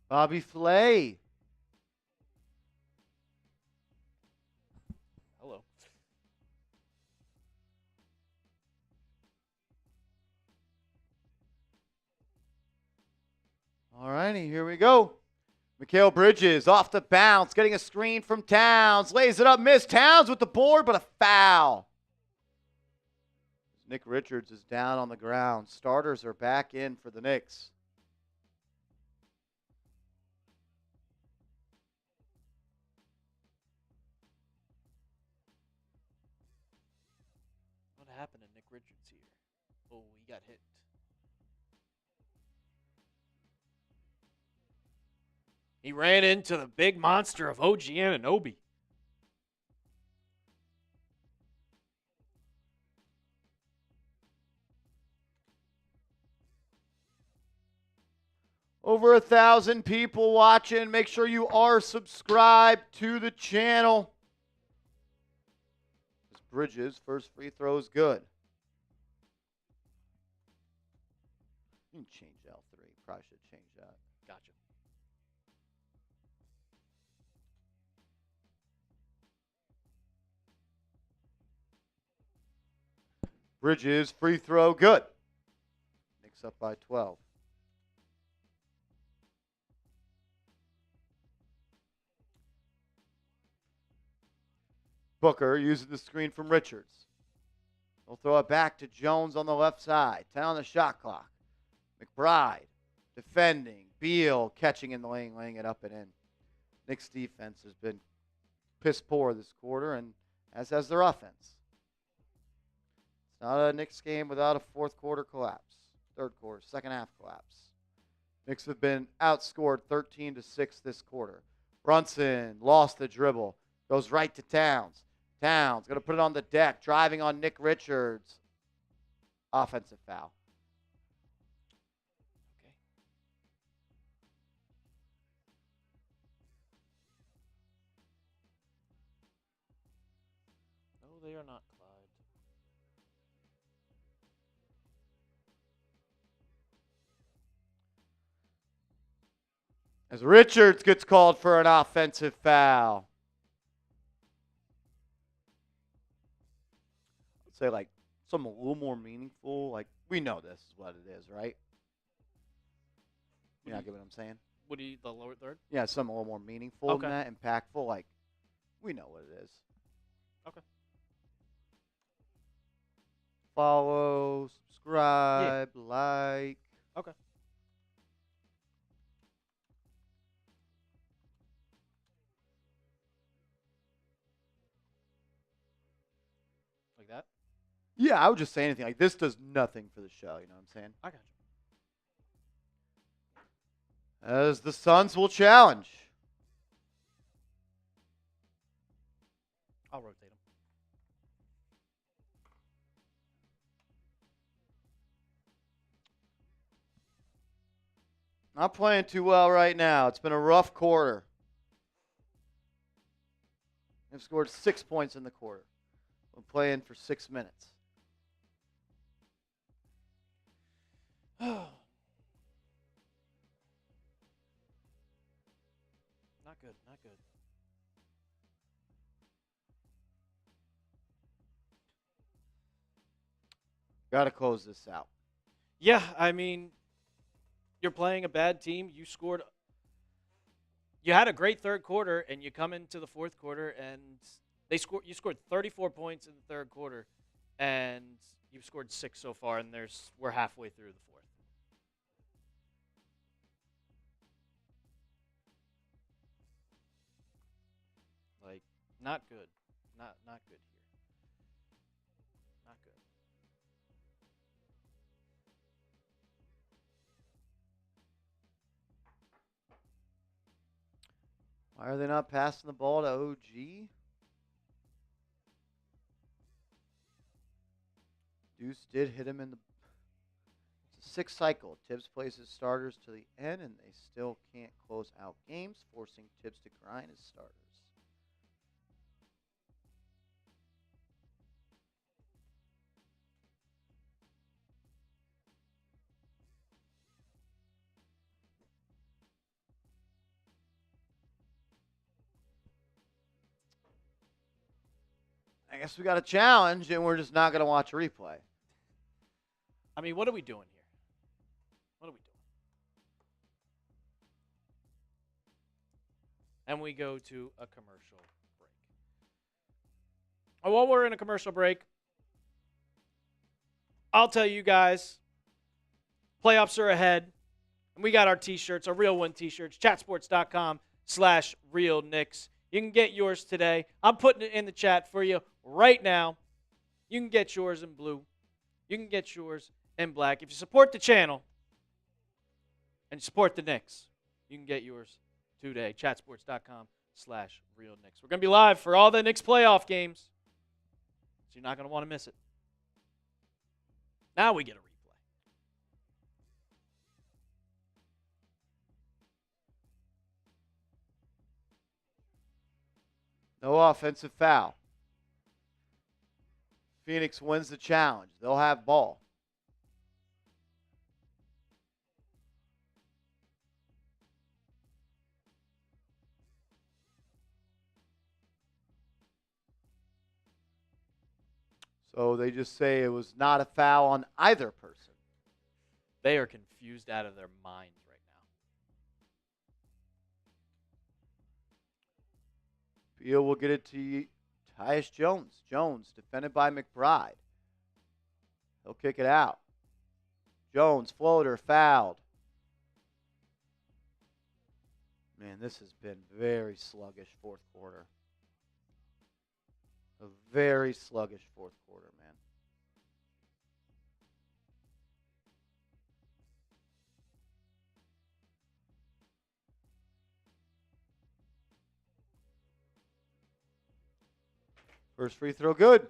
Bobby Flay. Hello. All righty, here we go. Mikal Bridges off the bounce, getting a screen from Towns. Lays it up, missed. Towns with the board, but a foul. Nick Richards is down on the ground. Starters are back in for the Knicks. What happened to Nick Richards here? Oh, he got hit. He ran into the big monster of OG Anunoby. Over 1,000 people watching. Make sure you are subscribed to the channel. Bridges, first free throw is good. You can change L3. Probably should change that. Gotcha. Bridges, free throw, good. Knicks up by 12. Booker using the screen from Richards. He'll throw it back to Jones on the left side. 10 on the shot clock. McBride defending. Beal catching in the lane, laying it up and in. Knicks defense has been piss poor this quarter, and as has their offense. It's not a Knicks game without a fourth quarter collapse. Third quarter, second half collapse. Knicks have been outscored 13-6 this quarter. Brunson lost the dribble. Goes right to Towns. Towns going to put it on the deck. Driving on Nick Richards. Offensive foul. Okay. No, they are not, Clyde. As Richards gets called for an offensive foul. I'd say like something a little more meaningful. Like, we know this is what it is, right? You know, get what I'm saying? What do you, the lower third? Yeah, something a little more meaningful Okay. than that, impactful. Like, we know what it is. Okay. Follow, subscribe, like. Okay. Like that? Yeah, I would just say anything. Like, this does nothing for the show. You know what I'm saying? I got you. As the Suns will challenge. I'll rotate them. Not playing too well right now. It's been a rough quarter. They've scored 6 points in the quarter. We're playing for 6 minutes. Not good. Not good. Got to close this out. Yeah, I mean, you're playing a bad team. You scored. You had a great third quarter, and you come into the fourth quarter, and you scored 34 points in the third quarter, and you've scored 6 so far, and we're halfway through the fourth. Like, not good. Not good here. Not good. Why are they not passing the ball to OG? Deuce did hit him in the... It's a 6 cycle. Tibbs plays his starters to the end, and they still can't close out games, forcing Tibbs to grind his starters. I guess we got a challenge, and we're just not going to watch a replay. I mean, what are we doing here? What are we doing? And we go to a commercial break. And while we're in a commercial break, I'll tell you guys, playoffs are ahead. And we got our t-shirts, our Real One t-shirts, chatsports.com/Real Knicks. You can get yours today. I'm putting it in the chat for you right now. You can get yours in blue. You can get yours in black. If you support the channel and support the Knicks, you can get yours today. Chatsports.com/Real Knicks. We're going to be live for all the Knicks playoff games, so you're not going to want to miss it. Now we get a replay. No offensive foul. Phoenix wins the challenge. They'll have ball. So they just say it was not a foul on either person. They are confused out of their minds right now. Beal will get it to Tyus Jones. Jones defended by McBride. He'll kick it out. Jones, floater, fouled. Man, this has been very sluggish fourth quarter. A very sluggish fourth quarter, man. First free throw, good.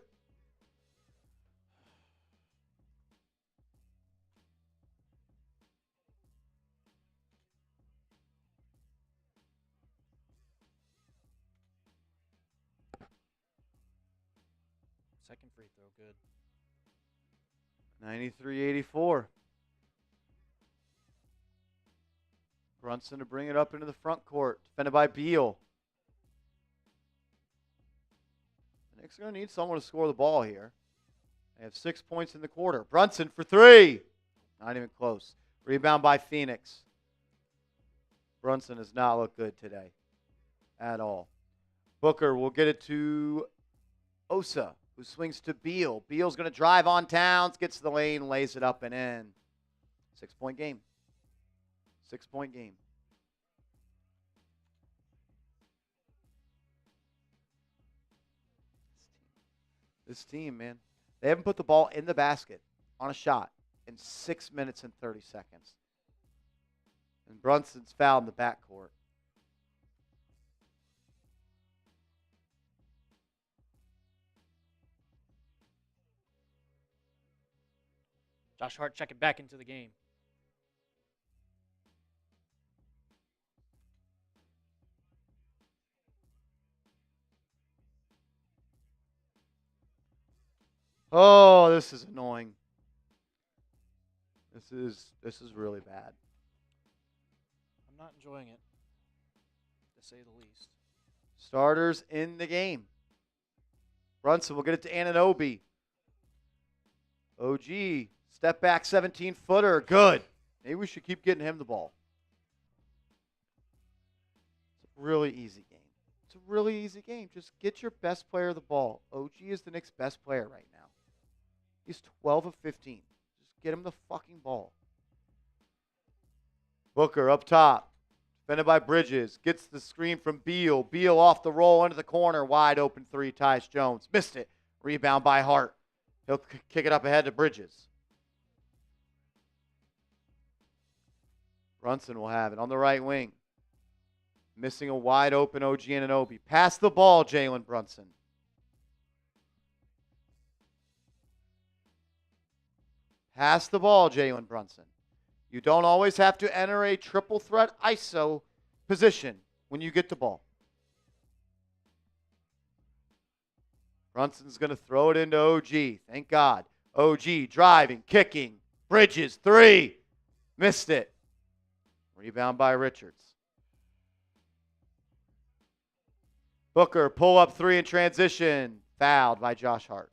Second free throw, good. 93-84. Brunson to bring it up into the front court. Defended by Beal. The Knicks are going to need someone to score the ball here. They have 6 points in the quarter. Brunson for three. Not even close. Rebound by Phoenix. Brunson has not looked good today at all. Booker will get it to Osa, who swings to Beal. Beal's going to drive on Towns, gets to the lane, lays it up and in. 6-point game. 6-point game. This team, man, they haven't put the ball in the basket on a shot in 6 minutes and 30 seconds. And Brunson's fouled in the backcourt. Josh Hart checking back into the game. Oh, this is annoying. This is really bad. I'm not enjoying it, to say the least. Starters in the game. Brunson will get it to Anunoby. OG, step back 17-footer. Good. Maybe we should keep getting him the ball. It's a really easy game. It's a really easy game. Just get your best player the ball. OG is the Knicks' best player right now. He's 12 of 15. Just get him the fucking ball. Booker up top. Defended by Bridges. Gets the screen from Beal. Beal off the roll into the corner. Wide open three. Tyus Jones. Missed it. Rebound by Hart. He'll kick it up ahead to Bridges. Brunson will have it on the right wing. Missing a wide open OG Anunoby. Pass the ball, Jalen Brunson. Pass the ball, Jalen Brunson. You don't always have to enter a triple threat ISO position when you get the ball. Brunson's going to throw it into OG. Thank God. OG driving, kicking. Bridges, three. Missed it. Rebound by Richards. Booker, pull up three in transition. Fouled by Josh Hart.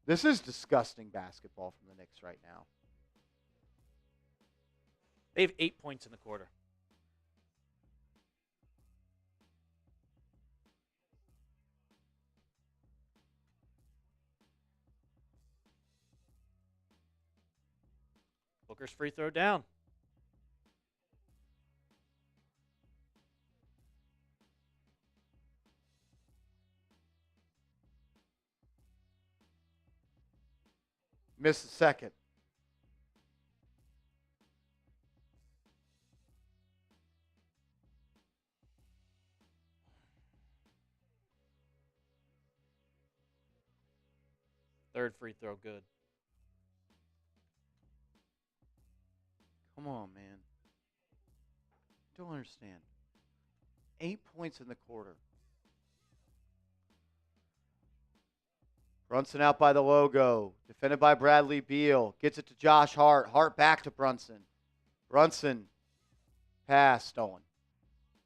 This is disgusting basketball from the Knicks right now. They have 8 points in the quarter. Booker's free throw down. Missed the second. Third free throw, good. Come on, man. Don't understand. 8 points in the quarter. Brunson out by the logo. Defended by Bradley Beal. Gets it to Josh Hart. Hart back to Brunson. Brunson. Pass stolen.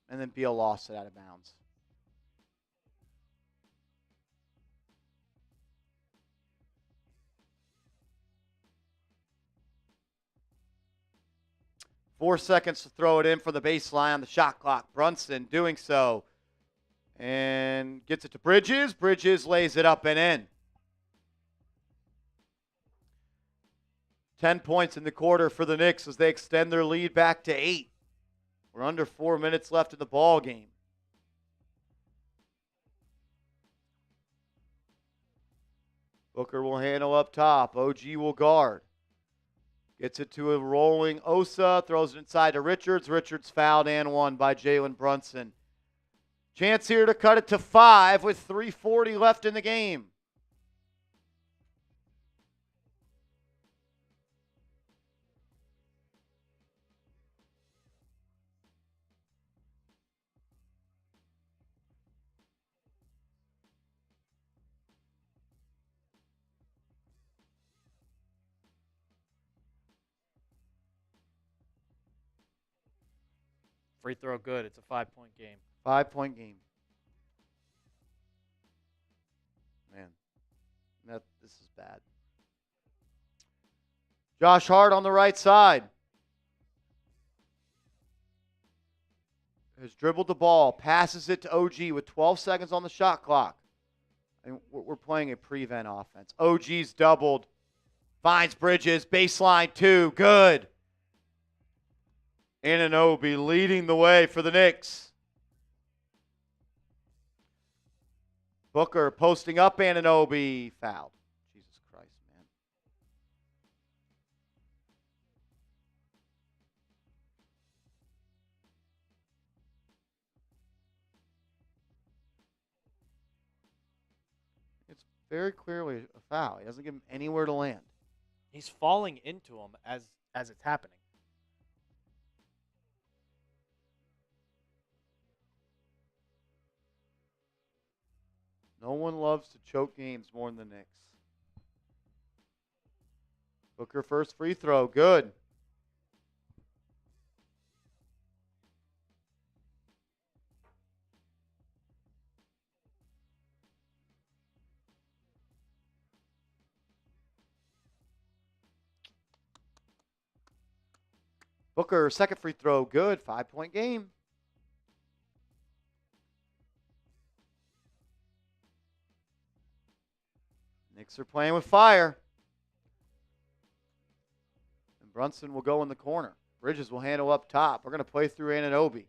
And then Beal lost it out of bounds. Four seconds to throw it in for the baseline on the shot clock. Brunson doing so. And gets it to Bridges. Bridges lays it up and in. 10 points in the quarter for the Knicks as they extend their lead back to 8. We're under 4 minutes left in the ball game. Booker will handle up top. OG will guard. Gets it to a rolling Osa. Throws it inside to Richards. Richards fouled and won by Jalen Brunson. Chance here to cut it to 5 with 3:40 left in the game. Free throw, good. It's a 5-point game. 5-point game. Man, this is bad. Josh Hart on the right side. Has dribbled the ball, passes it to OG with 12 seconds on the shot clock. And we're playing a prevent offense. OG's doubled. Finds Bridges. Baseline 2. Good. Anunoby leading the way for the Knicks. Booker posting up Anunoby. Fouled. Jesus Christ, man. It's very clearly a foul. He doesn't give him anywhere to land. He's falling into him as it's happening. No one loves to choke games more than the Knicks. Booker first free throw. Good. Booker second free throw. Good. 5-point game. Knicks are playing with fire. And Brunson will go in the corner. Bridges will handle up top. We're going to play through Anunoby.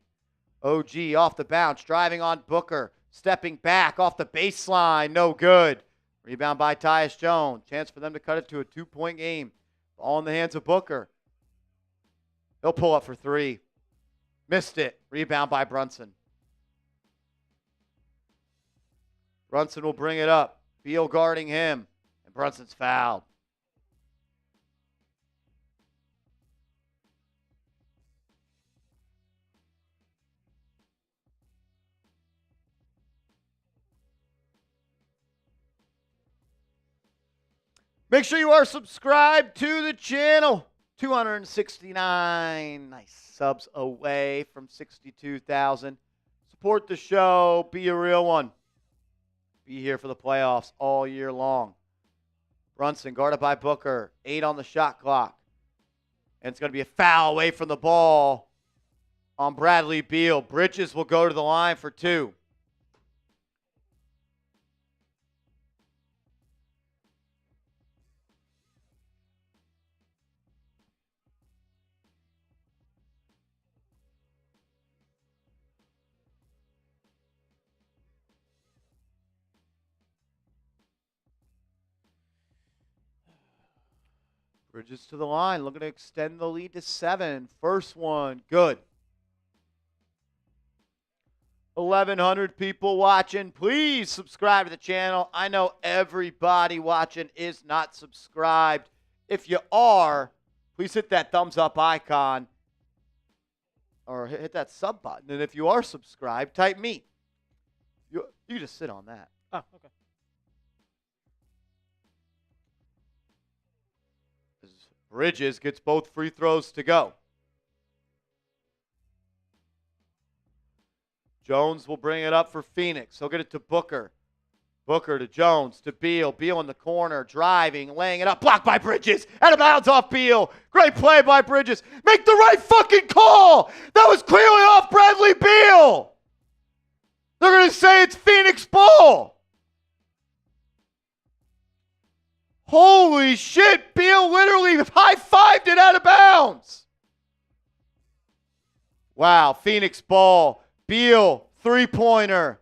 OG off the bounce, driving on Booker. Stepping back off the baseline. No good. Rebound by Tyus Jones. Chance for them to cut it to a 2-point game. Ball in the hands of Booker. He'll pull up for 3. Missed it. Rebound by Brunson. Brunson will bring it up. Beal guarding him, and Brunson's fouled. Make sure you are subscribed to the channel. 269 nice subs away from 62,000. Support the show. Be a real one. Be here for the playoffs all year long. Brunson guarded by Booker. 8 on the shot clock. And it's going to be a foul away from the ball on Bradley Beal. Bridges will go to the line for 2. Bridges to the line, looking to extend the lead to 7. First one, good. 1,100 people watching. Please subscribe to the channel. I know everybody watching is not subscribed. If you are, please hit that thumbs up icon or hit that sub button. And if you are subscribed, type me. You just sit on that. Oh, okay. Bridges gets both free throws to go. Jones will bring it up for Phoenix. He'll get it to Booker. Booker to Jones to Beal. Beal in the corner, driving, laying it up. Blocked by Bridges. Out of bounds off Beal. Great play by Bridges. Make the right fucking call. That was clearly off Bradley Beal. They're going to say it's Phoenix ball. Holy shit. Beal literally high-fived it out of bounds. Wow, Phoenix ball. Beal, three-pointer.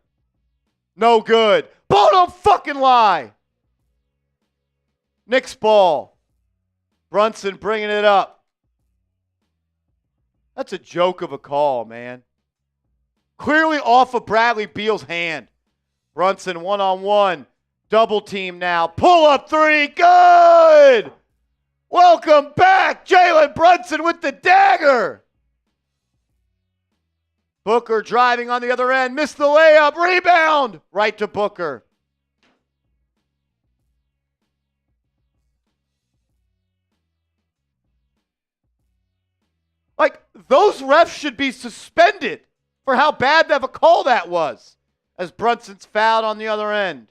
No good. Ball don't fucking lie. Knicks ball. Brunson bringing it up. That's a joke of a call, man. Clearly off of Bradley Beal's hand. Brunson one-on-one. Double team now. Pull up three. Good. Welcome back. Jalen Brunson with the dagger. Booker driving on the other end. Missed the layup. Rebound. Right to Booker. Like, those refs should be suspended for how bad of a call that was as Brunson's fouled on the other end.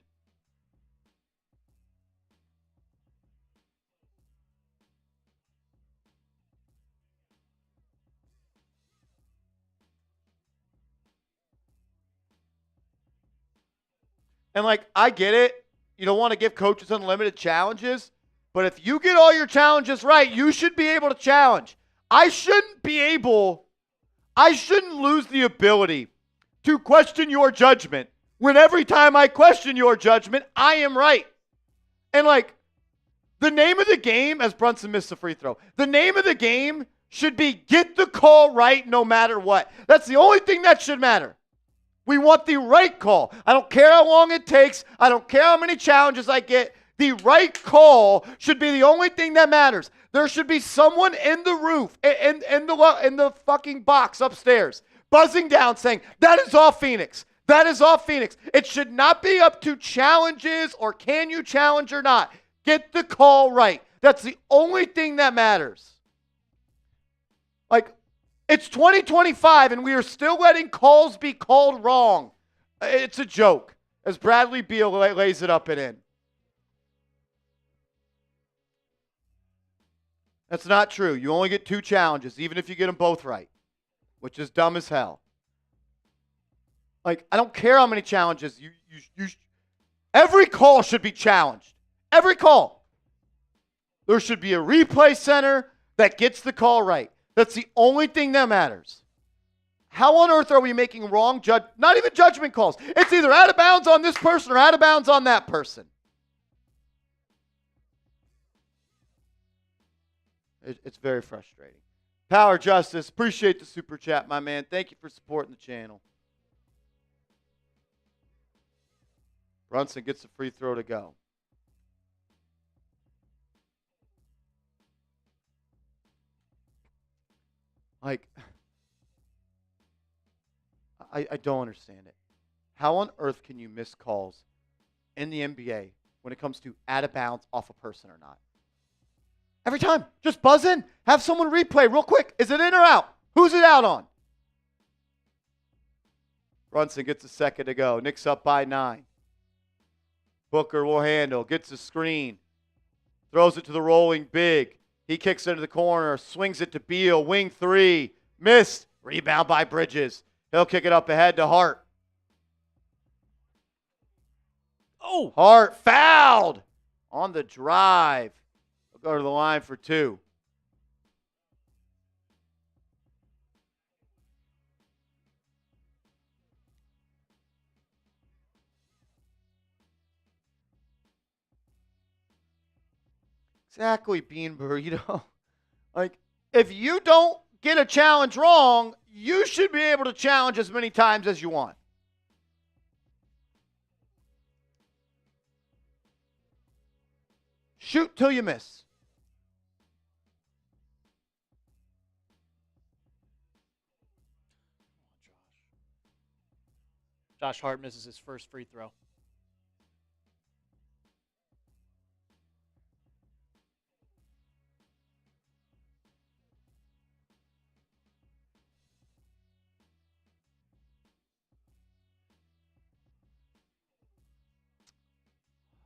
And, like, I get it. You don't want to give coaches unlimited challenges. But if you get all your challenges right, you should be able to challenge. I shouldn't lose the ability to question your judgment when every time I question your judgment, I am right. And, like, the name of the game, as Brunson missed the free throw, the name of the game should be get the call right no matter what. That's the only thing that should matter. We want the right call. I don't care how long it takes. I don't care how many challenges I get. The right call should be the only thing that matters. There should be someone in the roof, in the fucking box upstairs, buzzing down saying, that is off Phoenix. That is off Phoenix. It should not be up to challenges or can you challenge or not. Get the call right. That's the only thing that matters. Like, it's 2025, and we are still letting calls be called wrong. It's a joke, as Bradley Beal lays it up and in. That's not true. You only get 2 challenges, even if you get them both right, which is dumb as hell. Like, I don't care how many challenges. Every call should be challenged. Every call. There should be a replay center that gets the call right. That's the only thing that matters. How on earth are we making wrong not even judgment calls? It's either out of bounds on this person or out of bounds on that person. It's very frustrating. Power Justice, appreciate the super chat, my man. Thank you for supporting the channel. Brunson gets the free throw to go. Like, I don't understand it. How on earth can you miss calls in the NBA when it comes to out of bounds off a person or not? Every time. Just buzz in. Have someone replay real quick. Is it in or out? Who's it out on? Brunson gets a second to go. Knicks up by 9. Booker will handle. Gets a screen. Throws it to the rolling big. He kicks it into the corner. Swings it to Beal. Wing 3. Missed. Rebound by Bridges. He'll kick it up ahead to Hart. Oh! Hart fouled on the drive. He'll go to the line for 2. Exactly, Bean Burrito. Like, if you don't get a challenge wrong, you should be able to challenge as many times as you want. Shoot till you miss. Josh Hart misses his first free throw.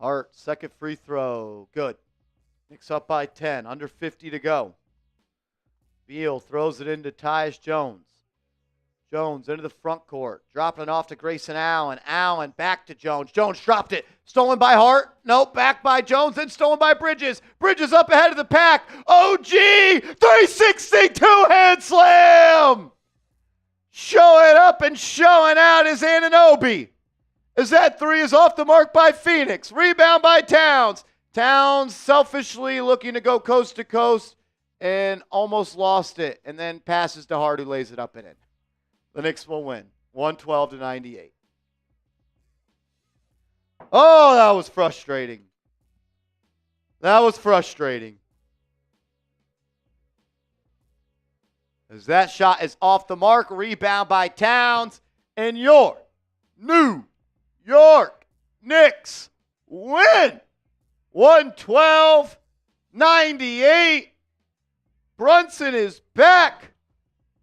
Hart, second free throw. Good. Knicks up by 10. Under 50 to go. Beal throws it into Tyus Jones. Jones into the front court. Dropping it off to Grayson Allen. Allen back to Jones. Jones dropped it. Stolen by Hart. Nope. Back by Jones. Then stolen by Bridges. Bridges up ahead of the pack. OG 360 two-hand slam. Showing up and showing out is Anunoby. As that three is off the mark by Phoenix. Rebound by Towns. Towns selfishly looking to go coast to coast and almost lost it. And then passes to Hart, who lays it up and in. The Knicks will win 112-98. Oh, that was frustrating. That was frustrating. As that shot is off the mark. Rebound by Towns. And your New York Knicks win 112-98. Brunson is back.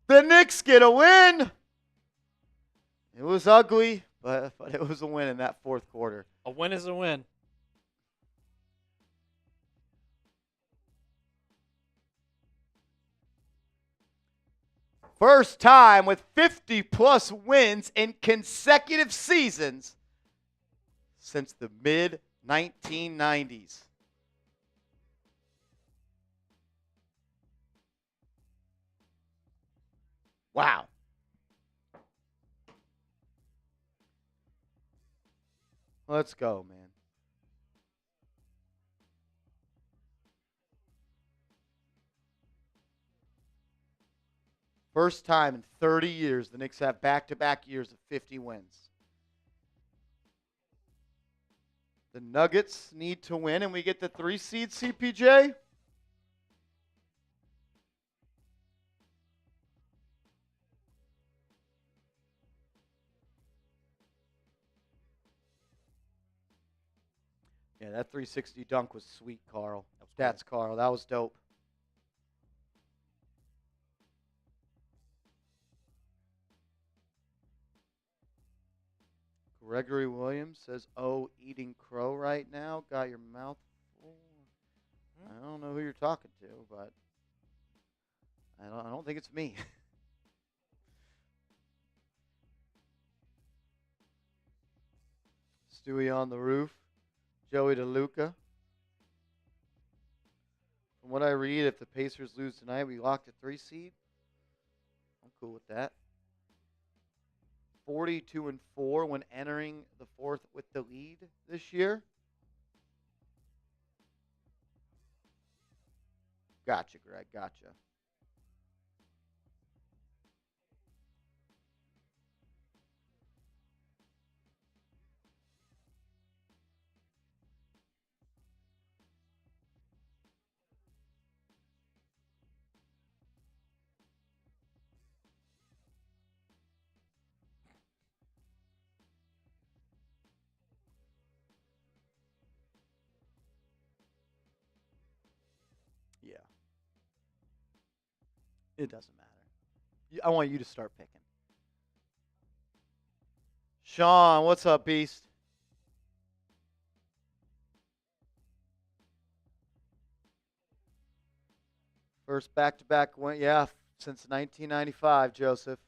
The Knicks get a win. It was ugly, but it was a win in that fourth quarter. A win is a win. First time with 50-plus wins in consecutive seasons since the mid-1990s. Wow. Let's go, man. First time in 30 years the Knicks have back-to-back years of 50 wins. The Nuggets need to win, and we get the 3-seed CPJ. Yeah, that 360 dunk was sweet, Carl. That's Carl. That was dope. Gregory Williams says, "Oh, eating crow right now. Got your mouth full." I don't know who you're talking to, but I don't think it's me. Stewie on the roof. Joey DeLuca. From what I read, if the Pacers lose tonight, we lock the 3-seed. I'm cool with that. 42-4 when entering the fourth with the lead this year. Gotcha, Greg. Gotcha. Yeah. It doesn't matter. I want you to start picking. Sean, what's up, Beast? First back-to-back win, yeah, since 1995, Joseph.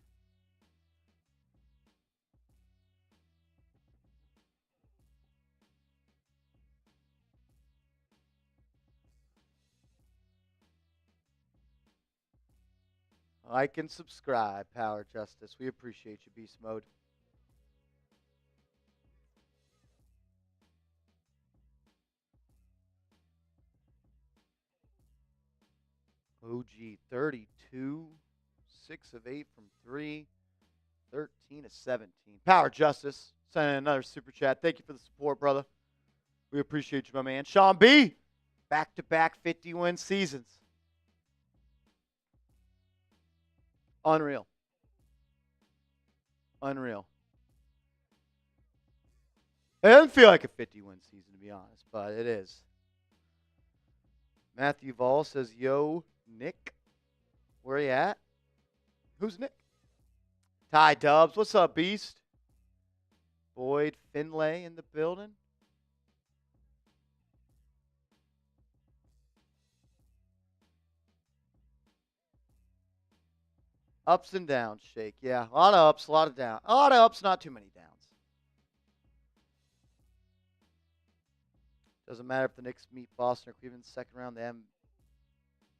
Like and subscribe, Power Justice. We appreciate you, Beast Mode. OG 32, 6 of 8 from 3, 13 of 17. Power Justice sending another super chat. Thank you for the support, brother. We appreciate you, my man. Sean B. Back-to-back 50-win seasons. Unreal. Unreal. It doesn't feel like a 50-win season, to be honest, but it is. Matthew Vall says, yo, Nick. Where you at? Who's Nick? Ty Dubs. What's up, Beast? Boyd Finlay in the building. Ups and downs, Shake. Yeah, a lot of ups, a lot of downs. A lot of ups, not too many downs. Doesn't matter if the Knicks meet Boston or Cleveland second round. They haven't,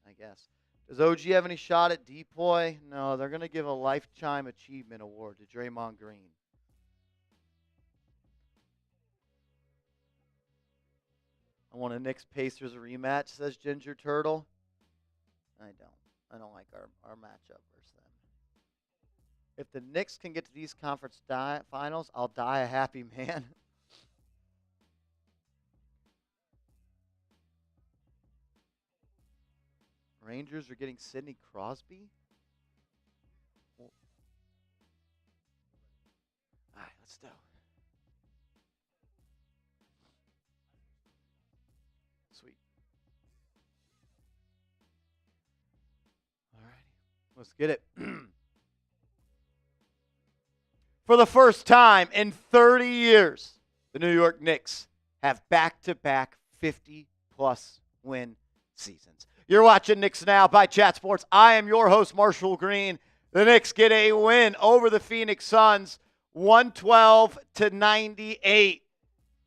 I guess. Does OG have any shot at Depoy? No, they're going to give a Lifetime Achievement Award to Draymond Green. I want a Knicks Pacers rematch, says Ginger Turtle. I don't. I don't like our matchup versus them. If the Knicks can get to these conference finals, I'll die a happy man. Rangers are getting Sidney Crosby? All right, let's go. Sweet. All right, let's get it. For the first time in 30 years, the New York Knicks have back-to-back 50-plus win seasons. You're watching Knicks Now by Chat Sports. I am your host, Marshall Green. The Knicks get a win over the Phoenix Suns, 112-98.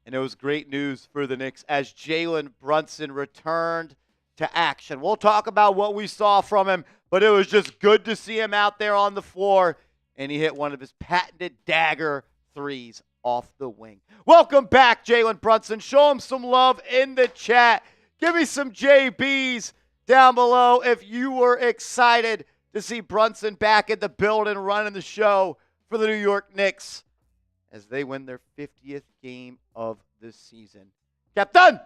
And it was great news for the Knicks as Jalen Brunson returned to action. We'll talk about what we saw from him, but it was just good to see him out there on the floor, and he hit one of his patented dagger threes off the wing. Welcome back, Jalen Brunson. Show him some love in the chat. Give me some JBs down below if you were excited to see Brunson back in the building running the show for the New York Knicks as they win their 50th game of the season. Captain,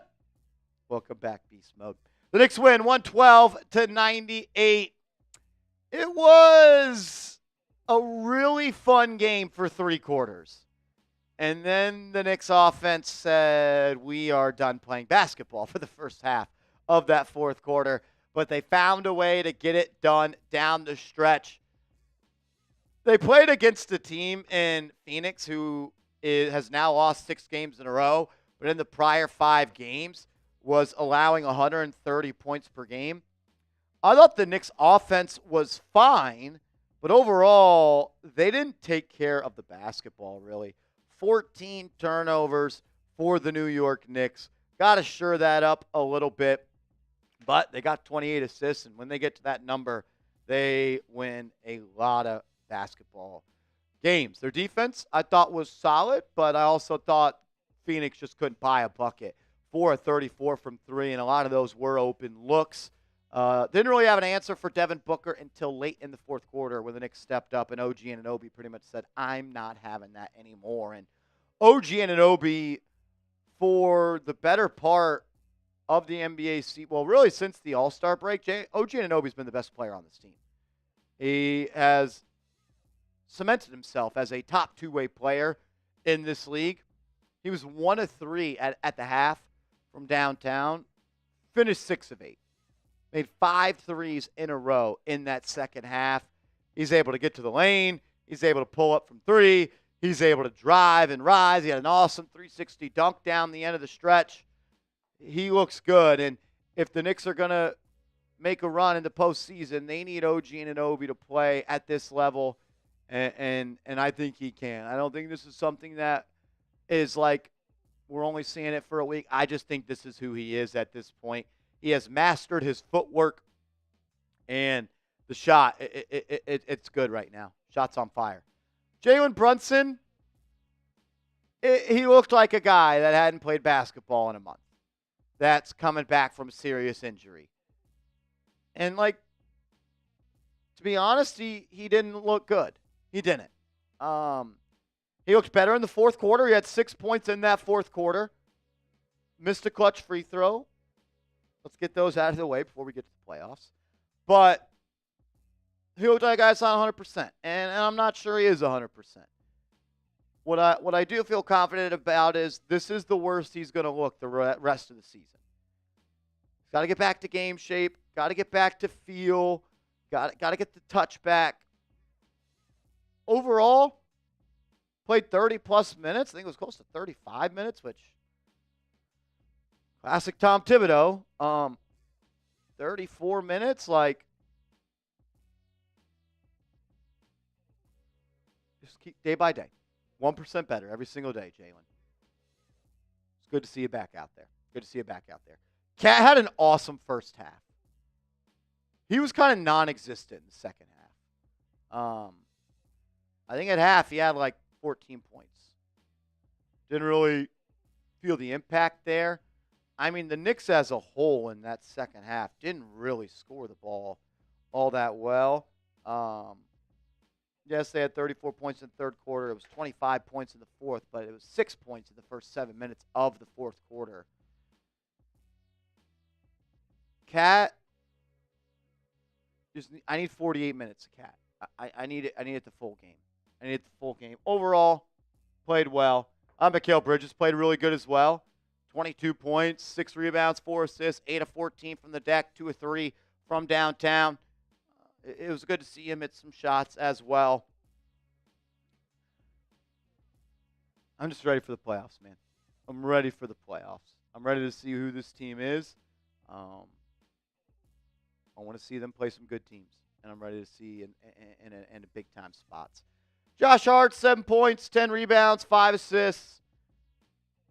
welcome back, Beast Mode. The Knicks win 112-98. It was a really fun game for 3 quarters. And then the Knicks offense said, we are done playing basketball for the first half of that 4th quarter. But they found a way to get it done down the stretch. They played against a team in Phoenix who has now lost 6 games in a row, but in the prior 5 games was allowing 130 points per game. I thought the Knicks offense was fine, but overall, they didn't take care of the basketball, really. 14 turnovers for the New York Knicks. Got to shore that up a little bit, but they got 28 assists, and when they get to that number, they win a lot of basketball games. Their defense, I thought, was solid, but I also thought Phoenix just couldn't buy a bucket. 4 of 34 from 3, and a lot of those were open looks. Didn't really have an answer for Devin Booker until late in the 4th quarter when the Knicks stepped up, and OG Anunoby pretty much said, I'm not having that anymore. And OG Anunoby, for the better part of the NBA season, well, really since the All-Star break, OG Anunoby's been the best player on this team. He has cemented himself as a top 2-way player in this league. He was 1 of 3 at the half from downtown, finished 6 of 8. Made 5 threes in a row in that second half. He's able to get to the lane. He's able to pull up from 3. He's able to drive and rise. He had an awesome 360 dunk down the end of the stretch. He looks good. And if the Knicks are going to make a run in the postseason, they need OG Anunoby to play at this level. And I think he can. I don't think this is something that is like we're only seeing it for a week. I just think this is who he is at this point. He has mastered his footwork and the shot. It's good right now. Shot's on fire. Jalen Brunson, he looked like a guy that hadn't played basketball in a month. That's coming back from a serious injury. And, like, to be honest, he didn't look good. He didn't. He looked better in the 4th quarter. He had 6 points in that 4th quarter. Missed a clutch free throw. Let's get those out of the way before we get to the playoffs. But he looked like a guy's not 100%, and I'm not sure he is 100%. What I do feel confident about is this is the worst he's going to look the rest of the season. He's got to get back to game shape, got to get back to feel, got to get the touch back. Overall, played 30-plus minutes. I think it was close to 35 minutes, which classic Tom Thibodeau. 34 minutes, like, just keep day by day. 1% better every single day, Jalen. It's good to see you back out there. Good to see you back out there. Cat had an awesome first half. He was kind of non-existent in the second half. I think at half he had like 14 points. Didn't really feel the impact there. I mean, the Knicks as a whole in that second half didn't really score the ball all that well. Yes, they had 34 points in the third quarter. It was 25 points in the fourth, but it was 6 points in the first 7 minutes of the fourth quarter. Cat, I need 48 minutes of Cat. I need it the full game. I need it the full game. Overall, played well. Mikal Bridges played really good as well. 22 points, 6 rebounds, 4 assists, 8 of 14 from the deck, 2 of 3 from downtown. It was good to see him hit some shots as well. I'm just ready for the playoffs, man. I'm ready for the playoffs. I'm ready to see who this team is. I want to see them play some good teams, and I'm ready to see in a big-time spots. Josh Hart, 7 points, 10 rebounds, 5 assists.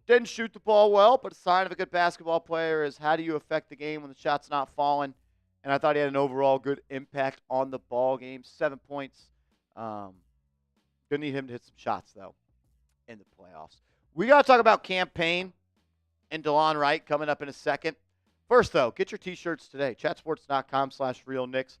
Didn't shoot the ball well, but a sign of a good basketball player is how do you affect the game when the shot's not falling. And I thought he had an overall good impact on the ball game. 7 points. Gonna need him to hit some shots, though, in the playoffs. We got to talk about campaign and DeLon Wright coming up in a second. First, though, get your T-shirts today. Chatsports.com/realknicks.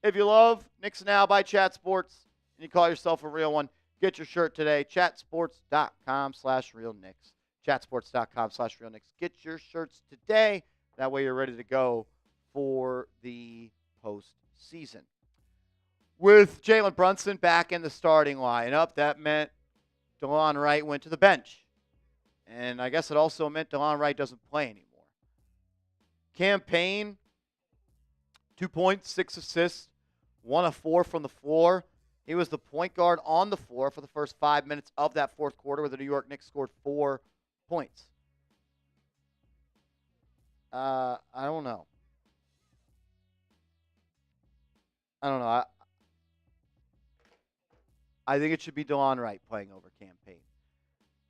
If you love Knicks Now by Chat Sports and you call yourself a real one, get your shirt today. Chatsports.com/realknicks. Chatsports.com/realknicks. Get your shirts today. That way you're ready to go for the postseason. With Jalen Brunson back in the starting lineup, that meant DeLon Wright went to the bench. And I guess it also meant DeLon Wright doesn't play anymore. Campaign, 2 points, 6 assists, 1 of 4 from the floor. He was the point guard on the floor for the first 5 minutes of that fourth quarter where the New York Knicks scored 4 points. I don't know. I think it should be DeLon Wright playing over Campaign.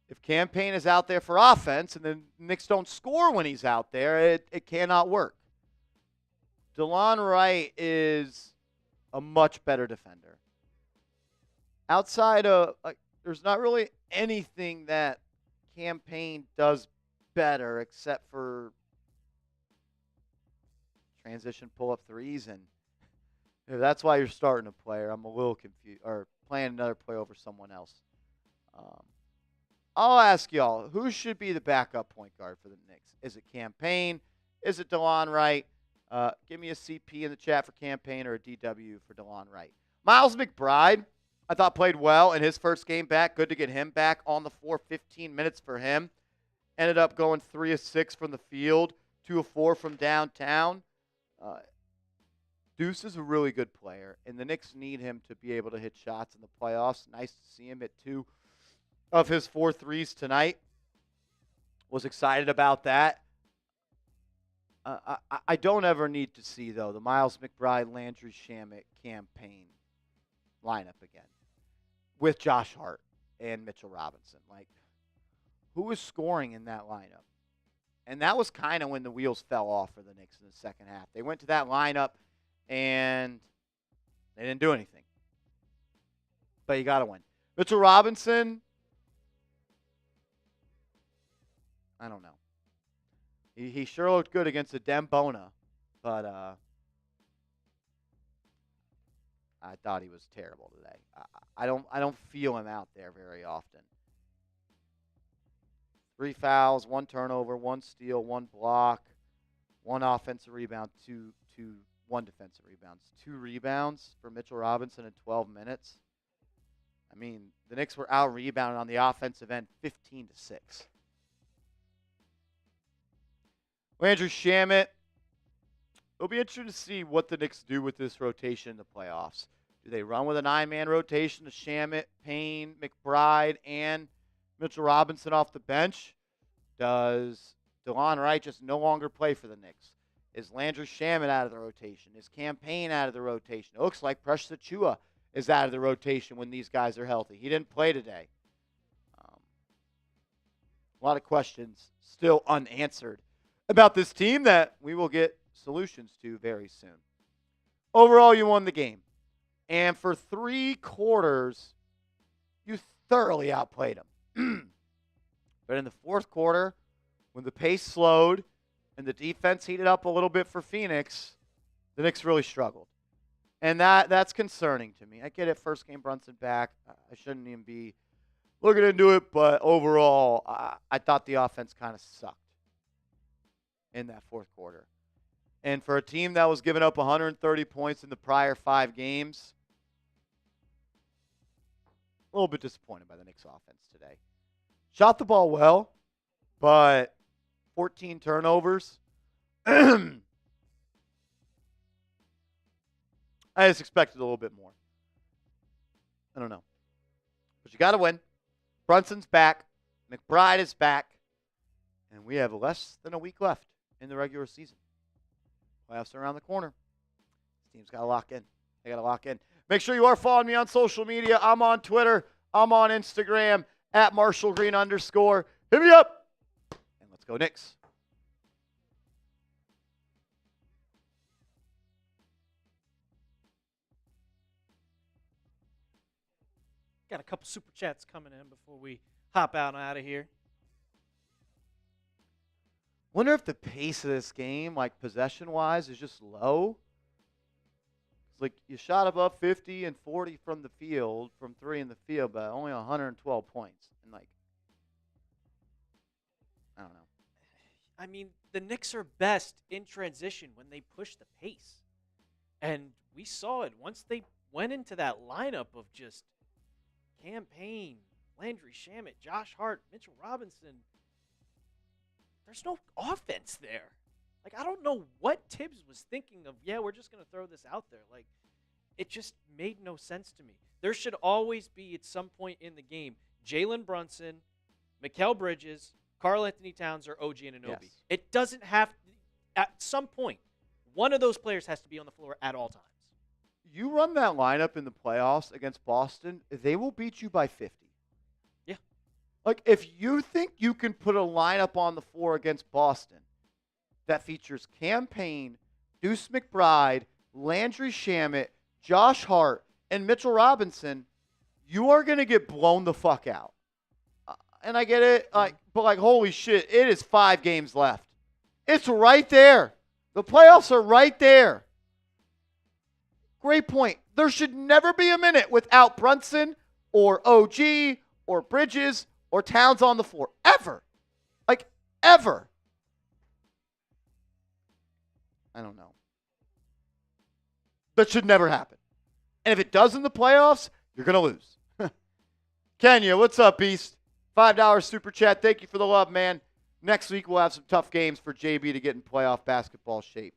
If Campaign is out there for offense and the Knicks don't score when he's out there, it cannot work. DeLon Wright is a much better defender. Outside of, there's not really anything that Campaign does better except for transition pull-up threes, and if that's why you're starting a player, I'm a little confused, or playing another play over someone else. I'll ask y'all, who should be the backup point guard for the Knicks? Is it Campaign? Is it DeLon Wright? Give me a CP in the chat for Campaign or a DW for DeLon Wright. Miles McBride, I thought played well in his first game back. Good to get him back on the floor. 15 minutes for him. Ended up going 3 of 6 from the field, 2 of 4 from downtown. Deuce is a really good player, and the Knicks need him to be able to hit shots in the playoffs. Nice to see him hit 2 of his 4 threes tonight. Was excited about that. I don't ever need to see, though, the Miles McBride, Landry Shamet Campaign lineup again with Josh Hart and Mitchell Robinson. Like, who is scoring in that lineup? And that was kind of when the wheels fell off for the Knicks in the second half. They went to that lineup, and they didn't do anything. But you got to win. Mitchell Robinson, I don't know. He sure looked good against the Dembona, but I thought he was terrible today. I don't feel him out there very often. 3 fouls, 1 turnover, 1 steal, 1 block. 1 offensive rebound, one defensive rebounds, 2 rebounds for Mitchell Robinson in 12 minutes. I mean, the Knicks were out-rebounded on the offensive end 15-6. Landry Shamet. It'll be interesting to see what the Knicks do with this rotation in the playoffs. Do they run with a 9-man rotation to Shamet, Payne, McBride, and Mitchell Robinson off the bench? Does DeLon Wright just no longer play for the Knicks? Is Landry Shamet out of the rotation? Is Campaign out of the rotation? It looks like Precious Achiuwa is out of the rotation when these guys are healthy. He didn't play today. A lot of questions still unanswered about this team that we will get solutions to very soon. Overall, you won the game. And for 3 quarters, you thoroughly outplayed them. But in the 4th quarter, when the pace slowed and the defense heated up a little bit for Phoenix, the Knicks really struggled. And that's concerning to me. I get it, first game Brunson back. I shouldn't even be looking into it, but overall, I thought the offense kind of sucked in that 4th quarter. And for a team that was giving up 130 points in the prior 5 games, a little bit disappointed by the Knicks offense today. Shot the ball well, but 14 turnovers. I just expected a little bit more. I don't know. But you got to win. Brunson's back. McBride is back. And we have less than a week left in the regular season. Playoffs are around the corner. This team's got to lock in. They got to lock in. Make sure you are following me on social media. I'm on Twitter. I'm on Instagram at @MarshallGreen_. Hit me up. And let's go Knicks. Got a couple super chats coming in before we hop out of here. Wonder if the pace of this game, like possession-wise, is just low. It's like you shot above 50 and 40 from the field, from 3 in the field, but only 112 points. And, like, I don't know. I mean, the Knicks are best in transition when they push the pace. And we saw it once they went into that lineup of just Campaign, Landry Shamet, Josh Hart, Mitchell Robinson. There's no offense there. Like, I don't know what Tibbs was thinking of, we're just going to throw this out there. Like, it just made no sense to me. There should always be, at some point in the game, Jalen Brunson, Mikal Bridges, Karl Anthony Towns, or OG Anunoby. Yes. It doesn't have to, at some point, one of those players has to be on the floor at all times. You run that lineup in the playoffs against Boston, they will beat you by 50. Yeah. Like, if you think you can put a lineup on the floor against Boston that features Campaign, Deuce McBride, Landry Shamet, Josh Hart, and Mitchell Robinson, you are going to get blown the fuck out. And I get it, but holy shit, it is 5 games left. It's right there. The playoffs are right there. Great point. There should never be a minute without Brunson or OG or Bridges or Towns on the floor. Ever. Ever. I don't know. That should never happen. And if it does in the playoffs, you're going to lose. Kenya, what's up, Beast? $5 super chat. Thank you for the love, man. Next week, we'll have some tough games for JB to get in playoff basketball shape.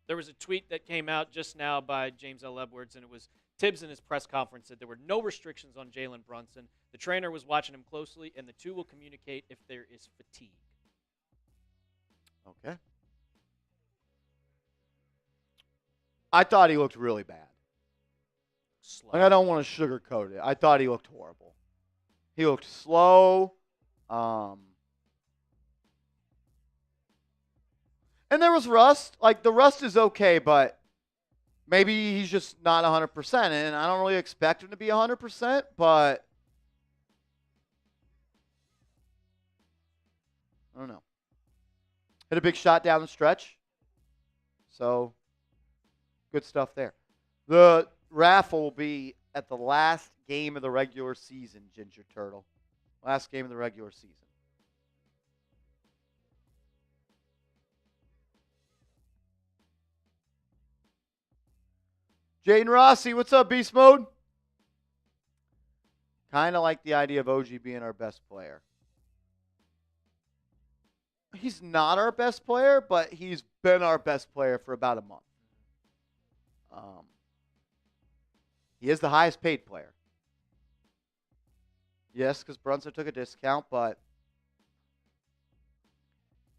There was a tweet that came out just now by James L. Edwards, and it was Tibbs in his press conference said there were no restrictions on Jalen Brunson. The trainer was watching him closely, and the two will communicate if there is fatigue. Okay. I thought he looked really bad. Slow. I don't want to sugarcoat it. I thought he looked horrible. He looked slow. And there was rust. The rust is okay, but maybe he's just not 100%. And I don't really expect him to be 100%, but I don't know. Hit a big shot down the stretch. So, good stuff there. The raffle will be at the last game of the regular season, Ginger Turtle. Last game of the regular season. Jaden Rossi, what's up, Beast Mode? Kind of like the idea of OG being our best player. He's not our best player, but he's been our best player for about a month. He is the highest paid player. Yes, because Brunson took a discount, but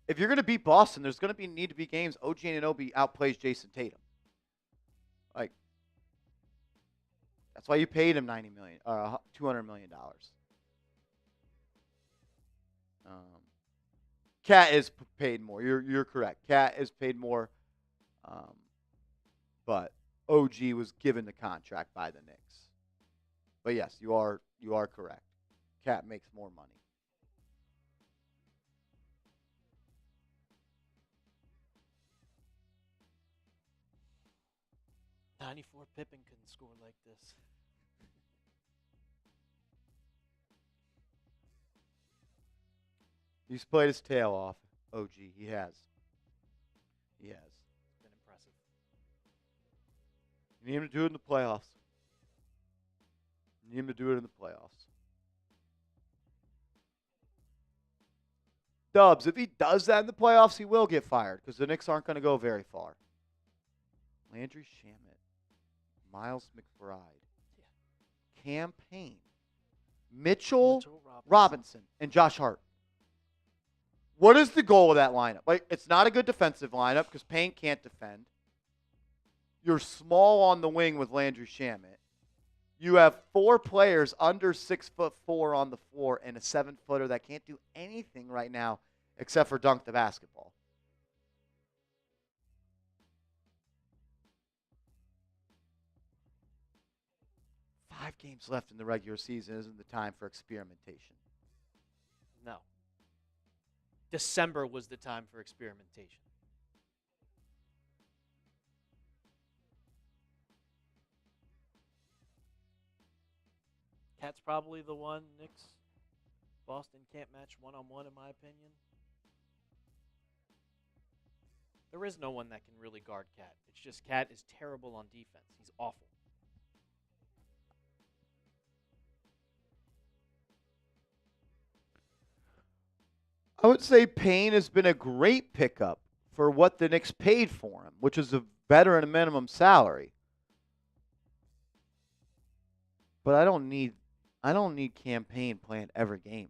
if you're going to beat Boston, there's going to need to be games OG Anunoby outplays Jason Tatum. Like, that's why you paid him $200 million. Cat is paid more. You're correct. Cat is paid more, but OG was given the contract by the Knicks. But yes, you are correct. Cat makes more money. '94 Pippen couldn't score like this. He's played his tail off, OG. He has. He has. It's been impressive. You need him to do it in the playoffs. You need him to do it in the playoffs. Dubs, if he does that in the playoffs, he will get fired because the Knicks aren't going to go very far. Landry Shamet, Miles McBride, Cam Payne, Mitchell Robinson, and Josh Hart. What is the goal of that lineup? Like, it's not a good defensive lineup because Payne can't defend. You're small on the wing with Landry Shamet. You have 4 players under 6'4" on the floor and a 7-footer that can't do anything right now except for dunk the basketball. Five games left in the regular season isn't the time for experimentation. No. December was the time for experimentation. Cat's probably the one Knicks, Boston can't match one-on-one, in my opinion. There is no one that can really guard Cat. It's just Cat is terrible on defense. He's awful. I would say Payne has been a great pickup for what the Knicks paid for him, which is a veteran minimum salary. But I don't need Cam Payne playing every game.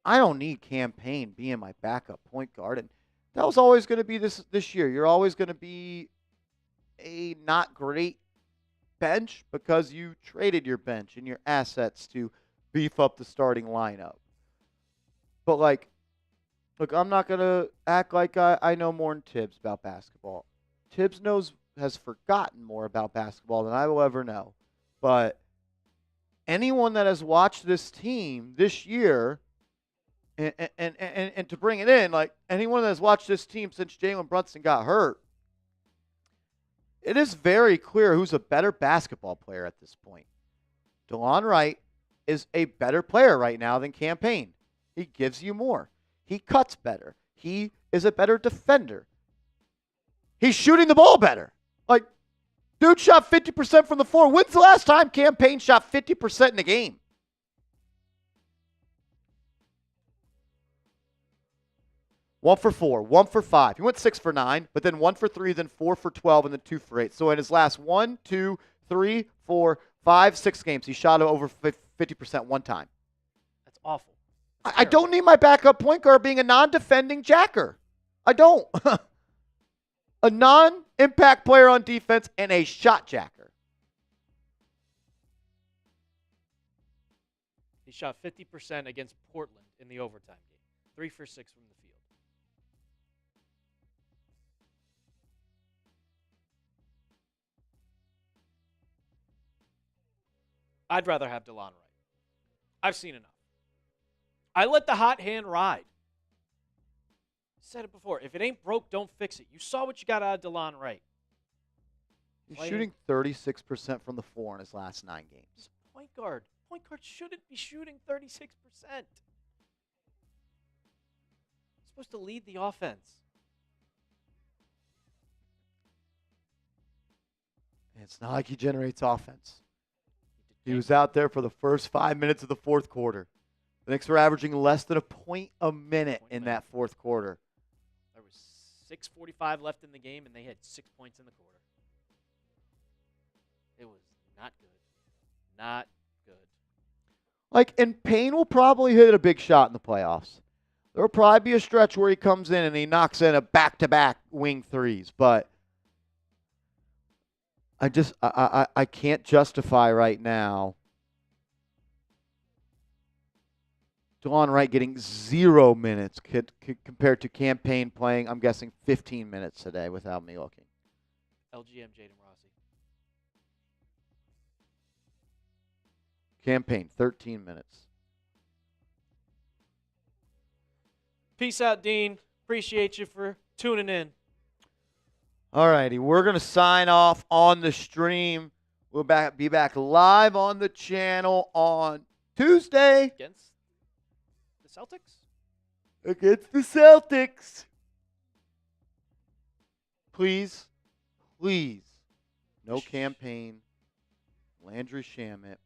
I don't need Cam Payne being my backup point guard, and that was always going to be this year. You're always going to be a not great bench because you traded your bench and your assets to beef up the starting lineup. But like, look, I'm not going to act like I know more than Tibbs about basketball. Tibbs has forgotten more about basketball than I will ever know. But anyone that has watched this team this year, and to bring it in, like anyone that has watched this team since Jalen Brunson got hurt, it is very clear who's a better basketball player at this point. DeLon Wright is a better player right now than Cam Payne. He gives you more. He cuts better. He is a better defender. He's shooting the ball better. Like, dude shot 50% from the floor. When's the last time Cam Payne shot 50% in a game? One for 4, 1 for 5. He went 6 for 9, but then 1 for 3, then 4 for 12, and then 2 for 8. So in his last 1, 2, 3, 4, 5, 6 games, he shot over 50% one time. That's awful. I don't need my backup point guard being a non-defending jacker. I don't. A non-impact player on defense and a shot jacker. He shot 50% against Portland in the overtime game. 3 for 6 from the field. I'd rather have DeLon Wright. I've seen enough. I let the hot hand ride. Said it before. If it ain't broke, don't fix it. You saw what you got out of DeLon Wright. He's shooting 36% from the floor in his last 9 games. He's a point guard. Point guard shouldn't be shooting 36%. He's supposed to lead the offense. it's not like he generates offense. He was out there for the first 5 minutes of the fourth quarter. The Knicks were averaging less than a point a minute in that fourth quarter. There was 6:45 left in the game, and they had 6 points in the quarter. It was not good. Not good. And Payne will probably hit a big shot in the playoffs. There will probably be a stretch where he comes in and he knocks in a back-to-back wing threes, but I can't justify right now Delon Wright getting 0 minutes compared to Cam Payne playing, I'm guessing, 15 minutes today without me looking. LGM Jaden Rossi. Cam Payne, 13 minutes. Peace out, Dean. Appreciate you for tuning in. All righty, we're going to sign off on the stream. We'll be back live on the channel on Tuesday. Against the Celtics? Against the Celtics. Please, no campaign. Landry Shamet.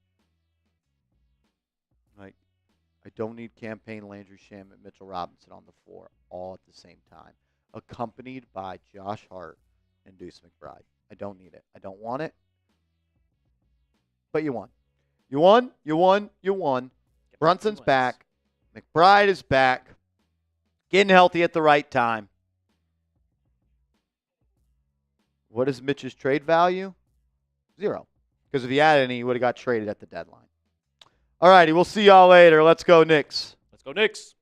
I don't need campaign Landry Shamet, Mitchell Robinson on the floor all at the same time, accompanied by Josh Hart and Deuce McBride. I don't need it. I don't want it. But you won. You won. Brunson's back. McBride is back. Getting healthy at the right time. What is Mitch's trade value? 0. Because if he had any, he would have got traded at the deadline. All righty, we'll see y'all later. Let's go Knicks. Let's go Knicks.